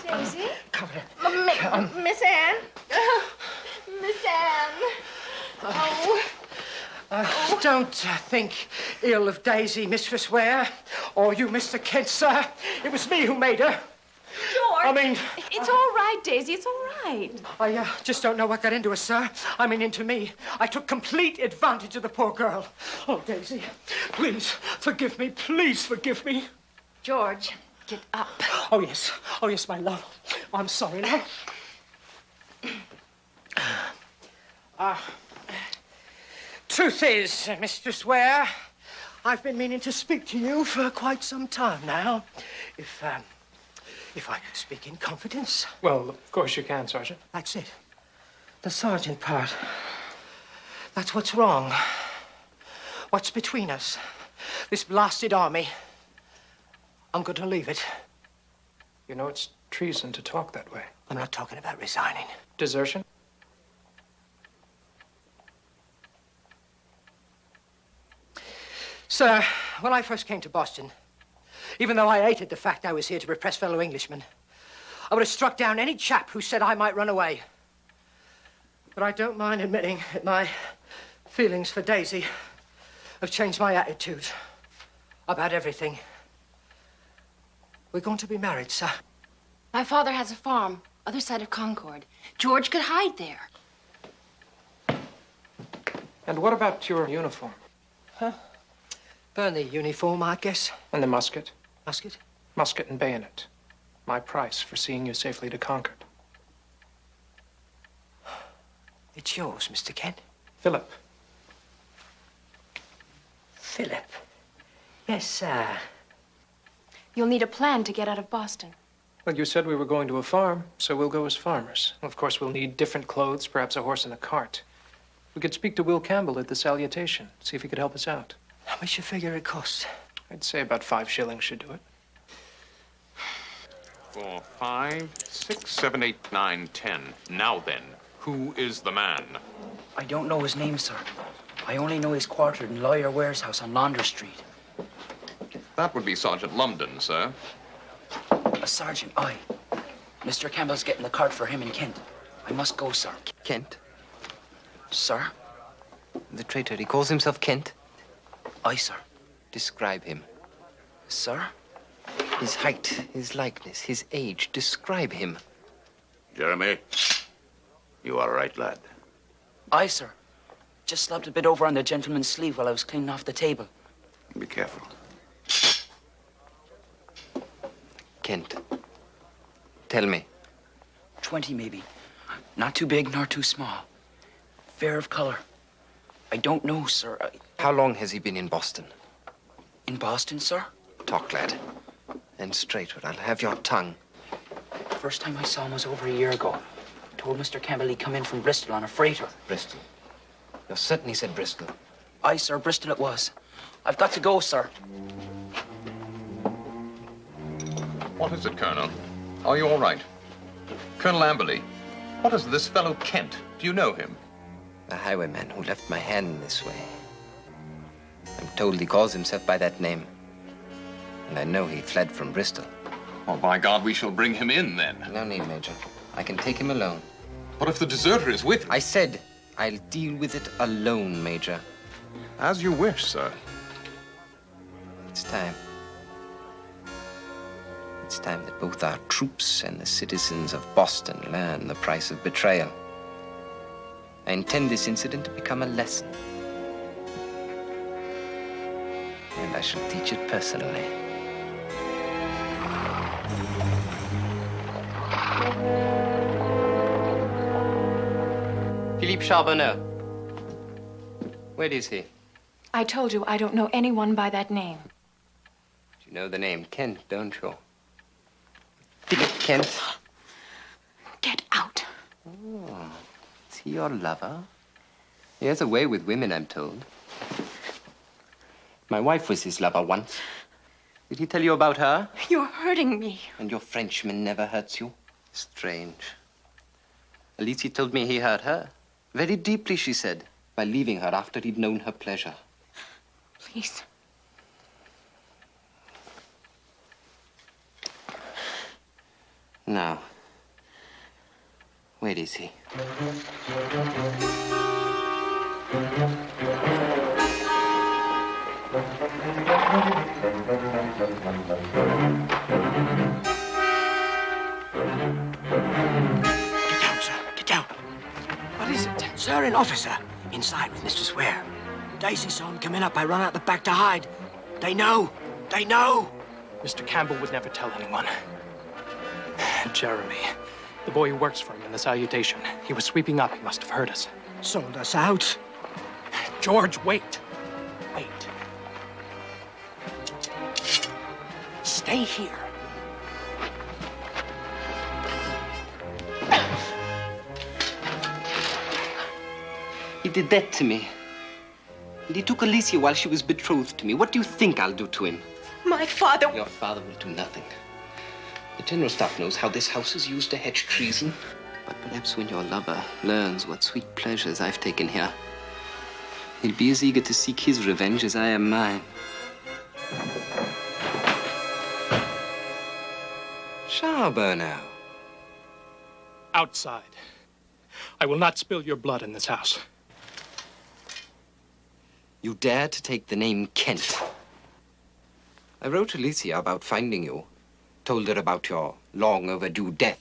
Daisy? Miss Anne? Miss Anne? Oh. Don't think ill of Daisy, Mistress Ware, or you, Mr. Kent, sir. It was me who made her. George! I mean... It's all right, Daisy. It's all right. I just don't know what got into her, sir. I mean, into me. I took complete advantage of the poor girl. Oh, Daisy, please forgive me. Please forgive me. George, get up. Oh, yes. Oh, yes, my love. I'm sorry now. Truth is, Mistress Ware, I've been meaning to speak to you for quite some time now. If I could speak in confidence. Well, of course you can, Sergeant. That's it. The sergeant part. That's what's wrong. What's between us. This blasted army. I'm going to leave it. You know, it's treason to talk that way. I'm not talking about resigning. Desertion? Sir, when I first came to Boston, even though I hated the fact I was here to repress fellow Englishmen, I would have struck down any chap who said I might run away. But I don't mind admitting that my feelings for Daisy have changed my attitude about everything. We're going to be married, sir. My father has a farm, other side of Concord. George could hide there. And what about your uniform? Huh? Burn the uniform, I guess. And the musket? Musket? Musket and bayonet. My price for seeing you safely to Concord. It's yours, Mr. Kent. Philip. Philip. Yes, sir. You'll need a plan to get out of Boston. Well, you said we were going to a farm, so we'll go as farmers. Of course, we'll need different clothes, perhaps a horse and a cart. We could speak to Will Campbell at the Salutation, see if he could help us out. How much you figure it costs? I'd say about 5 shillings should do it. 4, 5, 6, 7, 8, 9, 10. Now then, who is the man? I don't know his name, sir. I only know he's quartered in Lawyer Ware's house on Laundry Street. That would be Sergeant Lumden, sir. A sergeant, aye. Mr. Campbell's getting the cart for him in Kent. I must go, sir. Kent? Sir? The traitor, he calls himself Kent? Aye, sir. Describe him. Sir? His height, his likeness, his age. Describe him. Jeremy, you all right, lad? Aye, sir. Just slapped a bit over on the gentleman's sleeve while I was cleaning off the table. Be careful. Kent, tell me. 20, maybe. Not too big nor too small. Fair of color. I don't know, sir. How long has he been in Boston? In Boston, sir? Talk, lad. And straight, or I'll have your tongue. First time I saw him was over a year ago. Told Mr. Campbell he'd come in from Bristol on a freighter. Bristol? You're certain he said Bristol? Aye, sir. Bristol it was. I've got to go, sir. What is it, Colonel? Are you all right? Colonel Amberley, what is this fellow Kent? Do you know him? The highwayman who left my hand this way. I'm told he calls himself by that name. And I know he fled from Bristol. Oh, by God, we shall bring him in, then. No need, Major. I can take him alone. What if the deserter is with him? I said I'll deal with it alone, Major. As you wish, sir. It's time. It's time that both our troops and the citizens of Boston learn the price of betrayal. I intend this incident to become a lesson. And I shall teach it personally. Philippe Charbonnel. Where is he? I told you I don't know anyone by that name. You know the name Kent, don't you? Philip Kent. Get out. Oh, is he your lover? He has a way with women, I'm told. My wife was his lover once. Did he tell you about her? You're hurting me. And your Frenchman never hurts you? Strange. At least he told me he hurt her. Very deeply, she said, by leaving her after he'd known her pleasure. Please. Now, where is he? Get down, sir. Get down. What is it? Sir, an officer. Inside with Mr. Swear. Daisy saw him coming up. I run out the back to hide. They know. They know. Mr. Campbell would never tell anyone. Jeremy, the boy who works for him in the Salutation. He was sweeping up. He must have heard us. Sold us out. George, wait. Wait. Stay here. He did that to me. And he took Alicia while she was betrothed to me. What do you think I'll do to him? My father... Your father will do nothing. The general staff knows how this house is used to hatch treason. But perhaps when your lover learns what sweet pleasures I've taken here, he'll be as eager to seek his revenge as I am mine. Charbonnel. Outside. I will not spill your blood in this house. You dare to take the name Kent. I wrote Alicia about finding you. Told her about your long overdue death.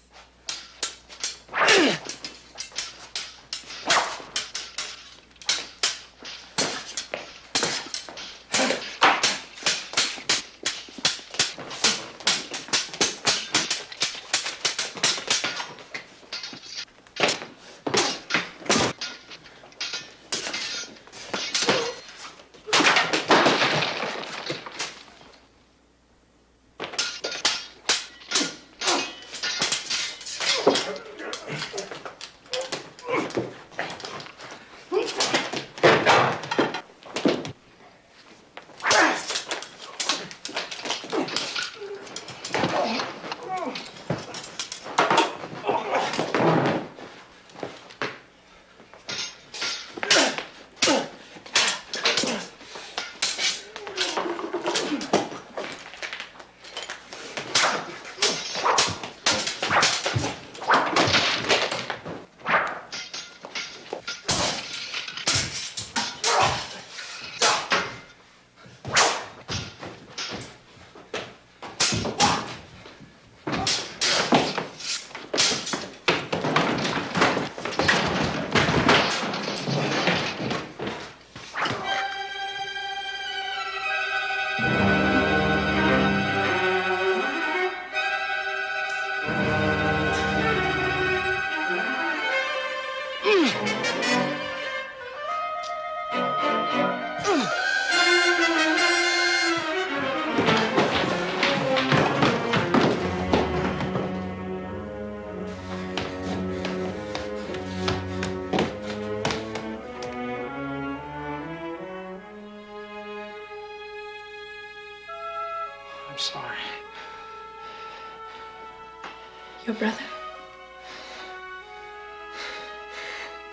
Your brother?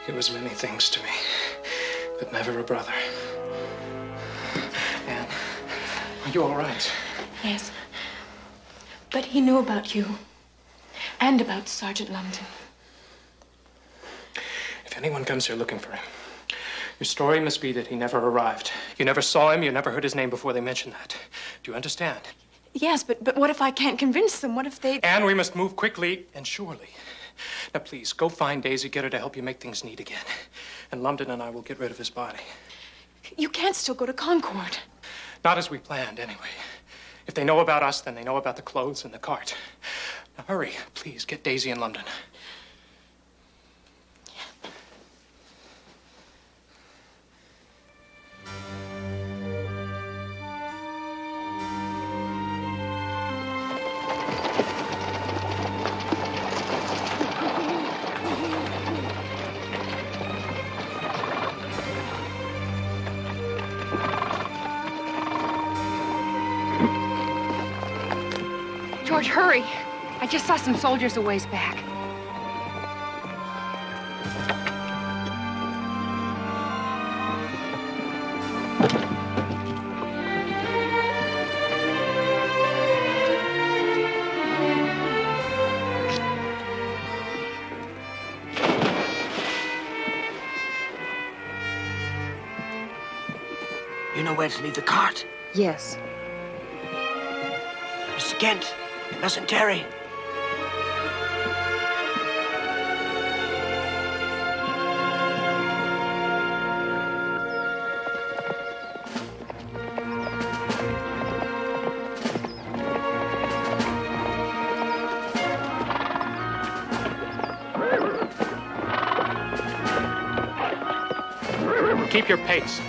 He was many things to me, but never a brother. Anne, are you all right? Yes. But he knew about you. And about Sergeant London. If anyone comes here looking for him, your story must be that he never arrived. You never saw him, you never heard his name before they mentioned that. Do you understand? Yes, but what if I can't convince them? What if they... Anne, we must move quickly and surely. Now, please, go find Daisy, get her to help you make things neat again. And London and I will get rid of his body. You can't still go to Concord. Not as we planned, anyway. If they know about us, then they know about the clothes and the cart. Now, hurry, please, get Daisy in London. George, hurry. I just saw some soldiers a ways back. You know where to leave the cart? Yes. Mr. Kent, it mustn't tarry. Keep your pace.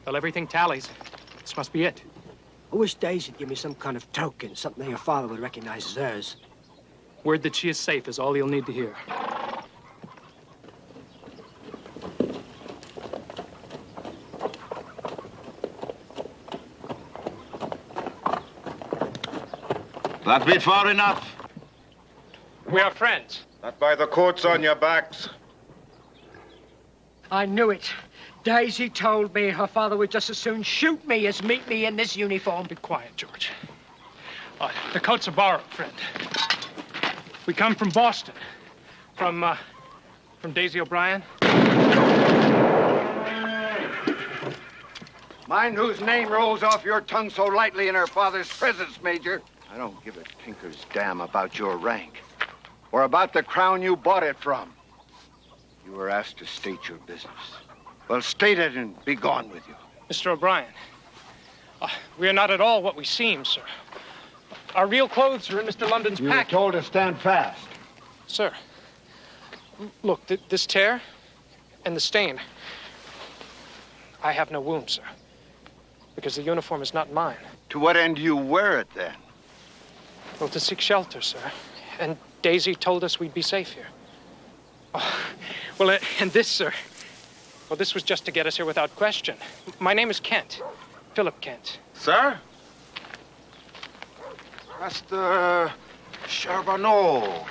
Well, everything tallies. This must be it. I wish Daisy'd give me some kind of token, something that your father would recognize as hers. Word that she is safe is all you'll need to hear. That bit far enough. We are friends. Not by the coats on your backs. I knew it. Daisy told me her father would just as soon shoot me as meet me in this uniform. Be quiet, George. The coats are borrowed, friend. We come from Boston. From Daisy O'Brien. Mind whose name rolls off your tongue so lightly in her father's presence, Major. I don't give a tinker's damn about your rank or about the crown you bought it from. You were asked to state your business. Well, state it and be gone with you. Mr. O'Brien, we are not at all what we seem, sir. Our real clothes are in Mr. London's You were pack. told to stand fast. Sir, look, this tear and the stain. I have no wound, sir, because the uniform is not mine. To what end do you wear it, then? Well, to seek shelter, sir. And Daisy told us we'd be safe here. Well, and this, sir. Well, this was just to get us here without question. My name is Kent. Philip Kent. Sir? Master Charbonneau.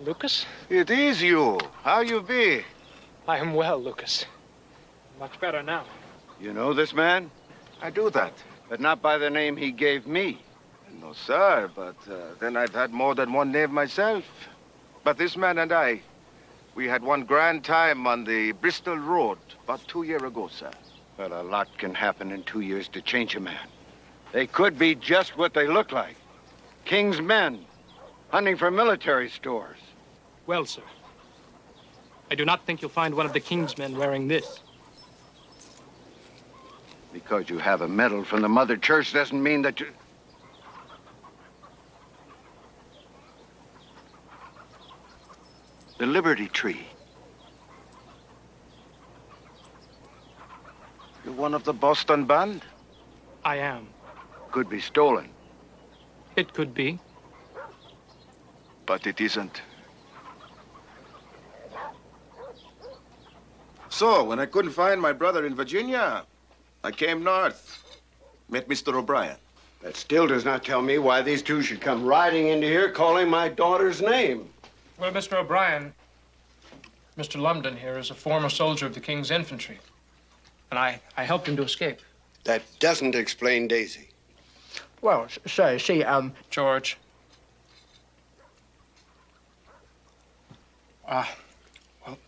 Lucas? It is you. How you be? I am well, Lucas. Much better now. You know this man? I do that, but not by the name he gave me. No, sir, but then I've had more than one name myself. But this man and I, we had one grand time on the Bristol Road about 2 years ago, sir. Well, a lot can happen in 2 years to change a man. They could be just what they look like. King's men, hunting for military stores. Well, sir, I do not think you'll find one of the king's men wearing this. Because you have a medal from the Mother Church doesn't mean that you... The Liberty Tree. You're one of the Boston band? I am. Could be stolen. It could be. But it isn't. So, when I couldn't find my brother in Virginia, I came north. Met Mr. O'Brien. That still does not tell me why these two should come riding into here calling my daughter's name. Well, Mr. O'Brien, Mr. Lumden here is a former soldier of the King's infantry. And I helped him to escape. That doesn't explain Daisy. Well, sir, see, George. Well,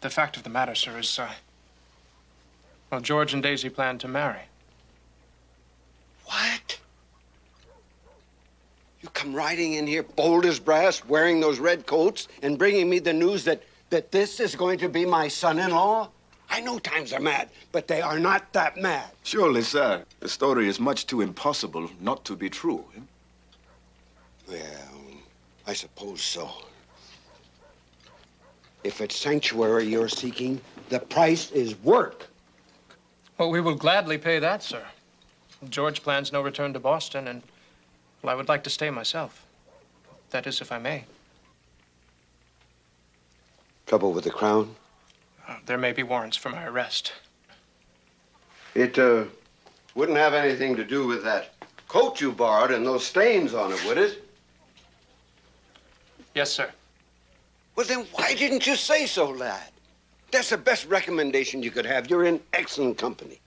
the fact of the matter, sir, is, well, George and Daisy plan to marry. What? You come riding in here bold as brass, wearing those red coats, and bringing me the news that this is going to be my son-in-law? I know times are mad, but they are not that mad. Surely, sir. The story is much too impossible not to be true. Well, I suppose so. If it's sanctuary you're seeking, the price is work. Well, we will gladly pay that, sir. George plans no return to Boston, and, well, I would like to stay myself. That is, if I may. Trouble with the crown? There may be warrants for my arrest. It, wouldn't have anything to do with that coat you borrowed and those stains on it, would it? Yes, sir. Well, then why didn't you say so, lad? That's the best recommendation you could have. You're in excellent company.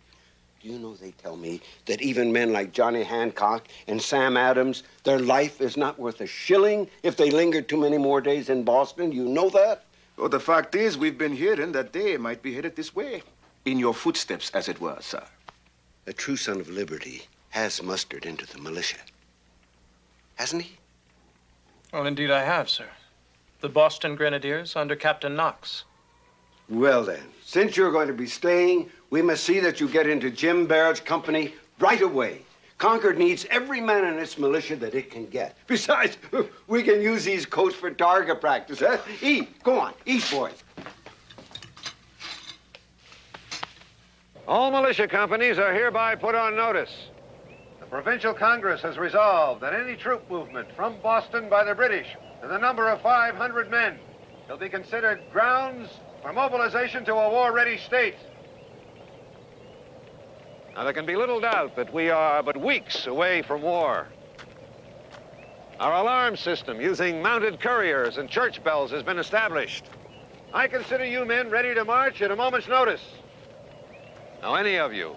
Do you know they tell me that even men like Johnny Hancock and Sam Adams, their life is not worth a shilling if they linger too many more days in Boston? You know that? Well, the fact is, we've been hearing that they might be headed this way. In your footsteps, as it were, sir. A true son of liberty has mustered into the militia. Hasn't he? Well, indeed I have, sir. The Boston Grenadiers under Captain Knox. Well, then, since you're going to be staying, we must see that you get into Jim Baird's company right away. Concord needs every man in its militia that it can get. Besides, we can use these coats for target practice, huh? Eat. Go on. Eat, boys. All militia companies are hereby put on notice. The Provincial Congress has resolved that any troop movement from Boston by the British to the number of 500 men shall be considered grounds for mobilization to a war-ready state. Now, there can be little doubt that we are but weeks away from war. Our alarm system using mounted couriers and church bells has been established. I consider you men ready to march at a moment's notice. Now, any of you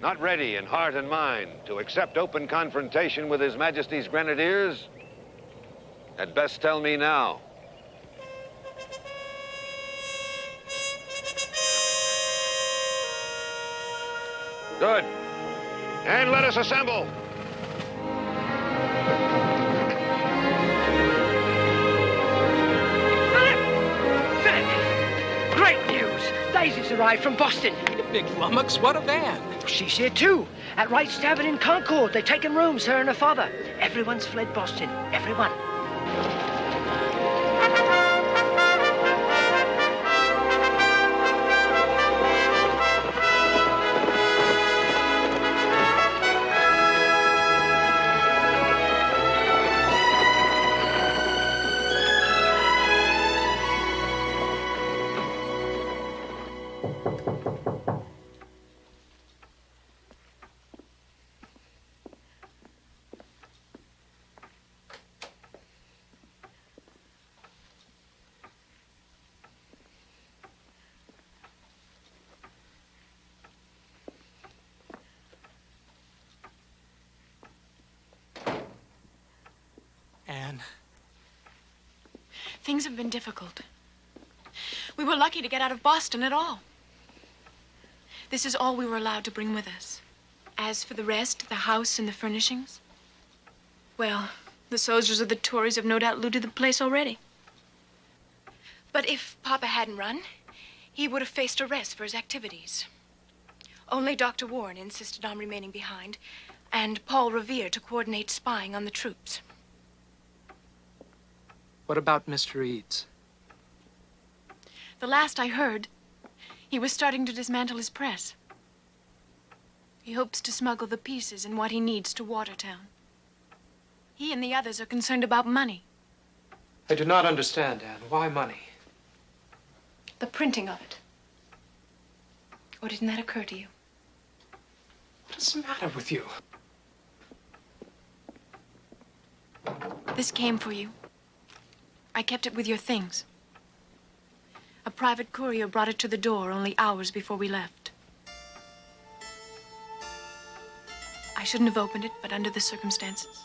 not ready in heart and mind to accept open confrontation with His Majesty's Grenadiers, had best tell me now. Good. And let us assemble. Philip! Great news! Daisy's arrived from Boston. Big lummox, what a van. She's here too. At Wright's Tavern in Concord. They've taken rooms, her and her father. Everyone's fled Boston. Everyone. Anne. Things have been difficult. We were lucky to get out of Boston at all. This is all we were allowed to bring with us. As for the rest, the house and the furnishings, well, the soldiers of the Tories have no doubt looted the place already. But if Papa hadn't run, he would have faced arrest for his activities. Only Dr. Warren insisted on remaining behind, and Paul Revere to coordinate spying on the troops. What about Mr. Eads? The last I heard, he was starting to dismantle his press. He hopes to smuggle the pieces and what he needs to Watertown. He and the others are concerned about money. I do not understand, Anne. Why money? The printing of it. Or didn't that occur to you? What's the matter with you? This came for you. I kept it with your things. A private courier brought it to the door only hours before we left. I shouldn't have opened it, but under the circumstances.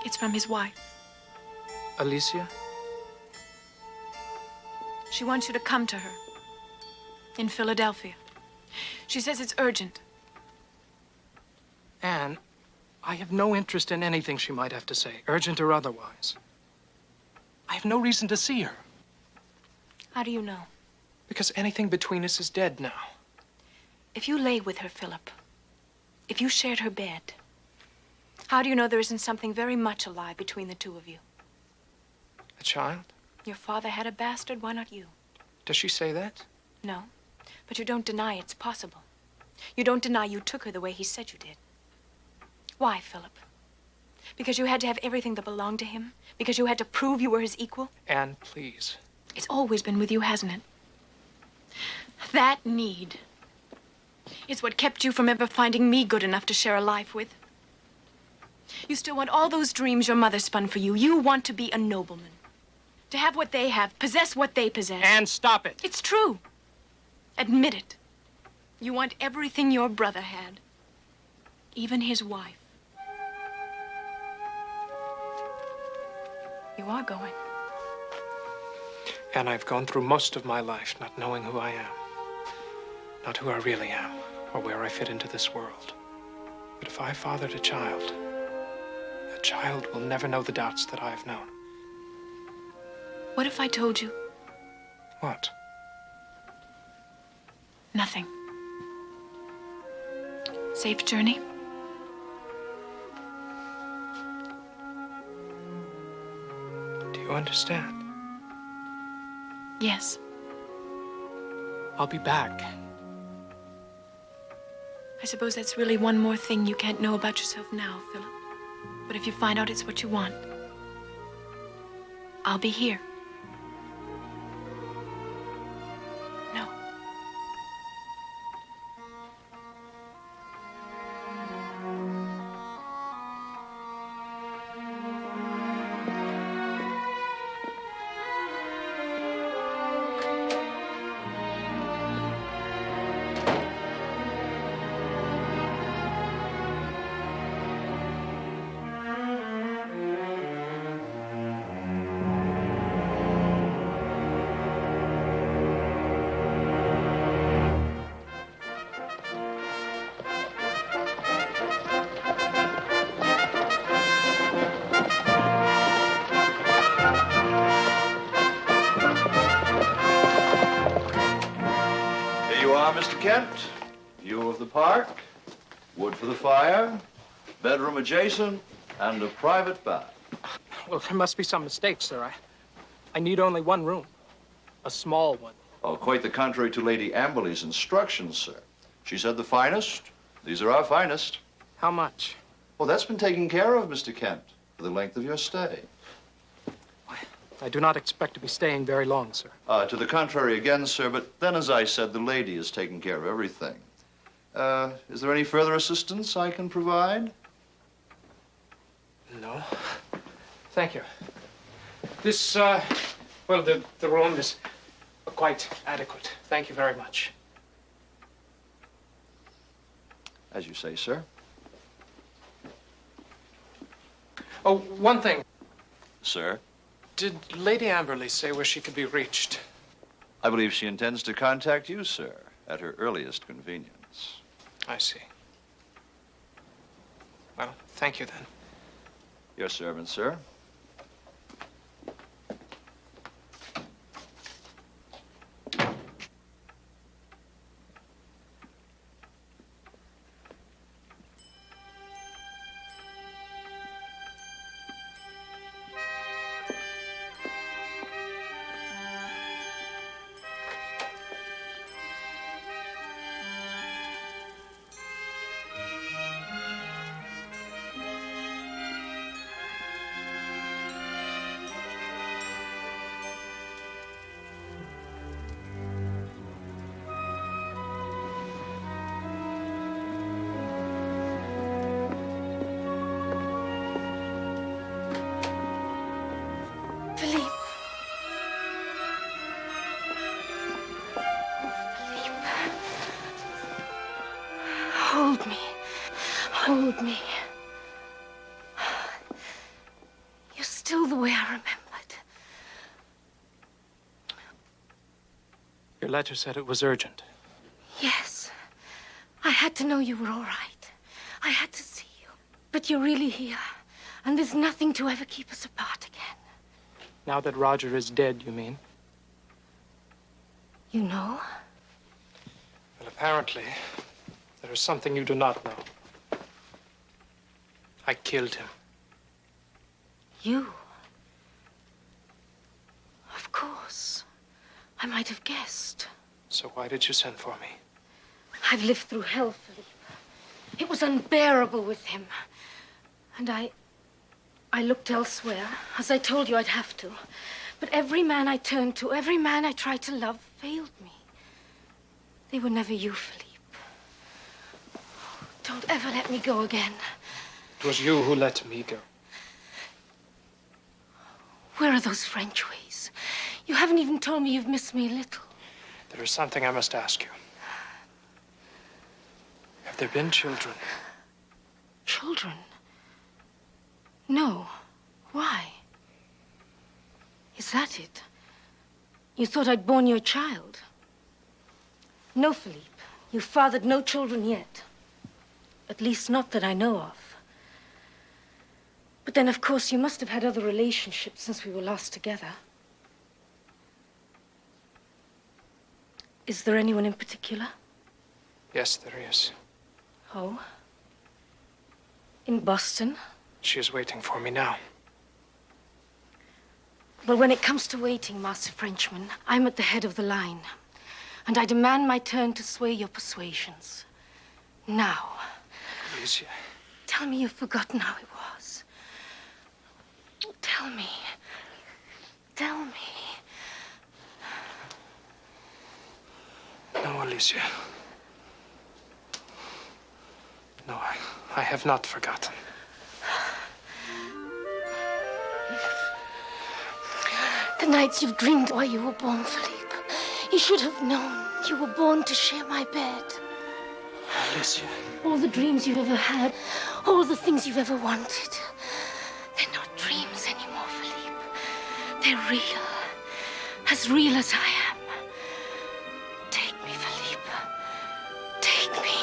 It's from his wife. Alicia? She wants you to come to her. In Philadelphia. She says it's urgent. Anne, I have no interest in anything she might have to say, urgent or otherwise. I have no reason to see her. How do you know? Because anything between us is dead now. If you lay with her, Philip, if you shared her bed, how do you know there isn't something very much alive between the two of you? A child? Your father had a bastard, why not you? Does she say that? No, but you don't deny it's possible. You don't deny you took her the way he said you did. Why, Philip? Because you had to have everything that belonged to him? Because you had to prove you were his equal? Anne, please. It's always been with you, hasn't it? That need. It's what kept you from ever finding me good enough to share a life with. You still want all those dreams your mother spun for you. You want to be a nobleman. To have what they have, possess what they possess. Anne, stop it. It's true. Admit it. You want everything your brother had. Even his wife. You are going. And I've gone through most of my life not knowing who I am. Not who I really am, or where I fit into this world. But if I fathered a child will never know the doubts that I've known. What if I told you? What? Nothing. Safe journey? Do you understand? Yes. I'll be back. I suppose that's really one more thing you can't know about yourself now, Philip. But if you find out it's what you want, I'll be here. No. Mr. Kent, view of the park, wood for the fire, bedroom adjacent, and a private bath. Well, there must be some mistake, sir. I need only one room. A small one. Oh, quite the contrary to Lady Amberley's instructions, sir. She said the finest. These are our finest. How much? Well, that's been taken care of, Mr. Kent, for the length of your stay. I do not expect to be staying very long, sir. To the contrary again, sir, but then, as I said, the lady has taken care of everything. Is there any further assistance I can provide? No. Thank you. This, well, the room is quite adequate. Thank you very much. As you say, sir. Oh, one thing. Sir? Did Lady Amberley say where she could be reached? I believe she intends to contact you, sir, at her earliest convenience. I see. Well, thank you then. Your servant, sir. Hold me. Hold me. You're still the way I remembered. Your letter said it was urgent. Yes. I had to know you were all right. I had to see you. But you're really here. And there's nothing to ever keep us apart again. Now that Roger is dead, you mean? You know? Well, apparently, there is something you do not know. I killed him. You? Of course. I might have guessed. So why did you send for me? I've lived through hell, Philippe. It was unbearable with him. And I looked elsewhere, as I told you I'd have to. But every man I turned to, every man I tried to love, failed me. They were never you, Philippe. Don't ever let me go again. It was you who let me go. Where are those French ways? You haven't even told me you've missed me a little. There is something I must ask you. Have there been children? Children? No. Why? Is that it? You thought I'd borne you a child? No, Philippe. You've fathered no children yet. At least not that I know of. But then, of course, you must have had other relationships since we were last together. Is there anyone in particular? Yes, there is. Oh? In Boston? She is waiting for me now. Well, when it comes to waiting, Master Frenchman, I'm at the head of the line. And I demand my turn to sway your persuasions. Now. Alicia. Tell me you've forgotten how it was. Tell me. Tell me. No, Alicia. No, I have not forgotten. The nights you've dreamed why you were born, Philippe. You should have known you were born to share my bed. Alicia. All the dreams you've ever had, all the things you've ever wanted. They're not dreams anymore, Philippe. They're real. As real as I am. Take me, Philippe. Take me.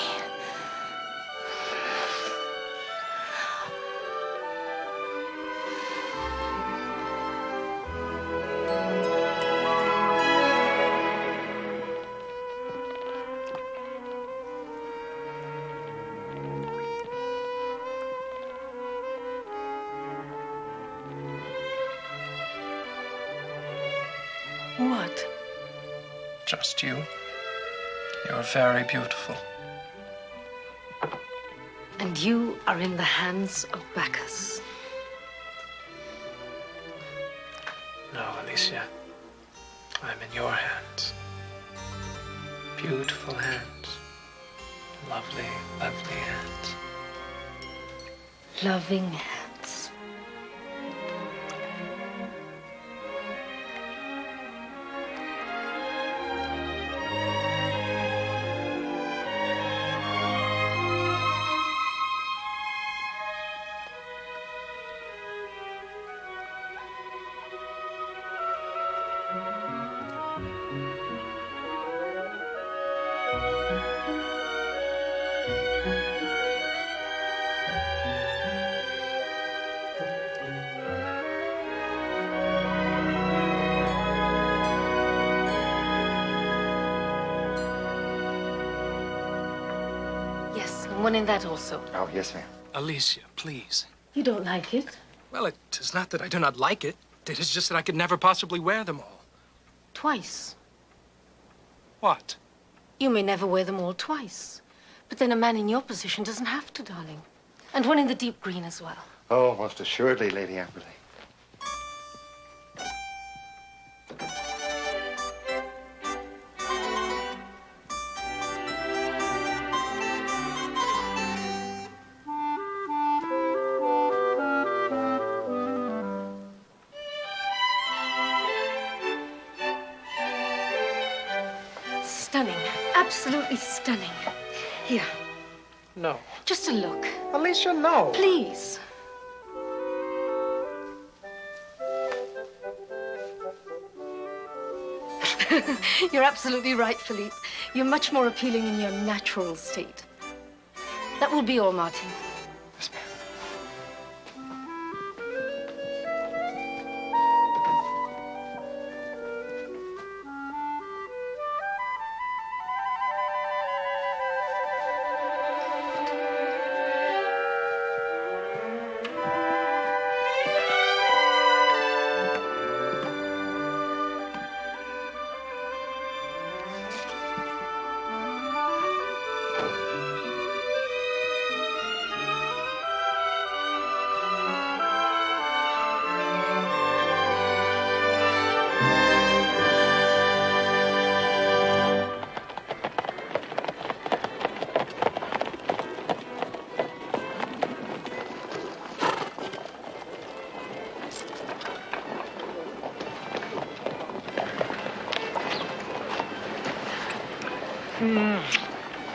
What? Just you. You're very beautiful. And you are in the hands of Bacchus. No, Alicia. I'm in your hands. Beautiful hands. Lovely, lovely hands. Loving hands. one in that also. Oh, yes, ma'am. Alicia, please. You don't like it? Well, it is not that I do not like it. It is just that I could never possibly wear them all. Twice. What? You may never wear them all twice. But then a man in your position doesn't have to, darling. And one in the deep green as well. Oh, most assuredly, Lady Amberley. Stunning. Absolutely stunning. Here. No. Just a look. Alicia, no. Please. You're absolutely right, Philippe. You're much more appealing in your natural state. That will be all, Martin. Yes, ma'am.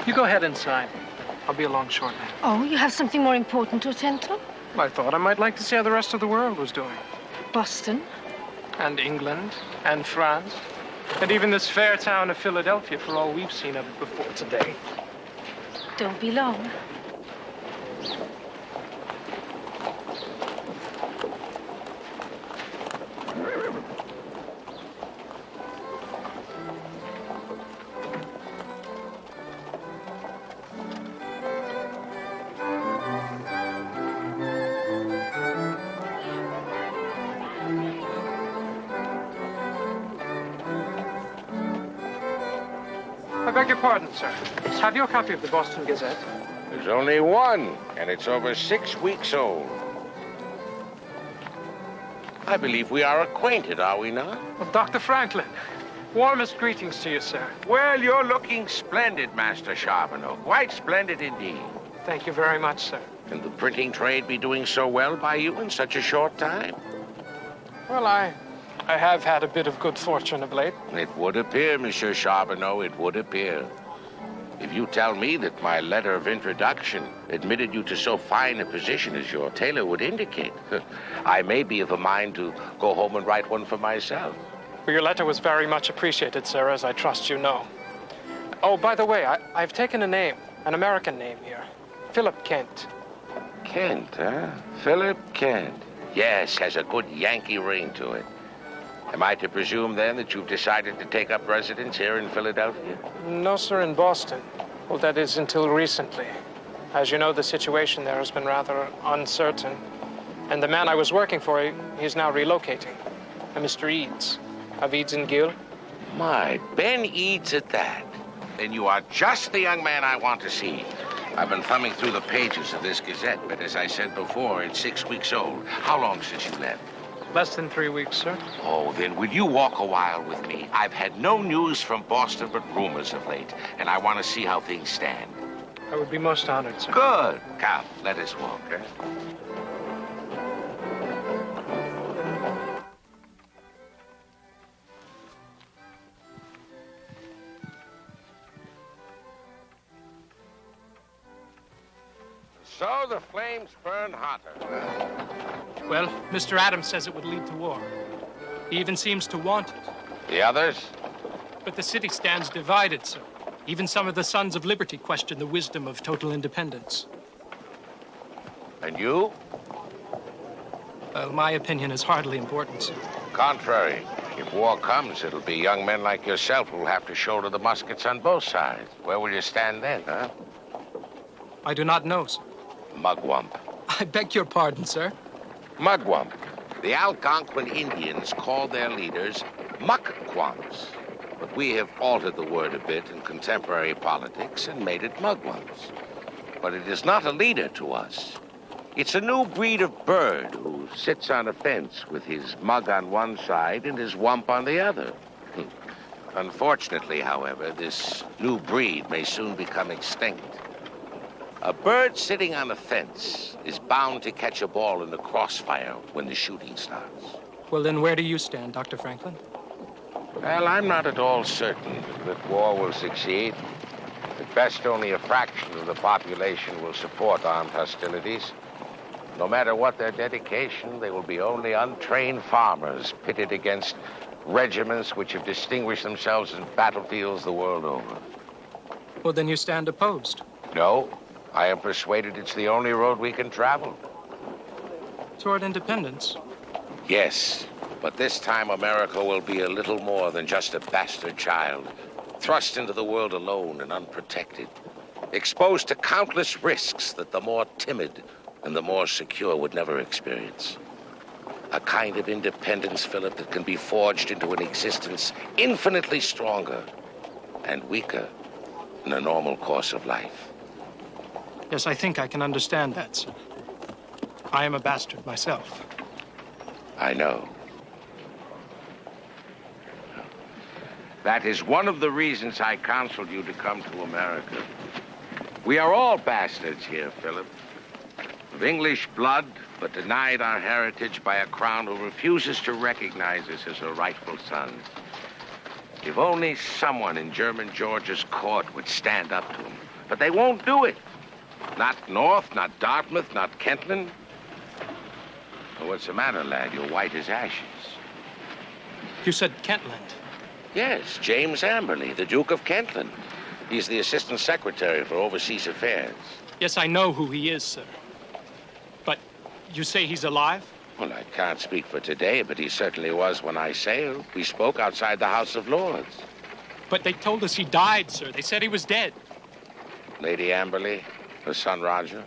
You go ahead and sign. I'll be along shortly. Oh, you have something more important to attend to? I thought I might like to see how the rest of the world was doing. Boston? And England, and France, and even this fair town of Philadelphia, for all we've seen of it before today. Don't be long. I beg your pardon, sir. Have you a copy of the Boston Gazette? There's only one, and it's over 6 weeks old. I believe we are acquainted, are we not? Well, Dr. Franklin, warmest greetings to you, sir. Well, you're looking splendid, Master Charbonneau. Quite splendid indeed. Thank you very much, sir. Can the printing trade be doing so well by you in such a short time? Well, I have had a bit of good fortune of late. It would appear, Monsieur Charbonneau, it would appear. If you tell me that my letter of introduction admitted you to so fine a position as your tailor would indicate, I may be of a mind to go home and write one for myself. Well, your letter was very much appreciated, sir, as I trust you know. Oh, by the way, I've taken a name, an American name here. Philip Kent. Kent, huh? Philip Kent. Yes, has a good Yankee ring to it. Am I to presume, then, that you've decided to take up residence here in Philadelphia? No, sir, in Boston. Well, that is until recently. As you know, the situation there has been rather uncertain. And the man I was working for, he's now relocating. A Mr. Eads, of Eads and Gill. My, Ben Eads at that. Then you are just the young man I want to see. I've been thumbing through the pages of this Gazette, but as I said before, it's 6 weeks old. How long since you left? Less than 3 weeks, sir. Oh, then will you walk a while with me? I've had no news from Boston but rumors of late, and I want to see how things stand. I would be most honored, sir. Good. Come, let us walk, eh? So the flames burn hotter. Well, Mr. Adams says it would lead to war. He even seems to want it. The others? But the city stands divided, sir. Even some of the Sons of Liberty question the wisdom of total independence. And you? Well, my opinion is hardly important, sir. Contrary. If war comes, it'll be young men like yourself who'll have to shoulder the muskets on both sides. Where will you stand then, huh? I do not know, sir. Mugwump. I beg your pardon, sir. Mugwump. The Algonquin Indians called their leaders muckwumps. But we have altered the word a bit in contemporary politics and made it mugwumps. But it is not a leader to us. It's a new breed of bird who sits on a fence with his mug on one side and his wump on the other. Unfortunately, however, this new breed may soon become extinct. A bird sitting on a fence is bound to catch a ball in the crossfire when the shooting starts. Well, then where do you stand, Dr. Franklin? Well, I'm not at all certain that war will succeed. At best, only a fraction of the population will support armed hostilities. No matter what their dedication, they will be only untrained farmers pitted against regiments which have distinguished themselves in battlefields the world over. Well, then you stand opposed. No, I am persuaded it's the only road we can travel. Toward independence? Yes, but this time America will be a little more than just a bastard child, thrust into the world alone and unprotected, exposed to countless risks that the more timid and the more secure would never experience. A kind of independence, Philip, that can be forged into an existence infinitely stronger and weaker than a normal course of life. Yes, I think I can understand that, sir. I am a bastard myself. I know. That is one of the reasons I counseled you to come to America. We are all bastards here, Philip. Of English blood, but denied our heritage by a crown who refuses to recognize us as her rightful sons. If only someone in German George's court would stand up to him. But they won't do it. Not North, not Dartmouth, not Kentland. Well, what's the matter, lad? You're white as ashes. You said Kentland? Yes, James Amberley, the Duke of Kentland. He's the Assistant Secretary for Overseas Affairs. Yes, I know who he is, sir. But you say he's alive? Well, I can't speak for today, but he certainly was when I sailed. We spoke outside the House of Lords. But they told us he died, sir. They said he was dead. Lady Amberley, her son Roger.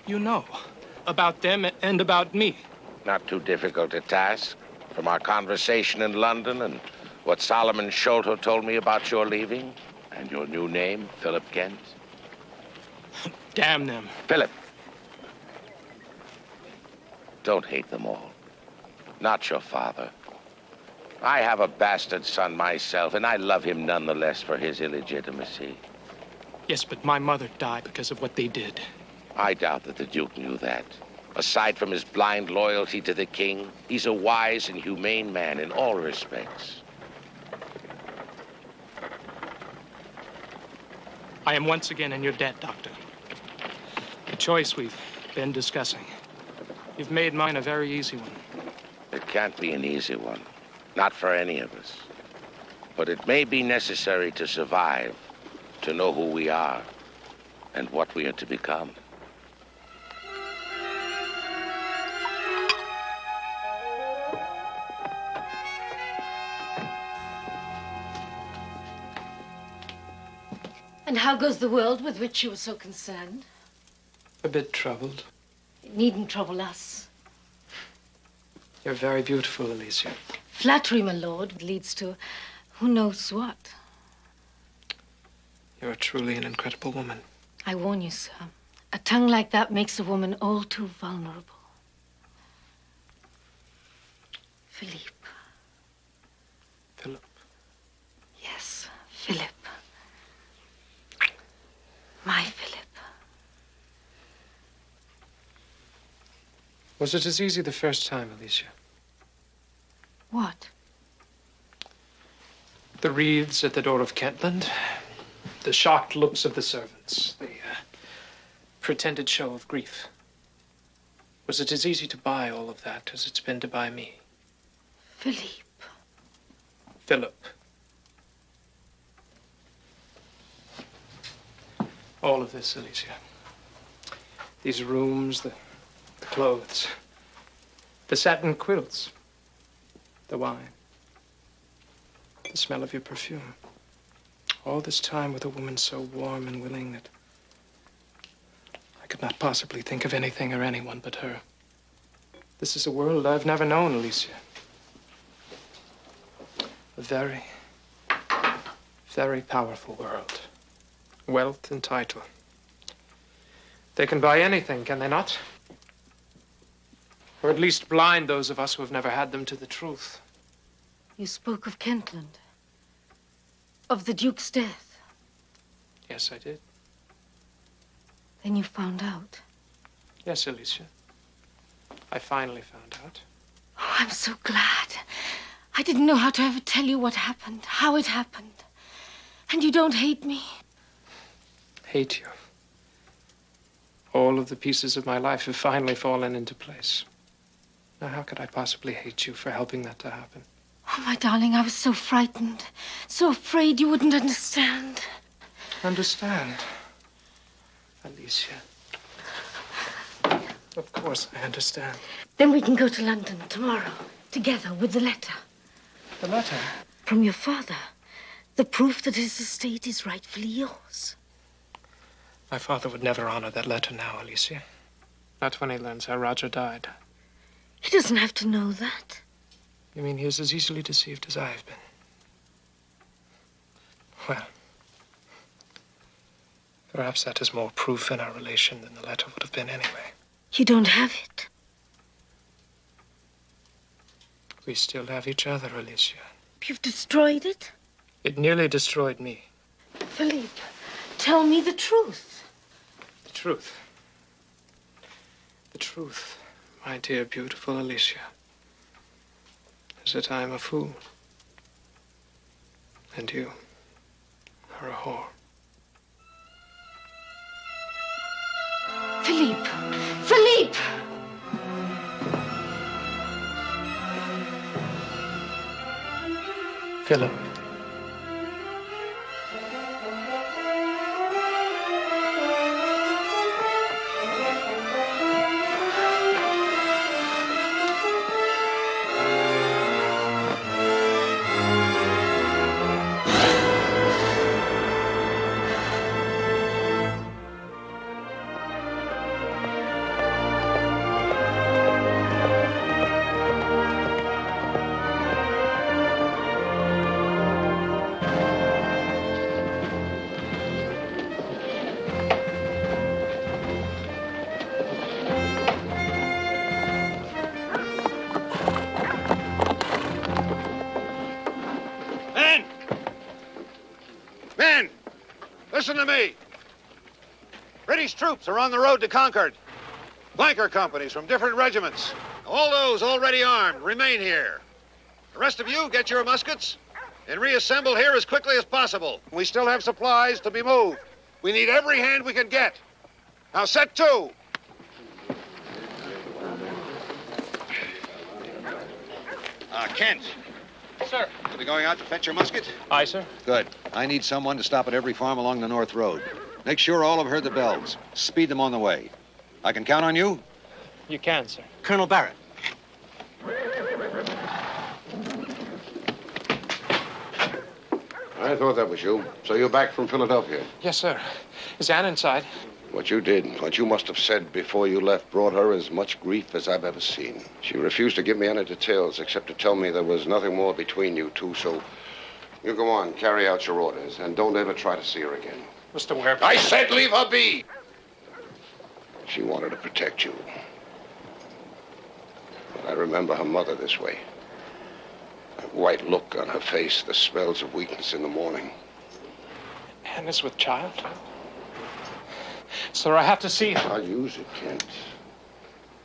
You know about them and about me. Not too difficult a task. From our conversation in London and what Solomon Sholto told me about your leaving and your new name, Philip Kent. Damn them. Philip. Don't hate them all. Not your father. I have a bastard son myself, and I love him nonetheless for his illegitimacy. Yes, but my mother died because of what they did. I doubt that the Duke knew that. Aside from his blind loyalty to the king, he's a wise and humane man in all respects. I am once again in your debt, Doctor. The choice we've been discussing. You've made mine a very easy one. It can't be an easy one. Not for any of us. But it may be necessary to survive, to know who we are and what we are to become. And how goes the world with which you were so concerned? A bit troubled. It needn't trouble us. You're very beautiful, Alicia. Flattery, my lord, leads to who knows what. You're truly an incredible woman. I warn you, sir. A tongue like that makes a woman all too vulnerable. Philippe. Philip. Yes, Philip. My Philip. Was it as easy the first time, Alicia? What? The wreaths at the door of Kentland, the shocked looks of the servants, the pretended show of grief. Was it as easy to buy all of that as it's been to buy me? Philippe. Philip. All of this, Alicia. These rooms, the clothes, the satin quilts, the wine, the smell of your perfume. All this time with a woman so warm and willing that could not possibly think of anything or anyone but her. This is a world I've never known, Alicia. A very, very powerful world. Wealth and title. They can buy anything, can they not? Or at least blind those of us who have never had them to the truth. You spoke of Kentland. Of the Duke's death. Yes, I did. Then you found out. Yes, Alicia. I finally found out. Oh, I'm so glad. I didn't know how to ever tell you what happened, how it happened. And you don't hate me. Hate you. All of the pieces of my life have finally fallen into place. Now, how could I possibly hate you for helping that to happen? Oh, my darling, I was so frightened, so afraid you wouldn't understand. Understand? Alicia. Of course I understand. Then we can go to London tomorrow, together with the letter. The letter? From your father. The proof that his estate is rightfully yours. My father would never honor that letter now, Alicia. Not when he learns how Roger died. He doesn't have to know that. You mean he is as easily deceived as I have been? Well, perhaps that is more proof in our relation than the letter would have been anyway. You don't have it. We still have each other, Alicia. You've destroyed it? It nearly destroyed me. Philippe, tell me the truth. The truth. The truth, my dear, beautiful Alicia, is that I am a fool. And you are a whore. Philippe! Philippe! Philip. Men! Listen to me. British troops are on the road to Concord. Flanker companies from different regiments. All those already armed remain here. The rest of you get your muskets and reassemble here as quickly as possible. We still have supplies to be moved. We need every hand we can get. Now set to. Kent. Sir. You'll be going out to fetch your musket? Aye, sir. Good. I need someone to stop at every farm along the North Road. Make sure all have heard the bells. Speed them on the way. I can count on you? You can, sir. Colonel Barrett. I thought that was you. So you're back from Philadelphia. Yes, sir. Is Anne inside? What you did, what you must have said before you left, brought her as much grief as I've ever seen. She refused to give me any details except to tell me there was nothing more between you two, so you go on, carry out your orders, and don't ever try to see her again. Mr. Ware. I said leave her be! She wanted to protect you. But I remember her mother this way. That white look on her face, the spells of weakness in the morning. Anne is with child? Sir, I have to see her. I'll use it, Kent.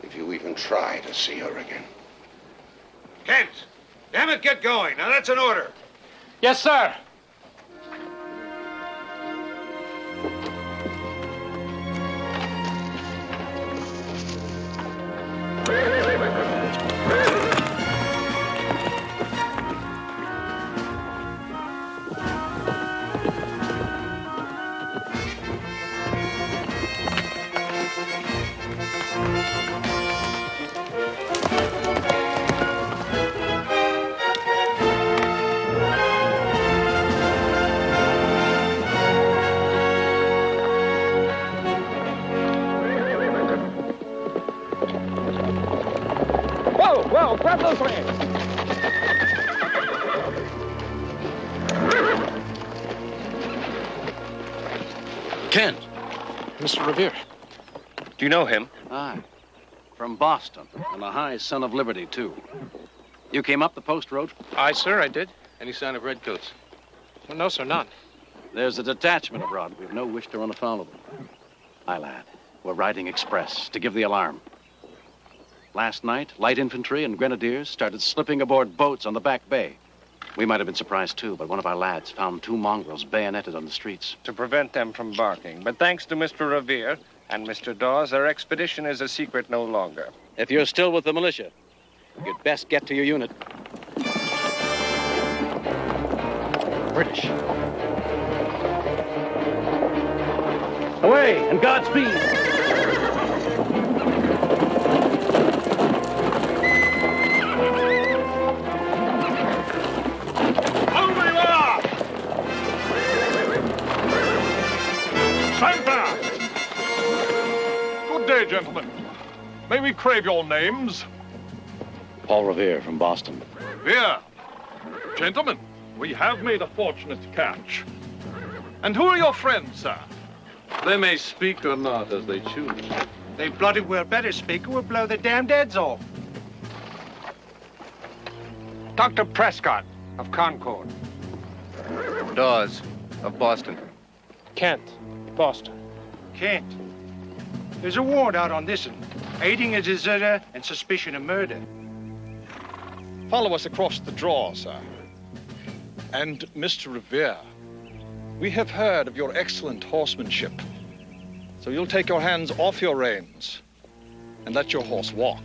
If you even try to see her again. Kent! Damn it, get going. Now that's an order. Yes, sir. Whoa, grab those legs. Kent. Mr. Revere. Do you know him? Aye. From Boston, and a high son of liberty, too. You came up the post road? Aye, sir, I did. Any sign of redcoats? Well, no, sir, none. There's a detachment abroad. We've no wish to run afoul of them. Aye, lad. We're riding express to give the alarm. Last night, light infantry and grenadiers started slipping aboard boats on the back bay. We might have been surprised, too, but one of our lads found 2 mongrels bayoneted on the streets. To prevent them from barking. But thanks to Mr. Revere and Mr. Dawes, our expedition is a secret no longer. If you're still with the militia, you'd best get to your unit. British. Away, and Godspeed. Stand back! Good day, gentlemen. May we crave your names? Paul Revere from Boston. Here. Gentlemen, we have made a fortunate catch. And who are your friends, sir? They may speak or not as they choose. They bloody well better speak or we'll blow their damned heads off. Dr. Prescott of Concord. Dawes of Boston. Kent, Boston. Kent. There's a warrant out on this one. Aiding a deserter and suspicion of murder. Follow us across the draw, sir. And, Mr. Revere, we have heard of your excellent horsemanship. So you'll take your hands off your reins and let your horse walk.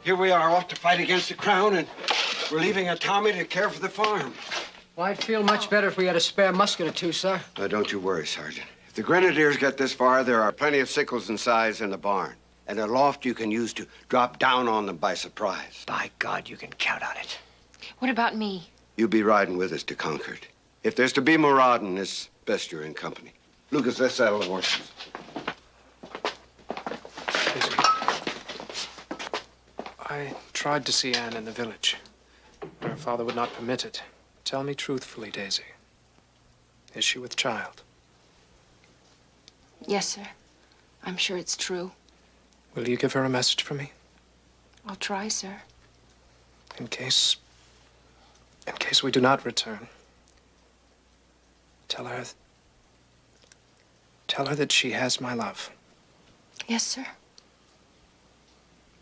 Here we are off to fight against the Crown, and we're leaving a Tommy to care for the farm. Well, I'd feel much better if we had a spare musket or two, sir. Don't you worry, Sergeant. If the Grenadiers get this far, there are plenty of sickles and scythes in the barn. And a loft you can use to drop down on them by surprise. By God, you can count on it. What about me? You'll be riding with us to Concord. If there's to be marauding, it's best you're in company. Lucas, let's saddle the horses. I tried to see Anne in the village, but her father would not permit it. Tell me truthfully, Daisy. Is she with child? Yes, sir. I'm sure it's true. Will you give her a message from me? I'll try, sir. In case we do not return, tell her that she has my love. Yes, sir.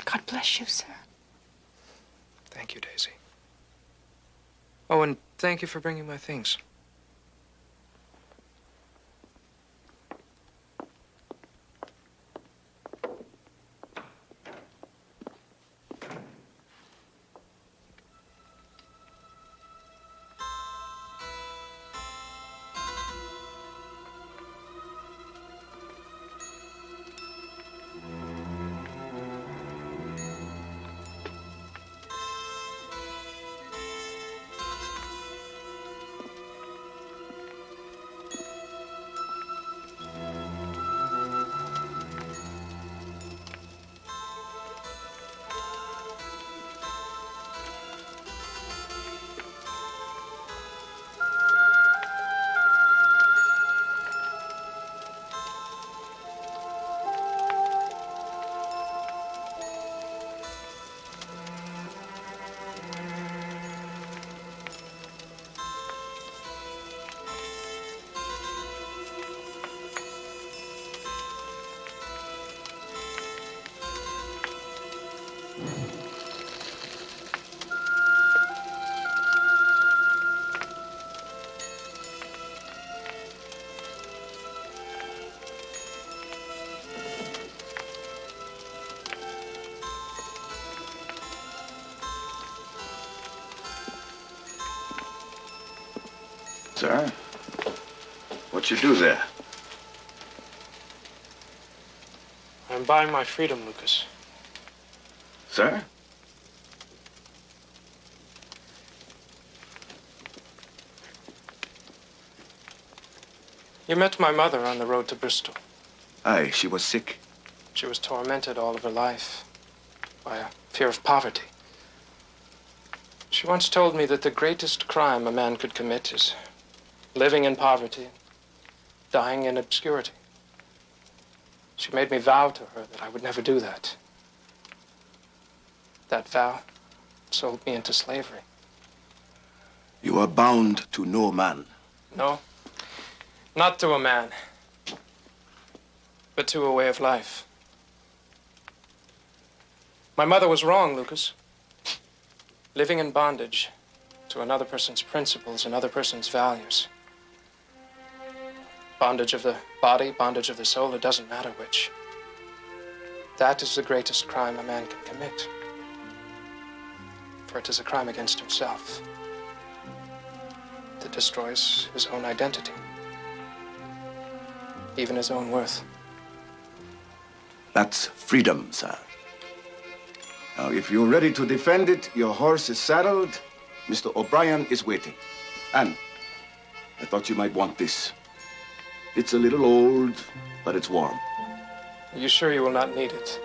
God bless you, sir. Thank you, Daisy. Oh, and thank you for bringing my things. Sir? What you do there? I'm buying my freedom, Lucas. Sir? You met my mother on the road to Bristol. Aye, she was sick. She was tormented all of her life by a fear of poverty. She once told me that the greatest crime a man could commit is living in poverty, dying in obscurity. She made me vow to her that I would never do that. That vow sold me into slavery. You are bound to no man. No, not to a man, but to a way of life. My mother was wrong, Lucas. Living in bondage to another person's principles, another person's values. Bondage of the body, bondage of the soul, it doesn't matter which. That is the greatest crime a man can commit. For it is a crime against himself that destroys his own identity, even his own worth. That's freedom, sir. Now, if you're ready to defend it, your horse is saddled. Mr. O'Brien is waiting. And I thought you might want this. It's a little old, but it's warm. Are you sure you will not need it?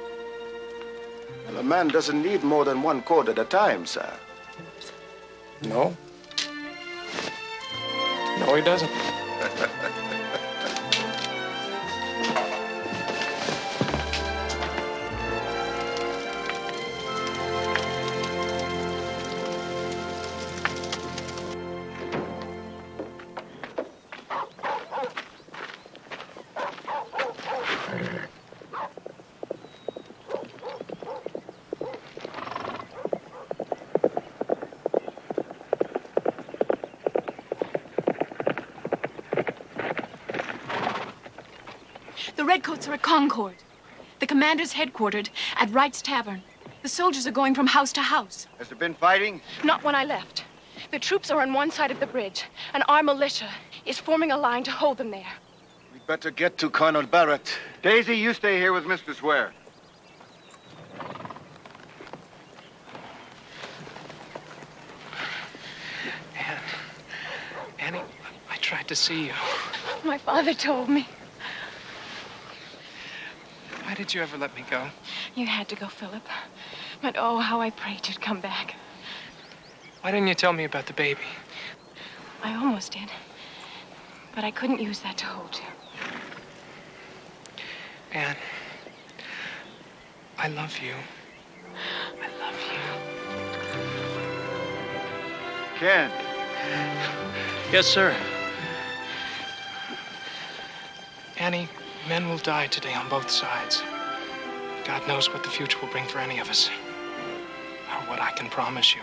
Well, a man doesn't need more than one coat at a time, sir. No. No, he doesn't. The Redcoats are at Concord. The commander's headquartered at Wright's Tavern. The soldiers are going from house to house. Has there been fighting? Not when I left. The troops are on one side of the bridge, and our militia is forming a line to hold them there. We'd better get to Colonel Barrett. Daisy, you stay here with Mr. Swear. Annie, I tried to see you. My father told me. Why did you ever let me go? You had to go, Philip. But oh, how I prayed you'd come back. Why didn't you tell me about the baby? I almost did. But I couldn't use that to hold you. Anne, I love you. I love you. Ken. Yes, sir. Annie, men will die today on both sides. God knows what the future will bring for any of us. Or what I can promise you.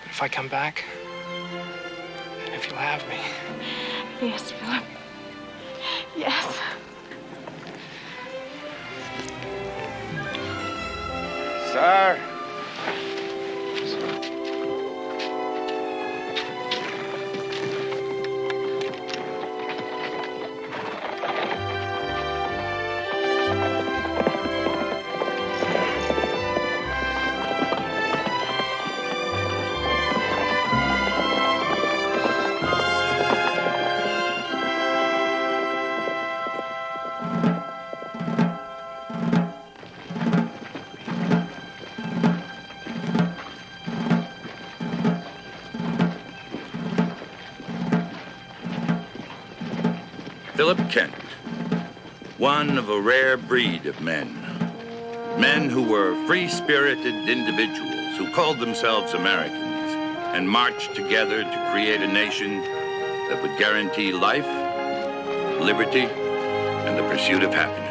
But if I come back, and if you'll have me. Yes, Philip. Yes. Sir. Philip Kent, one of a rare breed of men. Men who were free-spirited individuals who called themselves Americans and marched together to create a nation that would guarantee life, liberty, and the pursuit of happiness.